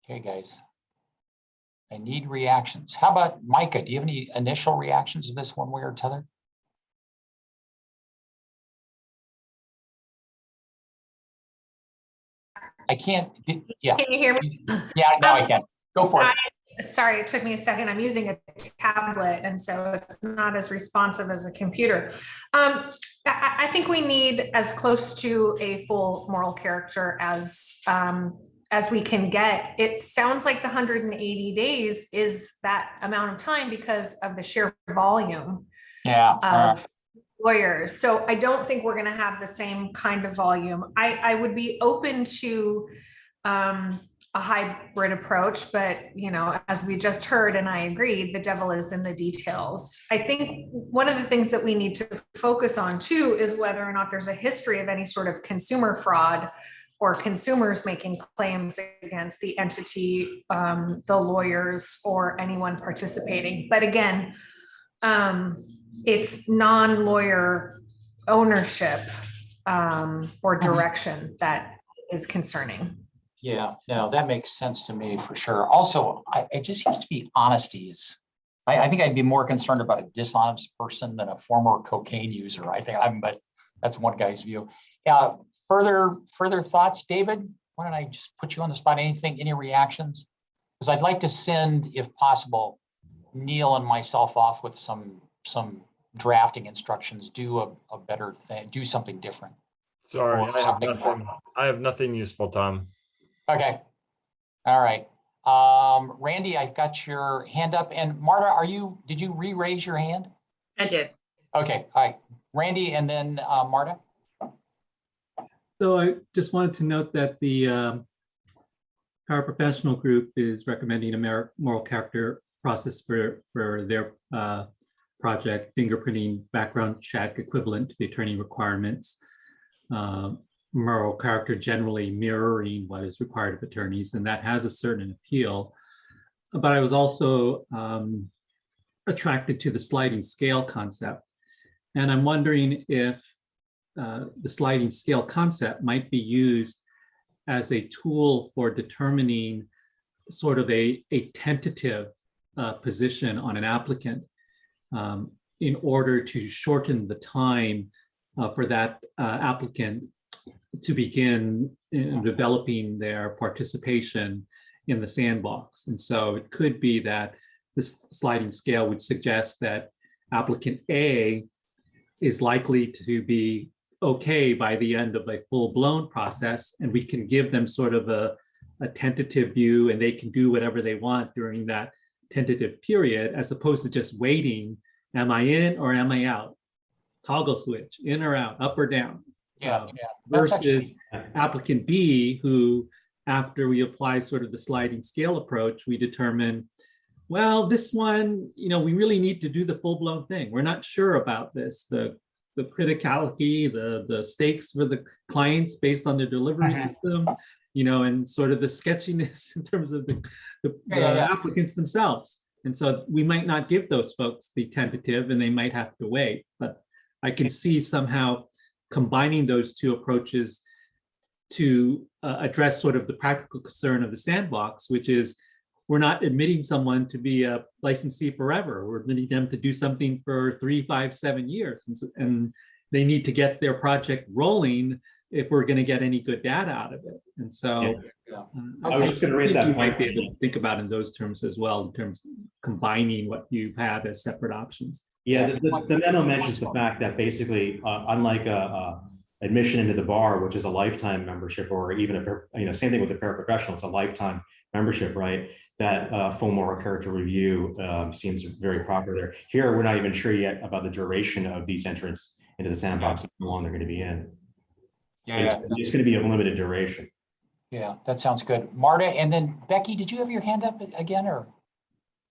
B: Okay, guys. I need reactions. How about Micah? Do you have any initial reactions to this one way or t'other? I can't, yeah.
E: Can you hear me?
B: Yeah, now I can. Go for it.
E: Sorry, it took me a second. I'm using a tablet, and so it's not as responsive as a computer. I think we need as close to a full moral character as we can get. It sounds like the 180 days is that amount of time because of the sheer volume of lawyers. So I don't think we're going to have the same kind of volume. I would be open to a hybrid approach, but as we just heard, and I agreed, the devil is in the details. I think one of the things that we need to focus on too is whether or not there's a history of any sort of consumer fraud or consumers making claims against the entity, the lawyers, or anyone participating. But again, it's non-lawyer ownership or direction that is concerning.
B: Yeah, no, that makes sense to me for sure. Also, it just seems to be honesty is, I think I'd be more concerned about a dishonest person than a former cocaine user. But that's one guy's view. Further thoughts, David? Why don't I just put you on the spot? Any reactions? Because I'd like to send, if possible, Neil and myself off with some drafting instructions. Do a better thing. Do something different.
I: Sorry,
B: Or something more.
I: I have nothing useful, Tom.
B: Okay. All right. Randy, I've got your hand up. And Marta, did you re-raise your hand?
H: I did.
B: Okay. All right. Randy and then Marta.
F: So I just wanted to note that the paraprofessional group is recommending a moral character process for their project, fingerprinting background check equivalent to the attorney requirements. Moral character generally mirroring what is required of attorneys, and that has a certain appeal. But I was also attracted to the sliding scale concept. And I'm wondering if the sliding scale concept might be used as a tool for determining sort of a tentative position on an applicant in order to shorten the time for that applicant to begin developing their participation in the sandbox. And so it could be that this sliding scale would suggest that applicant A is likely to be okay by the end of a full-blown process, and we can give them sort of a tentative view, and they can do whatever they want during that tentative period, as opposed to just waiting. Am I in or am I out? Toggle switch, in or out, up or down.
B: Yeah.
F: Versus applicant B, who, after we apply sort of the sliding scale approach, we determine, well, this one, we really need to do the full-blown thing. We're not sure about this. The criticality, the stakes for the clients based on the delivery system, and sort of the sketchiness in terms of the applicants themselves. And so we might not give those folks the tentative, and they might have to wait. But I can see somehow combining those two approaches to address sort of the practical concern of the sandbox, which is we're not admitting someone to be a licensee forever. We're admitting them to do something for 3, 5, 7 years. And they need to get their project rolling if we're going to get any good data out of it. And so
J: I was just going to raise that
F: you
J: point.
F: might be able to think about in those terms as well, in terms of combining what you have as separate options.
J: Yeah, the memo mentions the fact that basically, unlike admission into the bar, which is a lifetime membership, or even same thing with the paraprofessional, it's a lifetime membership, right? That full moral character review seems very proper there. Here, we're not even sure yet about the duration of these entrants into the sandbox, and how long they're going to be in. It's going to be a limited duration.
B: Yeah, that sounds good. Marta, and then Becky, did you have your hand up again, or?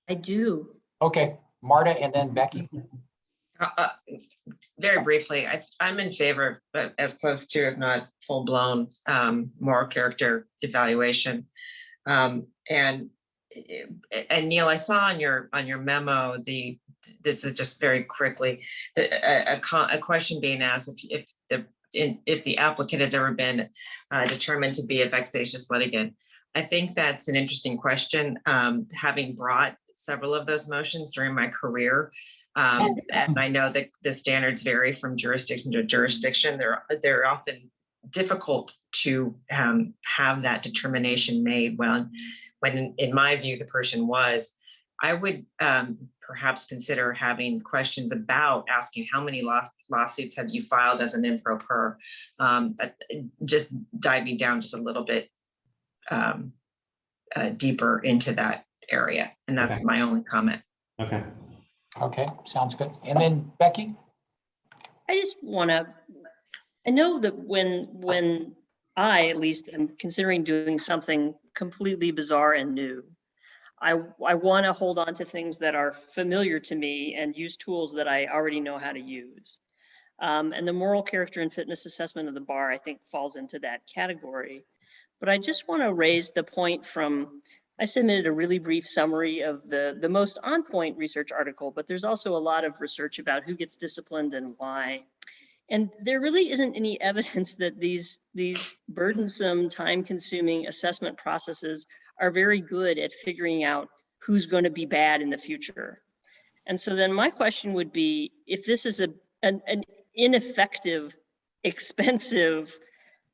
C: I do.
B: Okay, Marta, and then Becky.
H: Very briefly, I'm in favor of as close to, if not full-blown, moral character evaluation. And and Neil, I saw on your memo, this is just very quickly, a question being asked if the applicant has ever been determined to be a vexatious litigant. I think that's an interesting question. Having brought several of those motions during my career, and I know that the standards vary from jurisdiction to jurisdiction. They're often difficult to have that determination made when in my view, the person was. I would perhaps consider having questions about asking how many lawsuits have you filed as an improper, but just diving down just a little bit deeper into that area. And that's my only comment.
J: Okay.
B: Okay, sounds good. And then Becky?
C: I just want to, I know that when I at least am considering doing something completely bizarre and new, I want to hold on to things that are familiar to me and use tools that I already know how to use. And the moral character and fitness assessment of the bar, I think, falls into that category. But I just want to raise the point from, I submitted a really brief summary of the most on-point research article, but there's also a lot of research about who gets disciplined and why. And there really isn't any evidence that these burdensome, time-consuming assessment processes are very good at figuring out who's going to be bad in the future. And so then my question would be, if this is an ineffective, expensive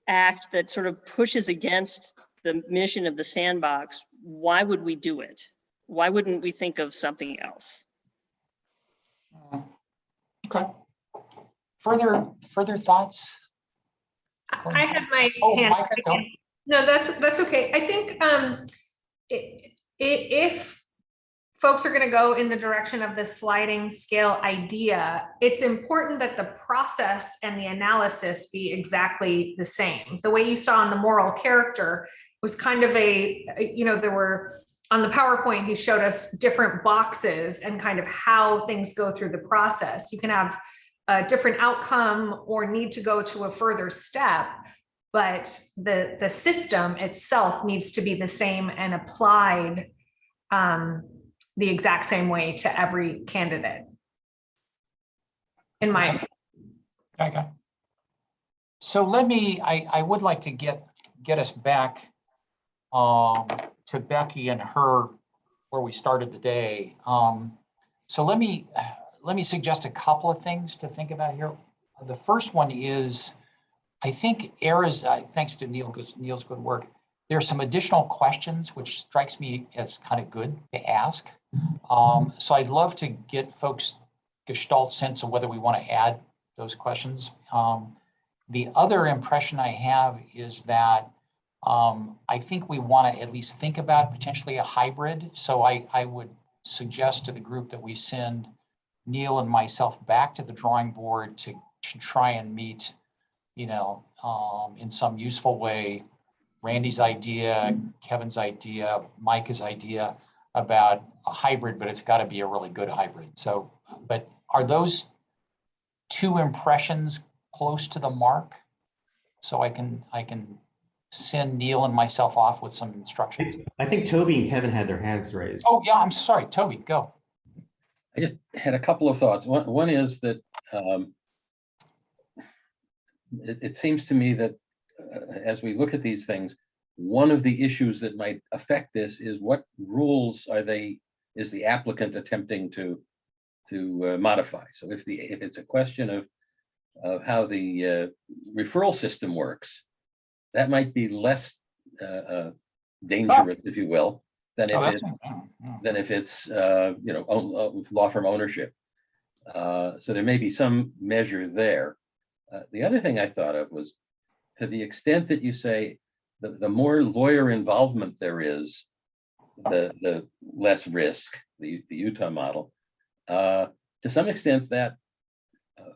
C: act that sort of pushes against the mission of the sandbox, why would we do it? Why wouldn't we think of something else?
B: Okay. Further thoughts?
E: I had my hand.
B: Micah, go.
E: No, that's okay. I think if folks are going to go in the direction of the sliding scale idea, it's important that the process and the analysis be exactly the same. The way you saw in the moral character was kind of there were, on the PowerPoint, he showed us different boxes and kind of how things go through the process. You can have a different outcome or need to go to a further step, but the system itself needs to be the same and applied the exact same way to every candidate, in my opinion.
B: Okay. So I would like to get us back to Becky and her, where we started the day. So let me suggest a couple of things to think about here. The first one is, I think thanks to Neil's good work, there's some additional questions which strikes me as kind of good to ask. So I'd love to get folks' gestalt sense of whether we want to add those questions. The other impression I have is that I think we want to at least think about potentially a hybrid. So I would suggest to the group that we send Neil and myself back to the drawing board to try and meet, in some useful way, Randy's idea, Kevin's idea, Micah's idea about a hybrid, but it's got to be a really good hybrid. So, but are those two impressions close to the mark? So I can send Neil and myself off with some instructions.
J: I think Toby and Kevin had their hands raised.
B: Oh yeah, I'm sorry, Toby, go.
D: I just had a couple of thoughts. One is that it seems to me that as we look at these things, one of the issues that might affect this is what rules is the applicant attempting to modify. So if it's a question of how the referral system works, that might be less dangerous, if you will, than if it's law firm ownership. So there may be some measure there. The other thing I thought of was, to the extent that you say the more lawyer involvement there is, the less risk, the Utah model, to some extent that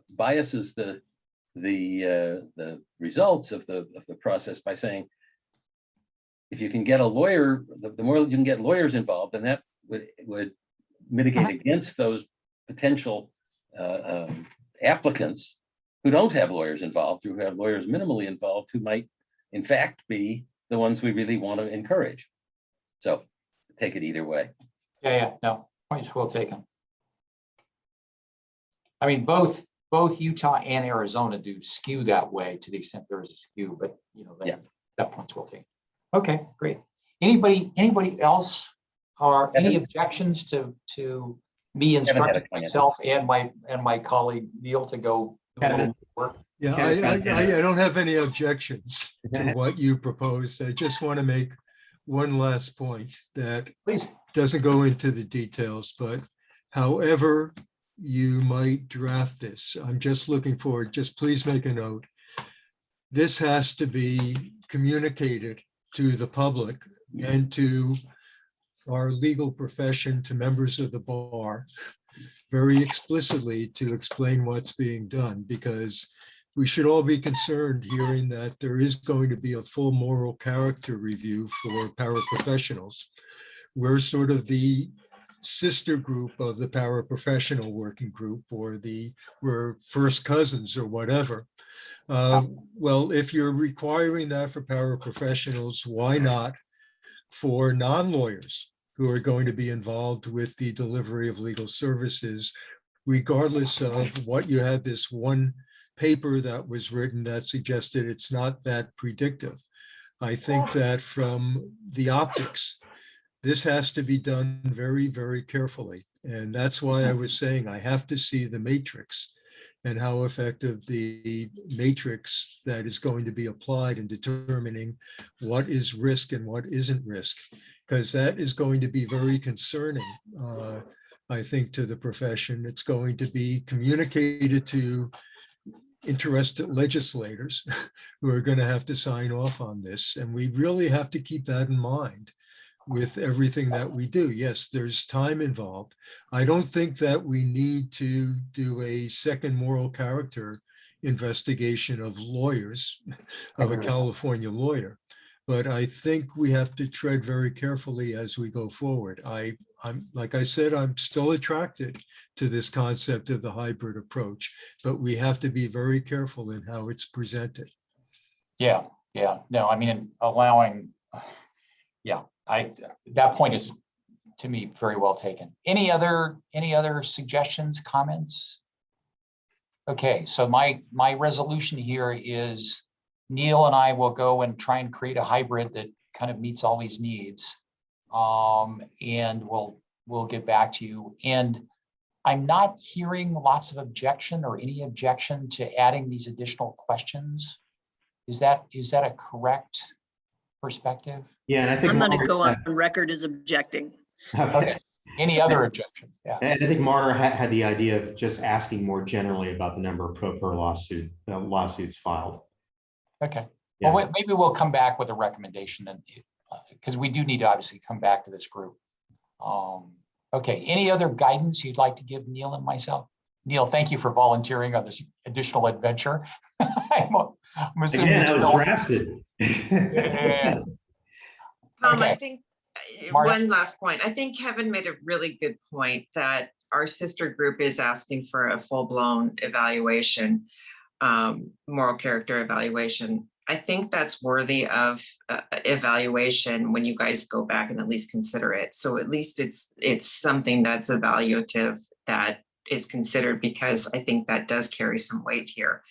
D: biases the results of the process by saying, if you can get a lawyer, the more you can get lawyers involved, then that would mitigate against those potential applicants who don't have lawyers involved, who have lawyers minimally involved, who might in fact be the ones we really want to encourage. So take it either way.
B: Yeah, no, points well taken. I mean, both Utah and Arizona do skew that way to the extent there is a skew, but
D: Yeah.
B: that point's well taken. Okay, great. Anybody else or any
D: Kevin?
B: objections to me
D: Kevin had a
B: instructing
D: comment.
B: myself and my colleague Neil to go do a little
J: Kevin?
B: work?
G: Yeah, I don't have any objections to what you proposed. I just want to make one last point that
B: Please.
G: doesn't go into the details, but however you might draft this, I'm just looking for, just please make a note. This has to be communicated to the public and to our legal profession, to members of the bar, very explicitly to explain what's being done, because we should all be concerned hearing that there is going to be a full moral character review for paraprofessionals. We're sort of the sister group of the paraprofessional working group, or we're first cousins or whatever. Well, if you're requiring that for paraprofessionals, why not for non-lawyers who are going to be involved with the delivery of legal services, regardless of what you had this one paper that was written that suggested it's not that predictive. I think that from the optics, this has to be done very, very carefully. And that's why I was saying I have to see the matrix and how effective the matrix that is going to be applied in determining what is risk and what isn't risk, because that is going to be very concerning, I think, to the profession. It's going to be communicated to interested legislators who are going to have to sign off on this. And we really have to keep that in mind with everything that we do. Yes, there's time involved. I don't think that we need to do a second moral character investigation of lawyers, of a California lawyer. But I think we have to tread very carefully as we go forward. I'm like I said, I'm still attracted to this concept of the hybrid approach, but we have to be very careful in how it's presented.
B: Yeah. No, I mean, allowing, that point is, to me, very well taken. Any other suggestions, comments? Okay, so my resolution here is Neil and I will go and try and create a hybrid that kind of meets all these needs. And we'll get back to you. And I'm not hearing lots of objection or any objection to adding these additional questions. Is that a correct perspective?
J: Yeah, and I think
C: I'm going to
J: Marner-
C: go on record as objecting.
B: Okay. Any other objections? Yeah.
J: And I think Marner had the idea of just asking more generally about the number of pro per lawsuits filed.
B: Okay.
J: Yeah.
B: Well, maybe we'll come back with a recommendation, and because we do need to obviously come back to this group. Okay. Any other guidance you'd like to give Neil and myself? Neil, thank you for volunteering on this additional adventure. I'm assuming
J: Again, I
B: you're
J: was
B: still
J: drafted.
B: Yeah.
H: I
B: Okay.
H: think
B: Marta?
H: one last point. I think Kevin made a really good point that our sister group is asking for a full-blown evaluation, moral character evaluation. I think that's worthy of evaluation when you guys go back and at least consider it. So at least it's something that's evaluative that is considered, because I think that does carry some weight here.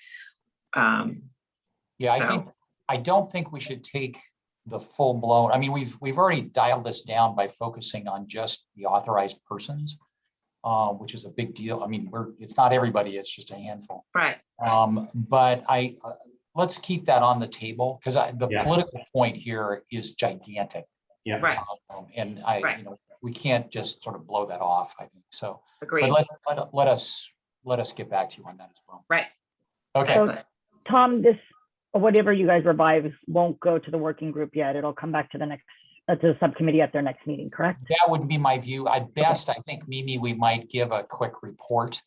B: Yeah, I don't think we should take the full blown. I mean, we've already dialed this down by focusing on just the authorized persons, which is a big deal. I mean, it's not everybody; it's just a handful.
H: Right.
B: But let's keep that on the table, because the political point here is gigantic.
J: Yeah.
H: Right.
B: And
H: Right.
B: we can't just sort of blow that off, I think so.
H: Agreed.
B: But let us get back to you on that as well.
H: Right.
B: Okay.
A: So, Tom, whatever you guys revise won't go to the working group yet. It'll come back to the subcommittee at their next meeting, correct?
B: That would be my view. At best, I think, Mimi, we might give a quick report.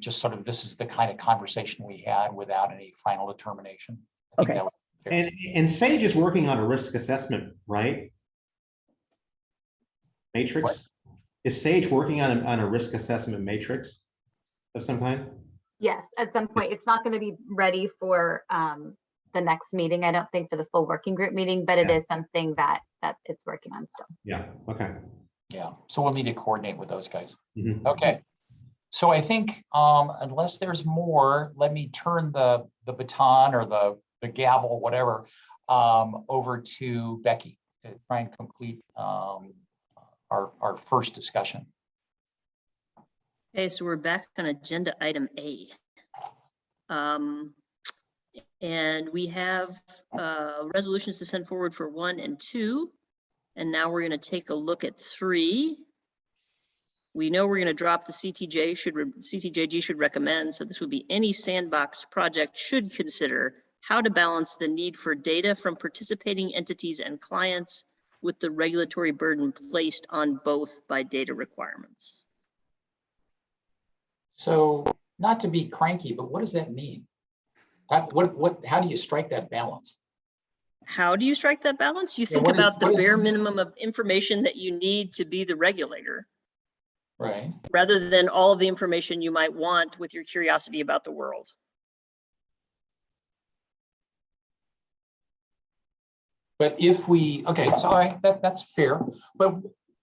B: Just sort of, this is the kind of conversation we had without any final determination. I think
A: Okay.
B: that would be fair.
J: And Sage is working on a risk assessment, right? Matrix?
B: What?
J: Is Sage working on a risk assessment matrix of some kind?
P: Yes, at some point. It's not going to be ready for the next meeting. I don't think for the full working group meeting, but it is something that it's working on still.
J: Yeah, okay.
B: Yeah, so we'll need to coordinate with those guys.
J: Mhm.
B: Okay. So I think unless there's more, let me turn the baton or the gavel, whatever, over to Becky to try and complete our first discussion.
C: Okay, so we're back on agenda item A. And we have resolutions to send forward for 1 and 2. And now we're going to take a look at 3. We know we're going to drop the CTJG should recommend. So this would be any sandbox project should consider how to balance the need for data from participating entities and clients with the regulatory burden placed on both by data requirements.
B: So not to be cranky, but what does that mean? How do you strike that balance?
C: How do you strike that balance? You think about the bare minimum of information that you need to be the regulator.
B: Right.
C: Rather than all of the information you might want with your curiosity about the world.
B: But if we, okay, so all right, that's fair. But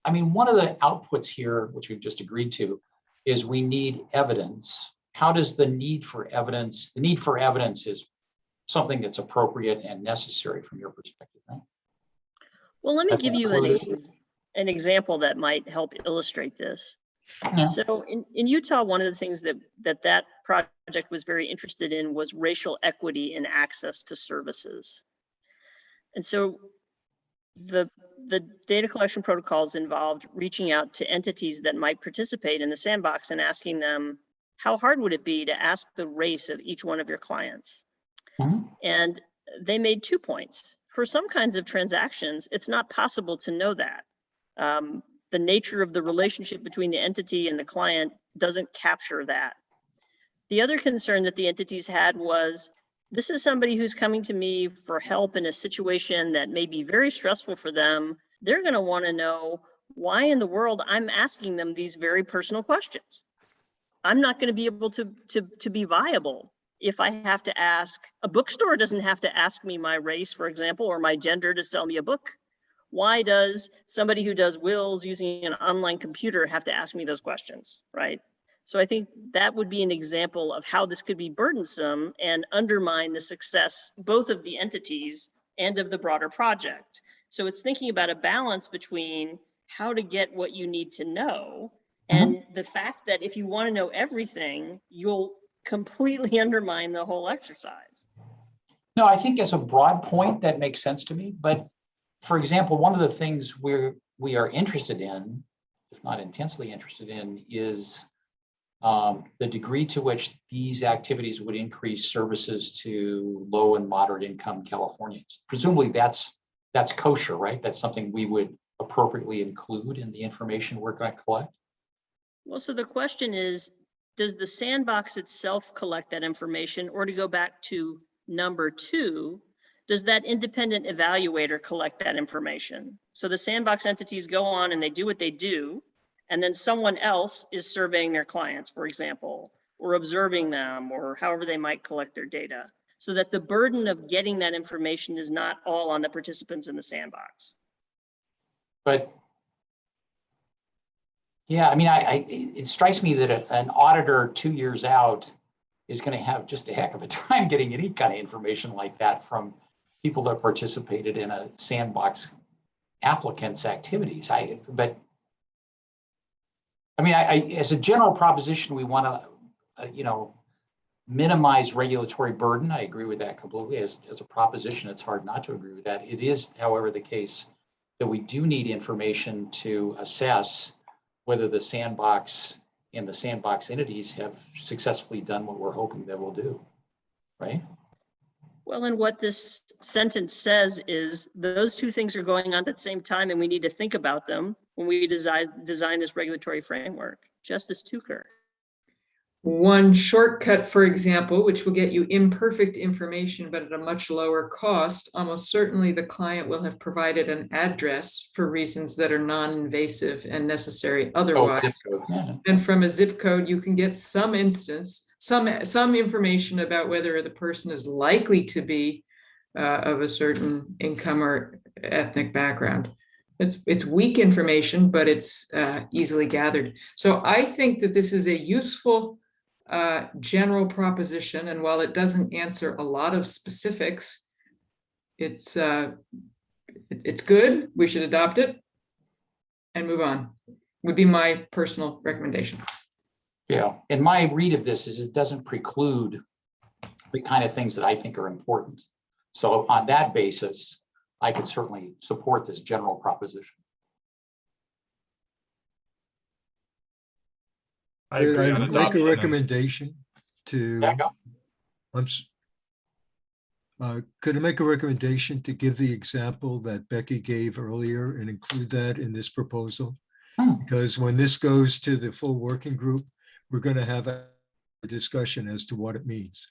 B: I mean, one of the outputs here, which we've just agreed to, is we need evidence. How does the need for evidence is something that's appropriate and necessary from your perspective, right?
C: Well, let me
B: That's
C: give you
B: included.
C: an example that might help illustrate this.
B: Yeah.
C: So in Utah, one of the things that project was very interested in was racial equity in access to services. And so the data collection protocols involved reaching out to entities that might participate in the sandbox and asking them, how hard would it be to ask the race of each one of your clients?
B: Mhm.
C: And they made 2 points. For some kinds of transactions, it's not possible to know that. The nature of the relationship between the entity and the client doesn't capture that. The other concern that the entities had was, this is somebody who's coming to me for help in a situation that may be very stressful for them. They're going to want to know why in the world I'm asking them these very personal questions. I'm not going to be able to be viable if I have to ask. A bookstore doesn't have to ask me my race, for example, or my gender to sell me a book. Why does somebody who does wills using an online computer have to ask me those questions, right? So I think that would be an example of how this could be burdensome and undermine the success both of the entities and of the broader project. So it's thinking about a balance between how to get what you need to know and the fact that if you want to know everything, you'll completely undermine the whole exercise.
B: No, I think as a broad point, that makes sense to me. But for example, one of the things we are interested in, if not intensely interested in, is the degree to which these activities would increase services to low and moderate income Californians. Presumably that's kosher, right? That's something we would appropriately include in the information we're going to collect.
C: Well, so the question is, does the sandbox itself collect that information, or to go back to number 2, does that independent evaluator collect that information? So the sandbox entities go on and they do what they do, and then someone else is surveying their clients, for example, or observing them, or however they might collect their data, so that the burden of getting that information is not all on the participants in the sandbox.
B: But yeah, I mean, it strikes me that an auditor 2 years out is going to have just a heck of a time getting any kind of information like that from people that participated in a sandbox applicant's activities. But I mean, as a general proposition, we want to, minimize regulatory burden. I agree with that completely. As a proposition, it's hard not to agree with that. It is, however, the case that we do need information to assess whether the sandbox and the sandbox entities have successfully done what we're hoping they will do, right?
C: Well, and what this sentence says is those 2 things are going on at the same time, and we need to think about them when we design this regulatory framework. Justice Tucker.
L: One shortcut, for example, which will get you imperfect information, but at a much lower cost, almost certainly the client will have provided an address for reasons that are non-invasive and necessary otherwise.
B: Zip code. Yeah.
L: And from a zip code, you can get some information about whether the person is likely to be of a certain income or ethnic background. It's weak information, but it's easily gathered. So I think that this is a useful general proposition, and while it doesn't answer a lot of specifics, it's good. We should adopt it and move on. Would be my personal recommendation.
B: Yeah, and my read of this is it doesn't preclude the kind of things that I think are important. So on that basis, I can certainly support this general proposition.
I: I agree on
G: I'd make a
I: adoption.
G: recommendation to,
B: Yeah, go.
G: could I make a recommendation to give the example that Becky gave earlier and include that in this proposal? Because when this goes to the full working group, we're going to have a discussion as to what it means.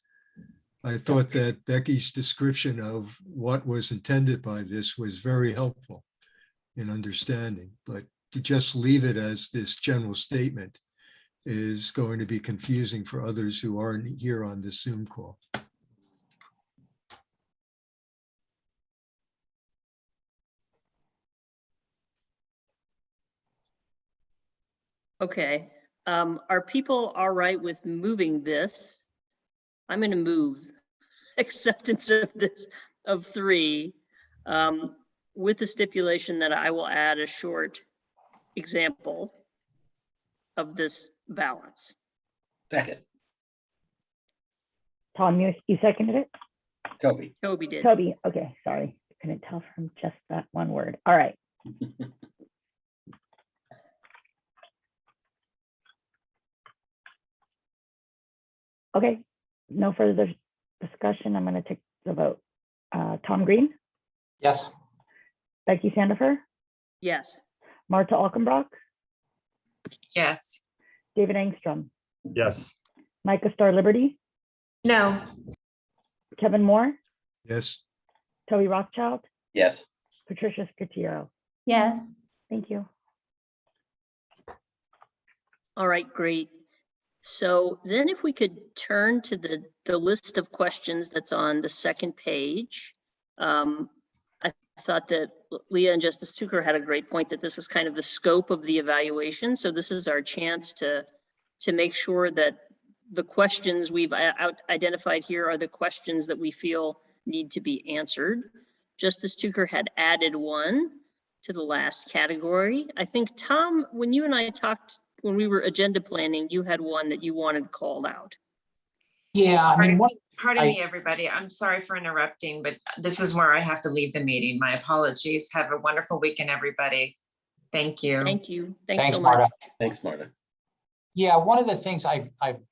G: I thought that Becky's description of what was intended by this was very helpful in understanding, but to just leave it as this general statement is going to be confusing for others who aren't here on this Zoom call.
C: Okay, are people all right with moving this? I'm going to move acceptance of this, of 3, with the stipulation that I will add a short example of this balance.
D: Second,
A: Tom, you seconded it?
D: Toby.
C: Toby did.
A: Toby, okay, sorry. Couldn't tell from just that one word. All right. Okay, no further discussion. I'm going to take the vote. Tom Green,
B: Yes.
A: Becky Sandifer,
C: Yes.
A: Marta Alkenbrock,
H: Yes.
A: David Engstrom,
I: Yes.
A: Micah Star Liberty,
E: No.
A: Kevin Moore,
G: Yes,
A: Toby Rothschild,
D: Yes.
A: Patricia Scutiro.
K: yes,
A: Thank you.
C: All right, great. So then if we could turn to the list of questions that's on the second page. I thought that Leah and Justice Tucker had a great point that this is kind of the scope of the evaluation. So this is our chance to make sure that the questions we've identified here are the questions that we feel need to be answered. Justice Tucker had added one to the last category. I think, Tom, when you and I talked, when we were agenda planning, you had one that you wanted called out.
B: Yeah, I mean,
H: Pardon me, everybody. I'm sorry for interrupting, but this is where I have to leave the meeting. My apologies. Have a wonderful weekend, everybody. Thank you.
C: Thank you. Thanks so
B: Marta.
C: much.
D: Thanks, Marta.
B: Yeah, one of the things I've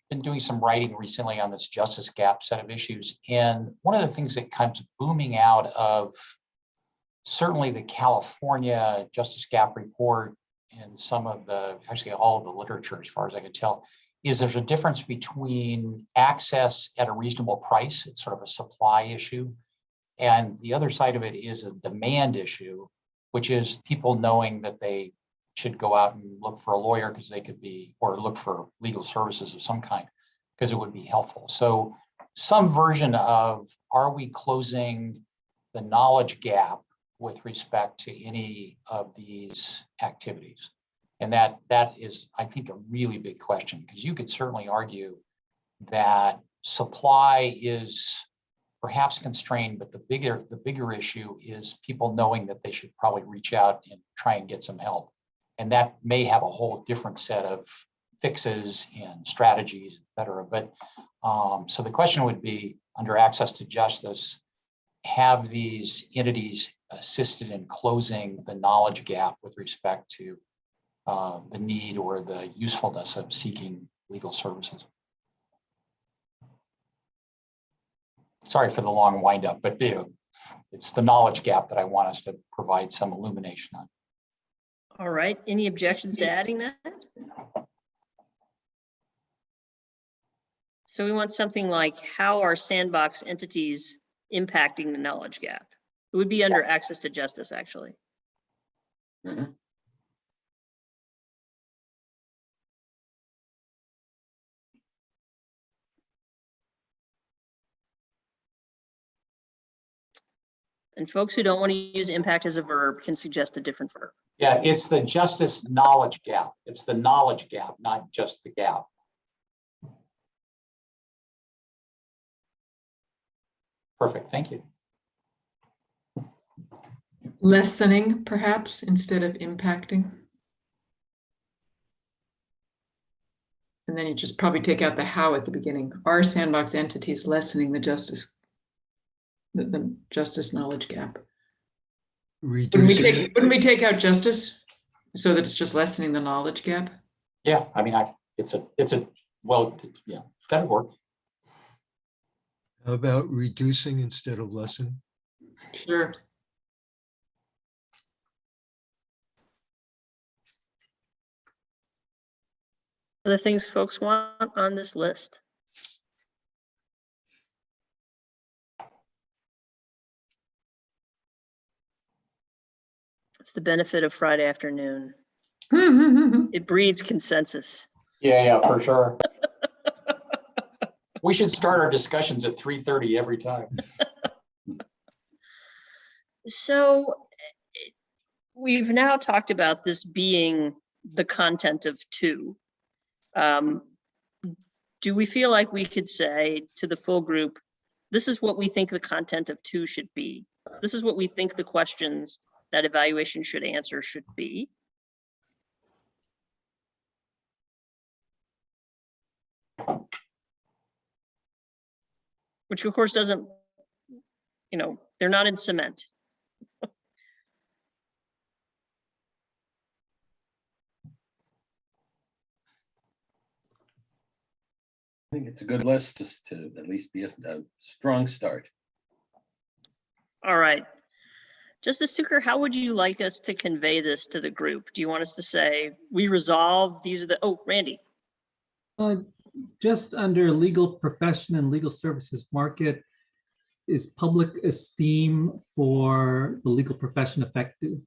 B: been doing some writing recently on this justice gap set of issues. And one of the things that comes booming out of certainly the California Justice Gap Report and some of the, actually all of the literature, as far as I can tell, is there's a difference between access at a reasonable price. It's sort of a supply issue. And the other side of it is a demand issue, which is people knowing that they should go out and look for a lawyer because they could be, or look for legal services of some kind, because it would be helpful. So some version of, are we closing the knowledge gap with respect to any of these activities? And that is, I think, a really big question, because you could certainly argue that supply is perhaps constrained, but the bigger issue is people knowing that they should probably reach out and try and get some help. And that may have a whole different set of fixes and strategies, et cetera. But so the question would be, under access to justice, have these entities assisted in closing the knowledge gap with respect to the need or the usefulness of seeking legal services? Sorry for the long windup, but it's the knowledge gap that I want us to provide some illumination on.
C: All right, any objections to adding that? So we want something like, how are Sandbox entities impacting the knowledge gap? It would be under access to justice, actually.
D: Mhm.
C: And folks who don't want to use impact as a verb can suggest a different verb.
B: Yeah, it's the justice knowledge gap. It's the knowledge gap, not just the gap. Perfect, thank you.
L: Lessening, perhaps, instead of impacting. And then you just probably take out the how at the beginning. Are sandbox entities lessening the justice knowledge gap? Wouldn't we take out justice so that it's just lessening the knowledge gap?
B: Yeah, I mean, well, yeah, that'd work.
G: How about reducing instead of lessening?
L: Sure.
C: Other things folks want on this list? It's the benefit of Friday afternoon. It breeds consensus.
B: Yeah, for sure. We should start our discussions at 3:30 every time.
C: So we've now talked about this being the content of 2. Do we feel like we could say to the full group, this is what we think the content of 2 should be? This is what we think the questions that evaluation should answer should be? Which of course doesn't, they're not in cement.
D: I think it's a good list just to at least be a strong start.
C: All right. Justice Tucker, how would you like us to convey this to the group? Do you want us to say, we resolve, these are the, Randy.
F: Just under legal profession and legal services market, is public esteem for the legal profession effective?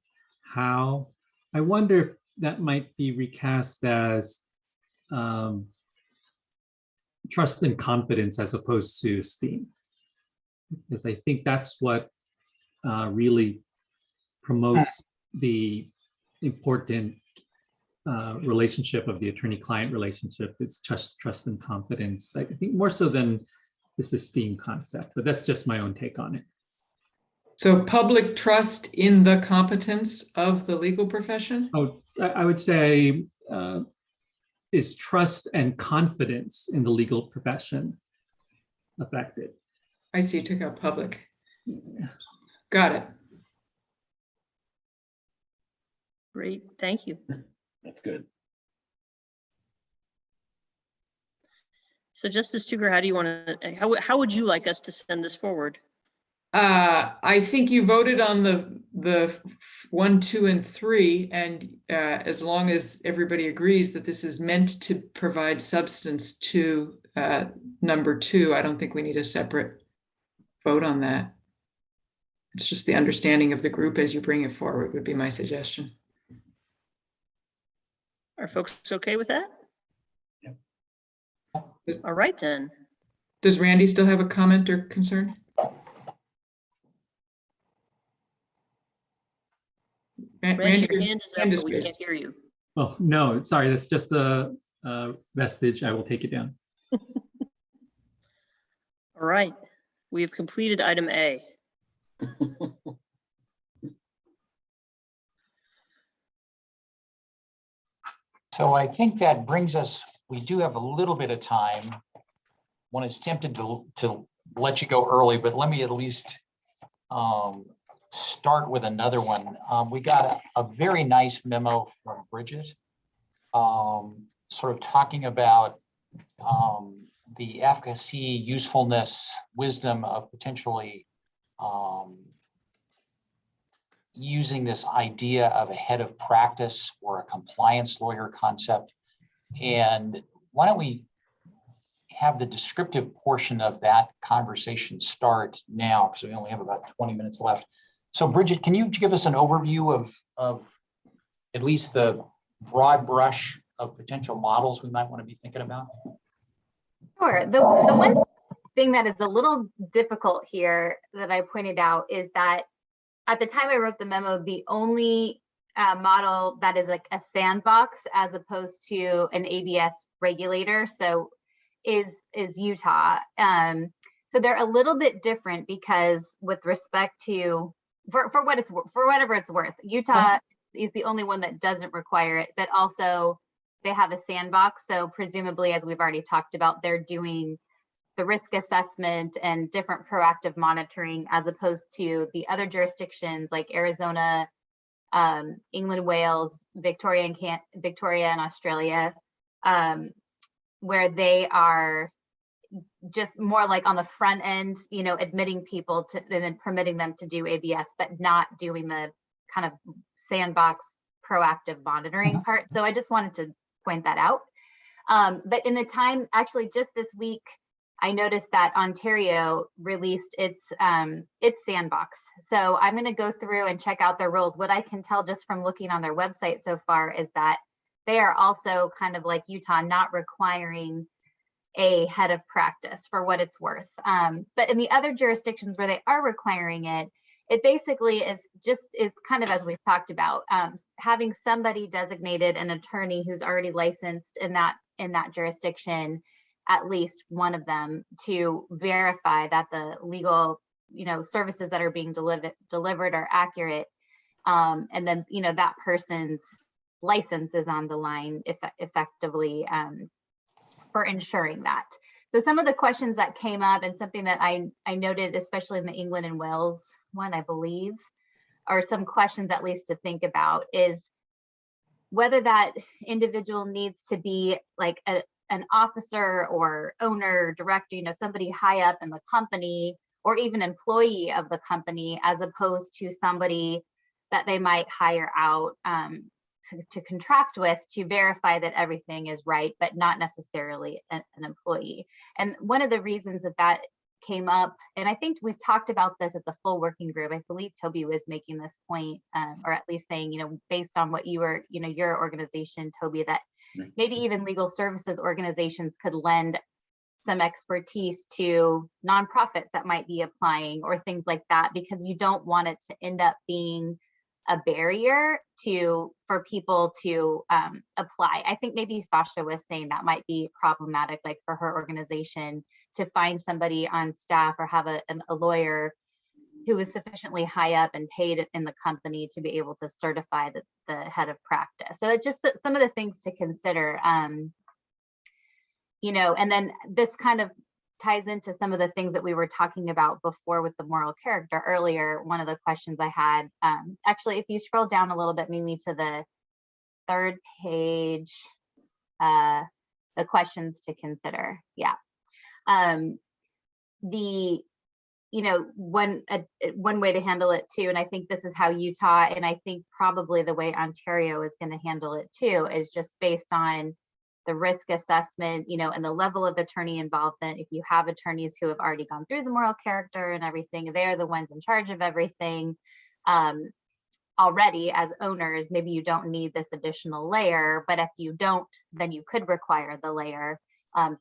F: How? I wonder if that might be recast as trust and confidence as opposed to esteem, because I think that's what really promotes the important relationship of the attorney-client relationship. It's trust and confidence. I think more so than this esteem concept, but that's just my own take on it.
L: So public trust in the competence of the legal profession?
F: Oh, I would say is trust and confidence in the legal profession affected?
L: I see, took out public. Got it.
C: Great, thank you.
D: That's good.
C: So Justice Tucker, how do you want to, how would you like us to send this forward?
L: I think you voted on the 1, 2, and 3, and as long as everybody agrees that this is meant to provide substance to number 2, I don't think we need a separate vote on that. It's just the understanding of the group as you bring it forward would be my suggestion.
C: Are folks okay with that?
B: Yeah.
C: All right then.
L: Does Randy still have a comment or concern?
C: Randy, your hand is up, but we
L: raised.
C: can't hear you.
F: Oh, no, sorry, that's just a vestige. I will take it down.
C: All right, we have completed item A.
B: So I think that brings us, we do have a little bit of time. One is tempted to let you go early, but let me at least start with another one. We got a very nice memo from Bridget, sort of talking about the efficacy, usefulness, wisdom of potentially using this idea of a head of practice or a compliance lawyer concept. And why don't we have the descriptive portion of that conversation start now, because we only have about 20 minutes left. So Bridget, can you give us an overview of at least the broad brush of potential models we might want to be thinking about?
P: Sure. The one thing that is a little difficult here that I pointed out is that at the time I wrote the memo, the only model that is like a sandbox as opposed to an ABS regulator, so is Utah. So they're a little bit different because with respect to, for whatever it's worth, Utah is the only one that doesn't require it, but also they have a sandbox. So presumably, as we've already talked about, they're doing the risk assessment and different proactive monitoring as opposed to the other jurisdictions like Arizona, England, Wales, Victoria and Australia, where they are just more like on the front end, admitting people to and then permitting them to do ABS, but not doing the kind of sandbox proactive monitoring part. So I just wanted to point that out. But in the time, actually just this week, I noticed that Ontario released its sandbox. So I'm going to go through and check out their rules. What I can tell just from looking on their website so far is that they are also kind of like Utah, not requiring a head of practice for what it's worth. But in the other jurisdictions where they are requiring it, it basically is kind of as we've talked about, having somebody designated, an attorney who's already licensed in that jurisdiction, at least one of them, to verify that the legal services that are being delivered are accurate, and then that person's license is on the line effectively for ensuring that. So some of the questions that came up, and something that I noted, especially in the England and Wales one, I believe, are some questions at least to think about, is whether that individual needs to be like an officer or owner, director, somebody high up in the company, or even employee of the company, as opposed to somebody that they might hire out to contract with to verify that everything is right, but not necessarily an employee. And one of the reasons that came up, and I think we've talked about this at the full working group, I believe Toby was making this point, or at least saying, based on what you were, your organization, Toby, that maybe even legal services organizations could lend some expertise to nonprofits that might be applying or things like that, because you don't want it to end up being a barrier for people to apply. I think maybe Sasha was saying that might be problematic, like for her organization, to find somebody on staff or have a lawyer who is sufficiently high up and paid in the company to be able to certify the head of practice. So it's just some of the things to consider, and then this kind of ties into some of the things that we were talking about before with the moral character earlier. One of the questions I had, actually, if you scroll down a little bit, maybe to the third page, the questions to consider. Yeah. One way to handle it too, and I think this is how Utah, and I think probably the way Ontario is going to handle it too, is just based on the risk assessment, and the level of attorney involvement. If you have attorneys who have already gone through the moral character and everything, they're the ones in charge of everything already as owners, maybe you don't need this additional layer, but if you don't, then you could require the layer.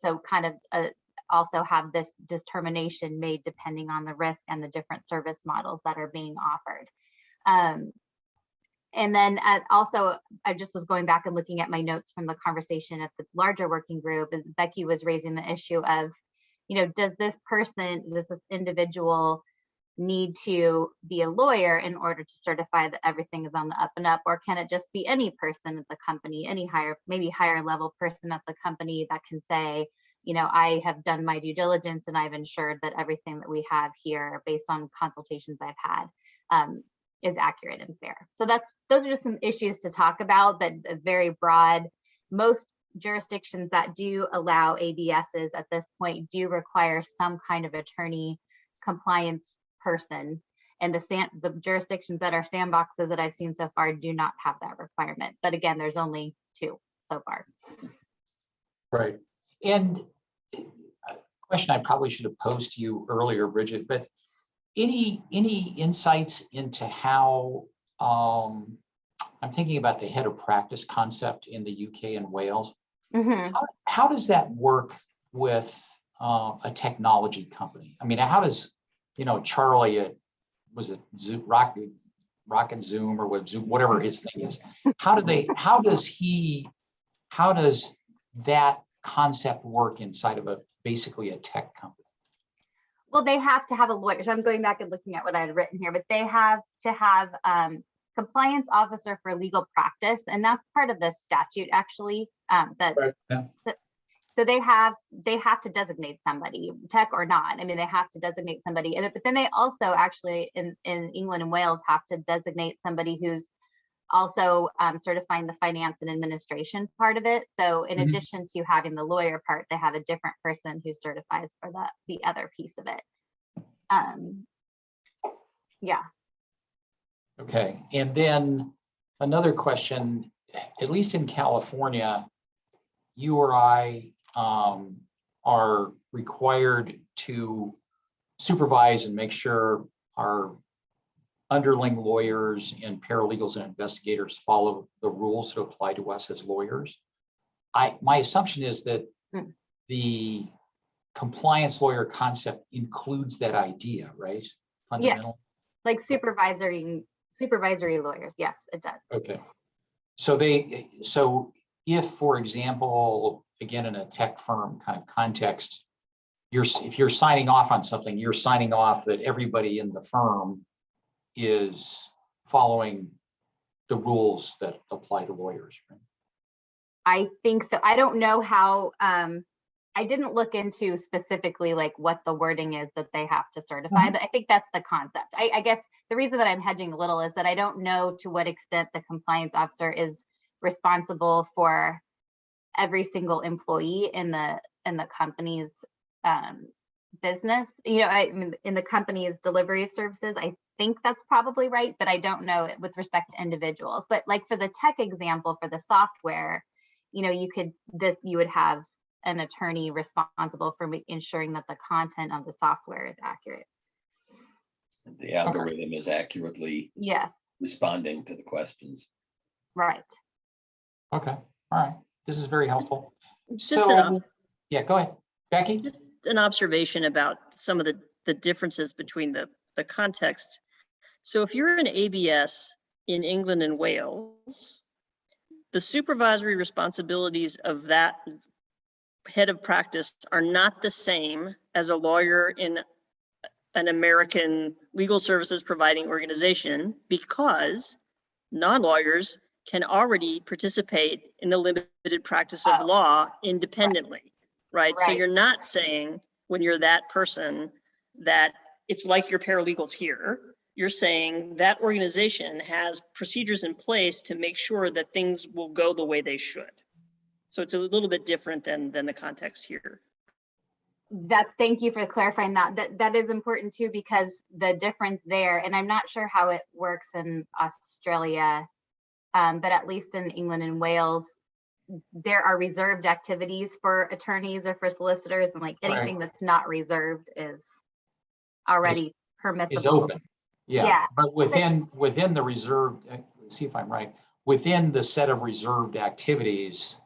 P: So kind of also have this determination made depending on the risk and the different service models that are being offered. And then also, I just was going back and looking at my notes from the conversation at the larger working group, and Becky was raising the issue of, does this individual need to be a lawyer in order to certify that everything is on the up and up, or can it just be any person at the company, any maybe higher level person at the company that can say, I have done my due diligence and I've ensured that everything that we have here, based on consultations I've had, is accurate and fair. So those are just some issues to talk about, that very broad. Most jurisdictions that do allow ABSs at this point do require some kind of attorney compliance person, and the jurisdictions that are sandboxes that I've seen so far do not have that requirement. But again, there's only 2 so far.
B: Right. And a question I probably should have posed to you earlier, Bridget, but any insights into how, I'm thinking about the head of practice concept in the UK and Wales. Mm-hmm. How does that work with a technology company? I mean, how does, Charlie at was it Zoom, Rocket Zoom or what Zoom, whatever his thing is. How does that concept work inside of basically a tech company?
P: Well, they have to have a lawyer. So I'm going back and looking at what I had written here, but they have to have compliance officer for legal practice, and that's part of the statute actually.
B: Right. Yeah.
P: So they have to designate somebody, tech or not. I mean, they have to designate somebody, but then they also actually in England and Wales have to designate somebody who's also certifying the finance and administration part of it. So in addition to having the lawyer part, they have a different person who certifies for the other piece of it. Yeah.
B: Okay, and then another question, at least in California, you or I are required to supervise and make sure our underling lawyers and paralegals and investigators follow the rules that apply to us as lawyers. My assumption is that the compliance lawyer concept includes that idea, right? Fundamental.
P: Yeah, like supervisory lawyers. Yes, it does.
B: Okay. So if, for example, again, in a tech firm kind of context, if you're signing off on something, you're signing off that everybody in the firm is following the rules that apply to lawyers, right?
P: I think so. I don't know how, I didn't look into specifically like what the wording is that they have to certify, but I think that's the concept. I guess the reason that I'm hedging a little is that I don't know to what extent the compliance officer is responsible for every single employee in the company's business. You know, I mean, in the company's delivery of services, I think that's probably right, but I don't know it with respect to individuals. But like for the tech example, for the software, you know, you would have an attorney responsible for ensuring that the content of the software is accurate.
D: The algorithm is accurately responding to the questions.
P: Right.
B: Okay. All right. This is very helpful. Yeah, go ahead, Becky.
C: Just an observation about some of the differences between the context. So if you're an ABS in England and Wales, the supervisory responsibilities of that head of practice are not the same as a lawyer in an American legal services providing organization, because non-lawyers can already participate in the limited practice of law independently, right? So you're not saying when you're that person that it's like your paralegals here. You're saying that organization has procedures in place to make sure that things will go the way they should. So it's a little bit different than the context here.
P: Thank you for clarifying that. That is important too, because the difference there, and I'm not sure how it works in Australia, but at least in England and Wales, there are reserved activities for attorneys or for solicitors, and like anything that's not reserved is already permissible.
B: Is open. Yeah. But within the reserved, see if I'm right, within the set of reserved activities,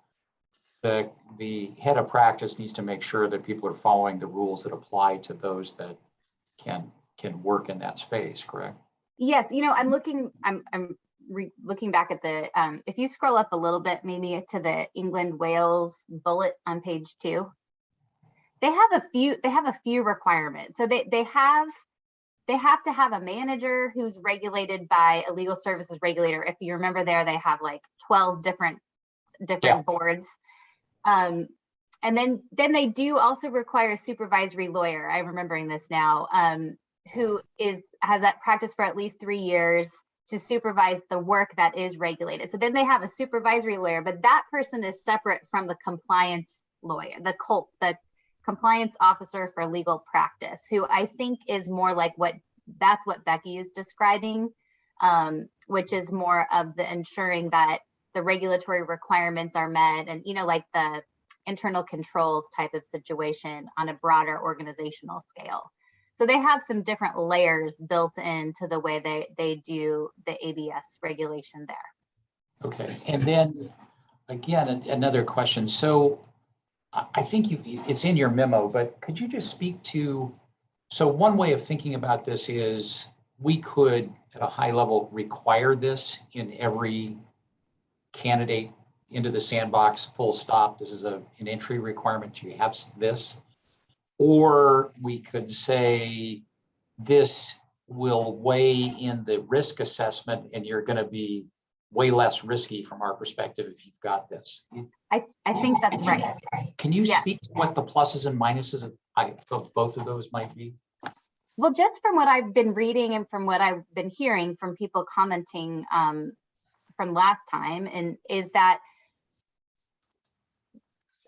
B: the head of practice needs to make sure that people are following the rules that apply to those that can work in that space, correct?
P: Yes, you know, I'm looking back at the, if you scroll up a little bit, maybe to the England Wales bullet on page 2, they have a few requirements. So they have to have a manager who's regulated by a legal services regulator. If you remember there, they have like 12 different boards. And then they do also require a supervisory lawyer. I'm remembering this now, who has that practice for at least 3 years to supervise the work that is regulated. So then they have a supervisory lawyer, but that person is separate from the compliance lawyer, the compliance officer for legal practice, who I think is more like that's what Becky is describing, which is more of the ensuring that the regulatory requirements are met, and, you know, like the internal controls type of situation on a broader organizational scale. So they have some different layers built into the way they do the ABS regulation there.
B: Okay, and then again, another question. So I think it's in your memo, but could you just speak to, so one way of thinking about this is we could, at a high level, require this in every candidate into the sandbox, full stop. This is an entry requirement. You have this. Or we could say this will weigh in the risk assessment and you're going to be way less risky from our perspective if you've got this.
P: I think that's right.
B: Can you
P: Yeah.
B: speak to what the pluses and minuses of both of those might be?
P: Well, just from what I've been reading and from what I've been hearing from people commenting from last time, and is that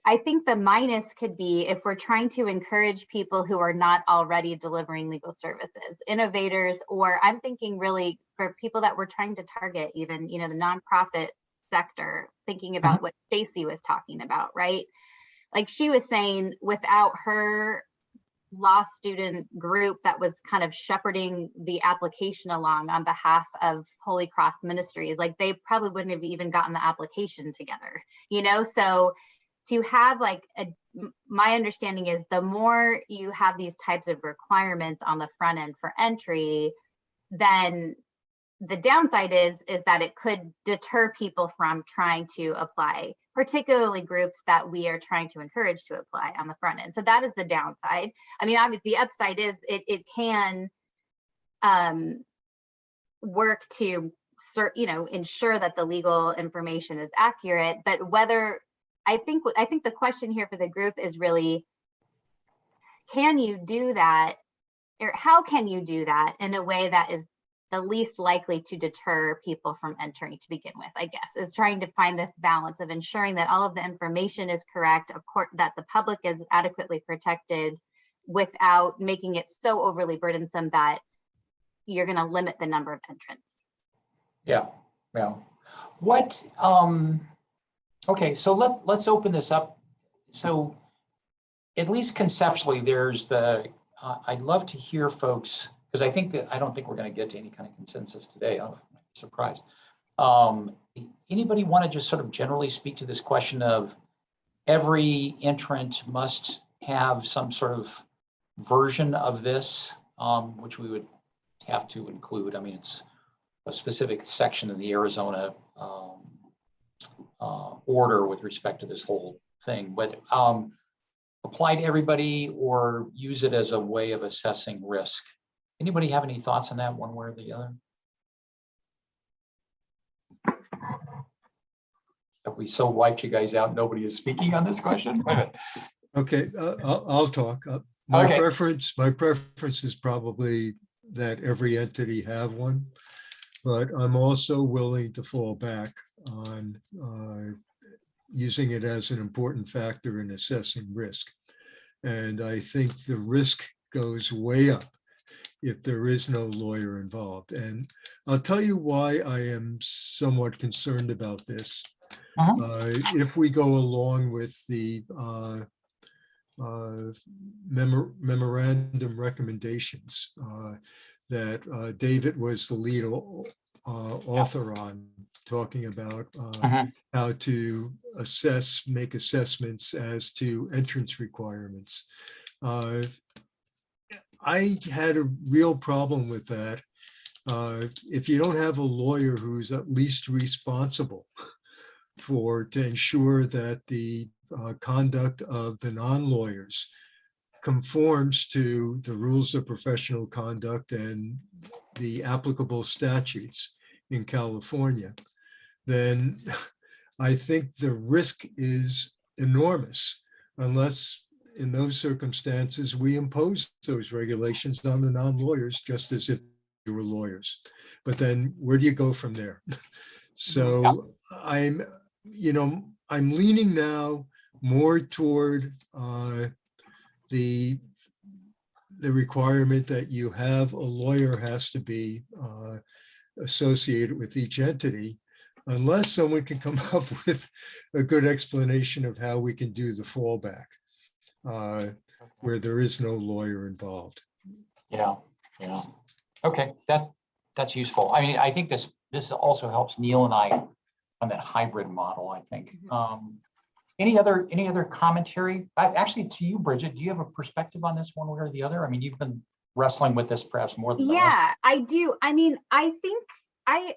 P: I think the minus could be if we're trying to encourage people who are not already delivering legal services, innovators, or I'm thinking really for people that we're trying to target, even, you know, the nonprofit sector, thinking about what Stacy was talking about, right? Like she was saying, without her law student group that was kind of shepherding the application along on behalf of Holy Cross Ministries, like they probably wouldn't have even gotten the application together, you know? So to have like my understanding is the more you have these types of requirements on the front end for entry, then the downside is that it could deter people from trying to apply, particularly groups that we are trying to encourage to apply on the front end. So that is the downside. I mean, obviously the upside is it can work to ensure that the legal information is accurate, but whether I think the question here for the group is really, can you do that, or how can you do that in a way that is the least likely to deter people from entering to begin with, I guess, is trying to find this balance of ensuring that all of the information is correct, of course, that the public is adequately protected without making it so overly burdensome that you're going to limit the number of entrants.
B: Yeah. What, okay, so let's open this up. So at least conceptually, there's I'd love to hear folks, because I don't think we're going to get to any kind of consensus today. I'm surprised. Anybody want to just sort of generally speak to this question of every entrant must have some sort of version of this, which we would have to include. I mean, it's a specific section in the Arizona order with respect to this whole thing, but apply to everybody or use it as a way of assessing risk. Anybody have any thoughts on that one way or the other? Have we so wiped you guys out? Nobody is speaking on this question?
G: Okay, I'll talk. My
B: Okay.
G: preference is probably that every entity have one, but I'm also willing to fall back on using it as an important factor in assessing risk. And I think the risk goes way up if there is no lawyer involved. And I'll tell you why I am somewhat concerned about this. If we go along with the memorandum recommendations that David was the lead author on, talking about how to make assessments as to entrance requirements. I had a real problem with that. If you don't have a lawyer who's at least responsible to ensure that the conduct of the non-lawyers conforms to the rules of professional conduct and the applicable statutes in California, then I think the risk is enormous unless in those circumstances we impose those regulations on the non-lawyers just as if they were lawyers. But then where do you go from there? So I'm leaning now more toward the requirement that you have a lawyer has to be associated with each entity, unless someone can come up with a good explanation of how we can do the fallback where there is no lawyer involved.
B: Yeah. Okay, that's useful. I mean, I think this also helps Neil and I on that hybrid model, I think. Any other commentary? Actually, to you, Bridget, do you have a perspective on this one way or the other? I mean, you've been wrestling with this perhaps more than the rest.
P: Yeah, I do. I mean, I think I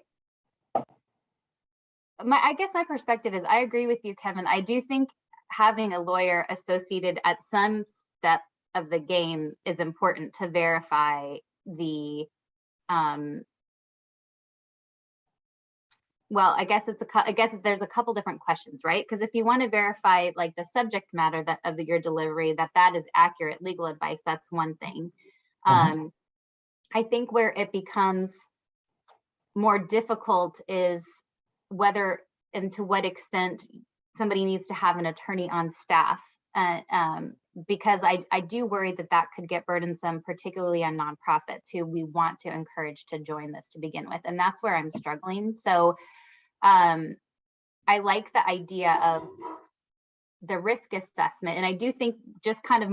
P: guess my perspective is I agree with you, Kevin. I do think having a lawyer associated at some step of the game is important to verify the well, I guess there's a couple different questions, right? Because if you want to verify like the subject matter of your delivery, that is accurate legal advice, that's one thing. I think where it becomes more difficult is whether and to what extent somebody needs to have an attorney on staff. Because I do worry that could get burdensome, particularly on nonprofits who we want to encourage to join this to begin with. And that's where I'm struggling. So I like the idea of the risk assessment. And I do think just kind of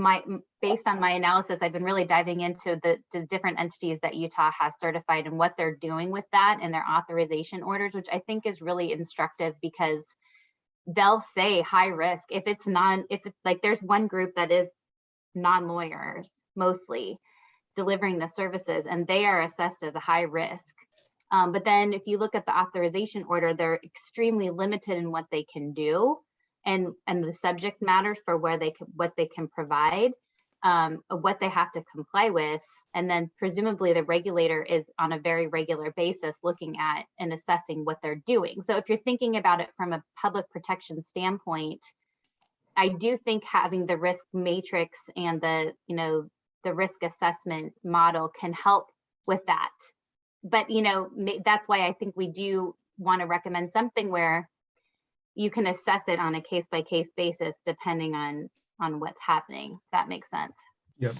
P: based on my analysis, I've been really diving into the different entities that Utah has certified and what they're doing with that and their authorization orders, which I think is really instructive because they'll say high risk if it's like there's one group that is non-lawyers mostly delivering the services and they are assessed as a high risk. But then if you look at the authorization order, they're extremely limited in what they can do and the subject matter for what they can provide, what they have to comply with. And then presumably the regulator is on a very regular basis looking at and assessing what they're doing. So if you're thinking about it from a public protection standpoint, I do think having the risk matrix and the risk assessment model can help with that. But, that's why I think we do want to recommend something where you can assess it on a case-by-case basis, depending on what's happening. That makes sense.
G: Yeah,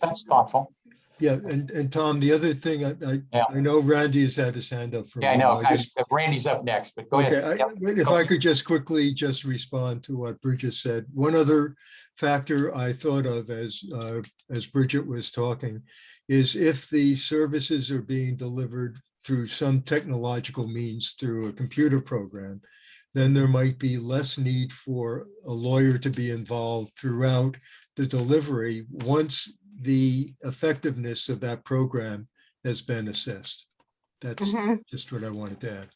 B: That's thoughtful.
G: yeah. And Tom, the other thing, I know Randy has had his hand up for a
B: Yeah, I know.
G: while.
B: Randy's up next, but go
G: Okay,
B: ahead. Yep.
G: if I could just quickly respond to what Bridget said. One other factor I thought of as Bridget was talking is if the services are being delivered through some technological means through a computer program, then there might be less need for a lawyer to be involved throughout the delivery once the effectiveness of that program has been assessed. That's just what I wanted to add.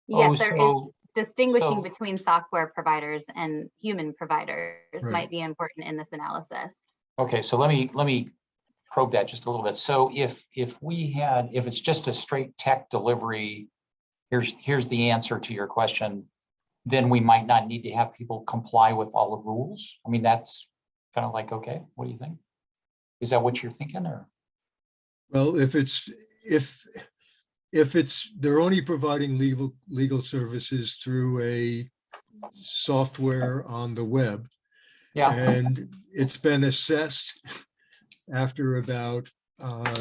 P: Yes, there is distinguishing between software providers and human providers might be important in this analysis.
B: Okay, so let me probe that just a little bit. So if it's just a straight tech delivery, here's the answer to your question, then we might not need to have people comply with all the rules. I mean, that's kind of like, okay, what do you think? Is that what you're thinking, or?
G: Well, if they're only providing legal services through a software on the web, and it's been assessed after about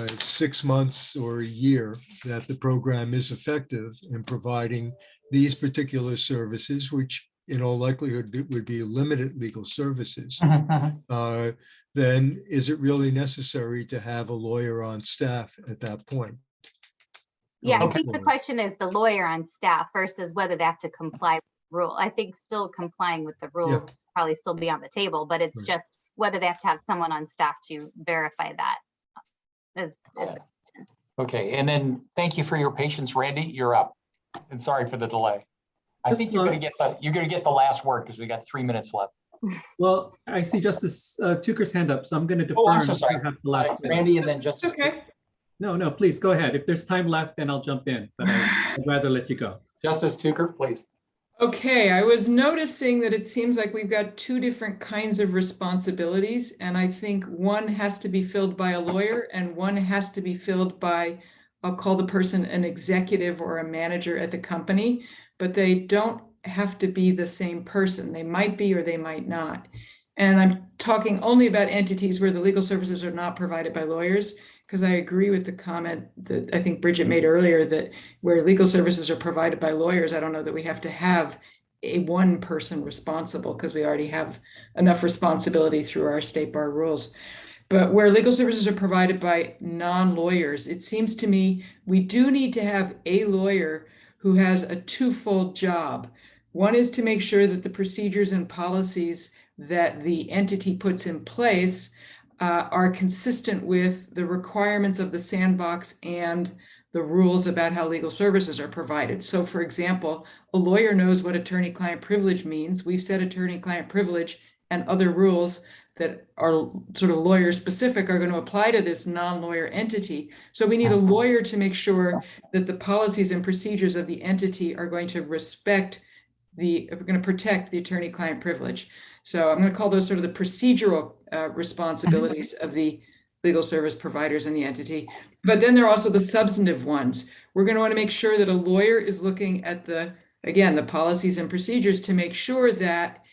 G: 6 months or a year that the program is effective in providing these particular services, which in all likelihood would be limited legal services, then is it really necessary to have a lawyer on staff at that point?
P: Yeah, I think the question is the lawyer on staff versus whether they have to comply with the rule. I think still complying with the rules probably still be on the table, but it's just whether they have to have someone on staff to verify that.
B: Okay, and then thank you for your patience, Randy. You're up. And sorry for the delay. I think you're going to get the last word because we got 3 minutes left.
F: Well, I see Justice Tucker's hand up, so I'm going to defer.
B: Oh, I'm so sorry.
F: Have the last
B: Randy, and then Justice.
L: Okay.
F: No, please go ahead. If there's time left, then I'll jump in, but I'd rather let you go.
B: Justice Tucker, please.
L: Okay, I was noticing that it seems like we've got two different kinds of responsibilities, and I think one has to be filled by a lawyer and one has to be filled by, I'll call the person an executive or a manager at the company, but they don't have to be the same person. They might be or they might not. And I'm talking only about entities where the legal services are not provided by lawyers, because I agree with the comment that I think Bridget made earlier that where legal services are provided by lawyers, I don't know that we have to have a one person responsible because we already have enough responsibility through our state bar rules. But where legal services are provided by non-lawyers, it seems to me we do need to have a lawyer who has a twofold job. One is to make sure that the procedures and policies that the entity puts in place are consistent with the requirements of the sandbox and the rules about how legal services are provided. So for example, a lawyer knows what attorney-client privilege means. We've said attorney-client privilege and other rules that are sort of lawyer specific are going to apply to this non-lawyer entity. So we need a lawyer to make sure that the policies and procedures of the entity are going to we're going to protect the attorney-client privilege. So I'm going to call those sort of the procedural responsibilities of the legal service providers in the entity. But then there are also the substantive ones. We're going to want to make sure that a lawyer is looking at the policies and procedures to make sure that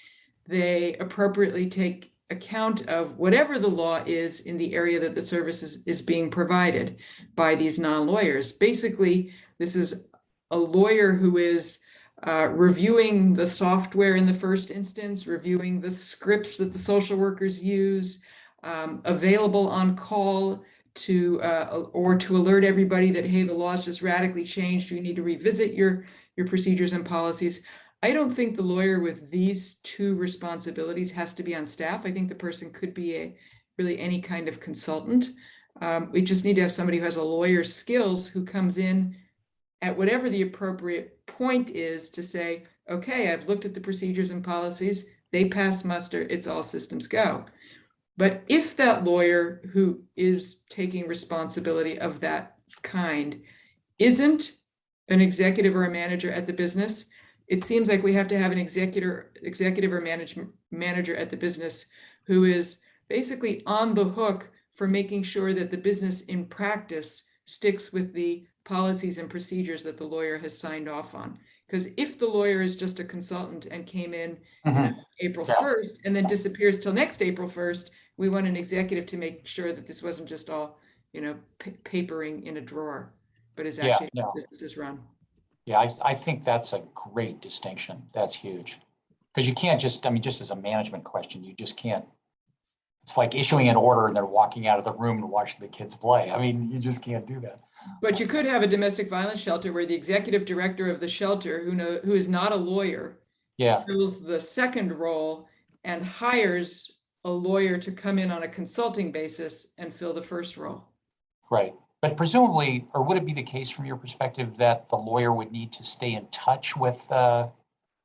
L: they appropriately take account of whatever the law is in the area that the service is being provided by these non-lawyers. Basically, this is a lawyer who is reviewing the software in the first instance, reviewing the scripts that the social workers use, available on call to alert everybody that, hey, the law's just radically changed. You need to revisit your procedures and policies. I don't think the lawyer with these two responsibilities has to be on staff. I think the person could be really any kind of consultant. We just need to have somebody who has a lawyer's skills who comes in at whatever the appropriate point is to say, okay, I've looked at the procedures and policies, they pass muster, it's all systems go. But if that lawyer who is taking responsibility of that kind isn't an executive or a manager at the business, it seems like we have to have an executive or manager at the business who is basically on the hook for making sure that the business in practice sticks with the policies and procedures that the lawyer has signed off on. Because if the lawyer is just a consultant and came in April 1st and then disappears till next April 1st, we want an executive to make sure that this wasn't just all, papering in a drawer, but is actually how business is run.
B: Yeah, I think that's a great distinction. That's huge. Because you can't just, just as a management question, you just can't. It's like issuing an order and they're walking out of the room and watching the kids play. You just can't do that.
L: But you could have a domestic violence shelter where the executive director of the shelter, who is not a lawyer, fills the second role and hires a lawyer to come in on a consulting basis and fill the first role.
B: Right. But presumably, or would it be the case from your perspective that the lawyer would need to stay in touch with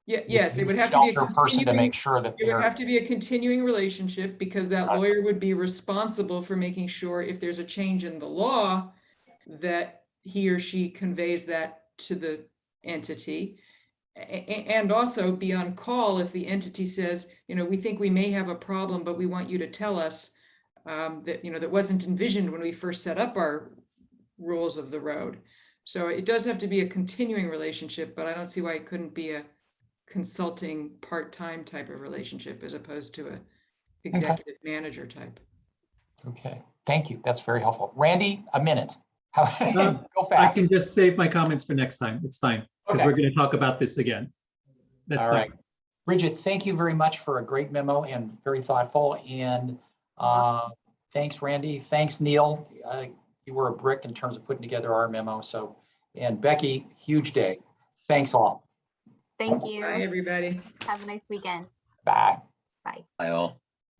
L: yes, it would have to be a
B: person to make sure that
L: it would have to be a continuing relationship, because that lawyer would be responsible for making sure if there's a change in the law that he or she conveys that to the entity, and also be on call if the entity says, we think we may have a problem, but we want you to tell us that, that wasn't envisioned when we first set up our rules of the road. So it does have to be a continuing relationship, but I don't see why it couldn't be a consulting part-time type of relationship as opposed to a executive manager type.
B: Okay, thank you. That's very helpful. Randy, a minute. Go fast.
F: I can just save my comments for next time. It's fine, because we're going to talk about this again. That's
B: all
F: fine.
B: Right. Bridget, thank you very much for a great memo and very thoughtful. And thanks, Randy. Thanks, Neil. You were a brick in terms of putting together our memo. So, and Becky, huge day. Thanks all.
P: Thank you.
L: Bye, everybody.
P: Have a nice weekend.
B: Bye.
P: Bye.
D: Bye all.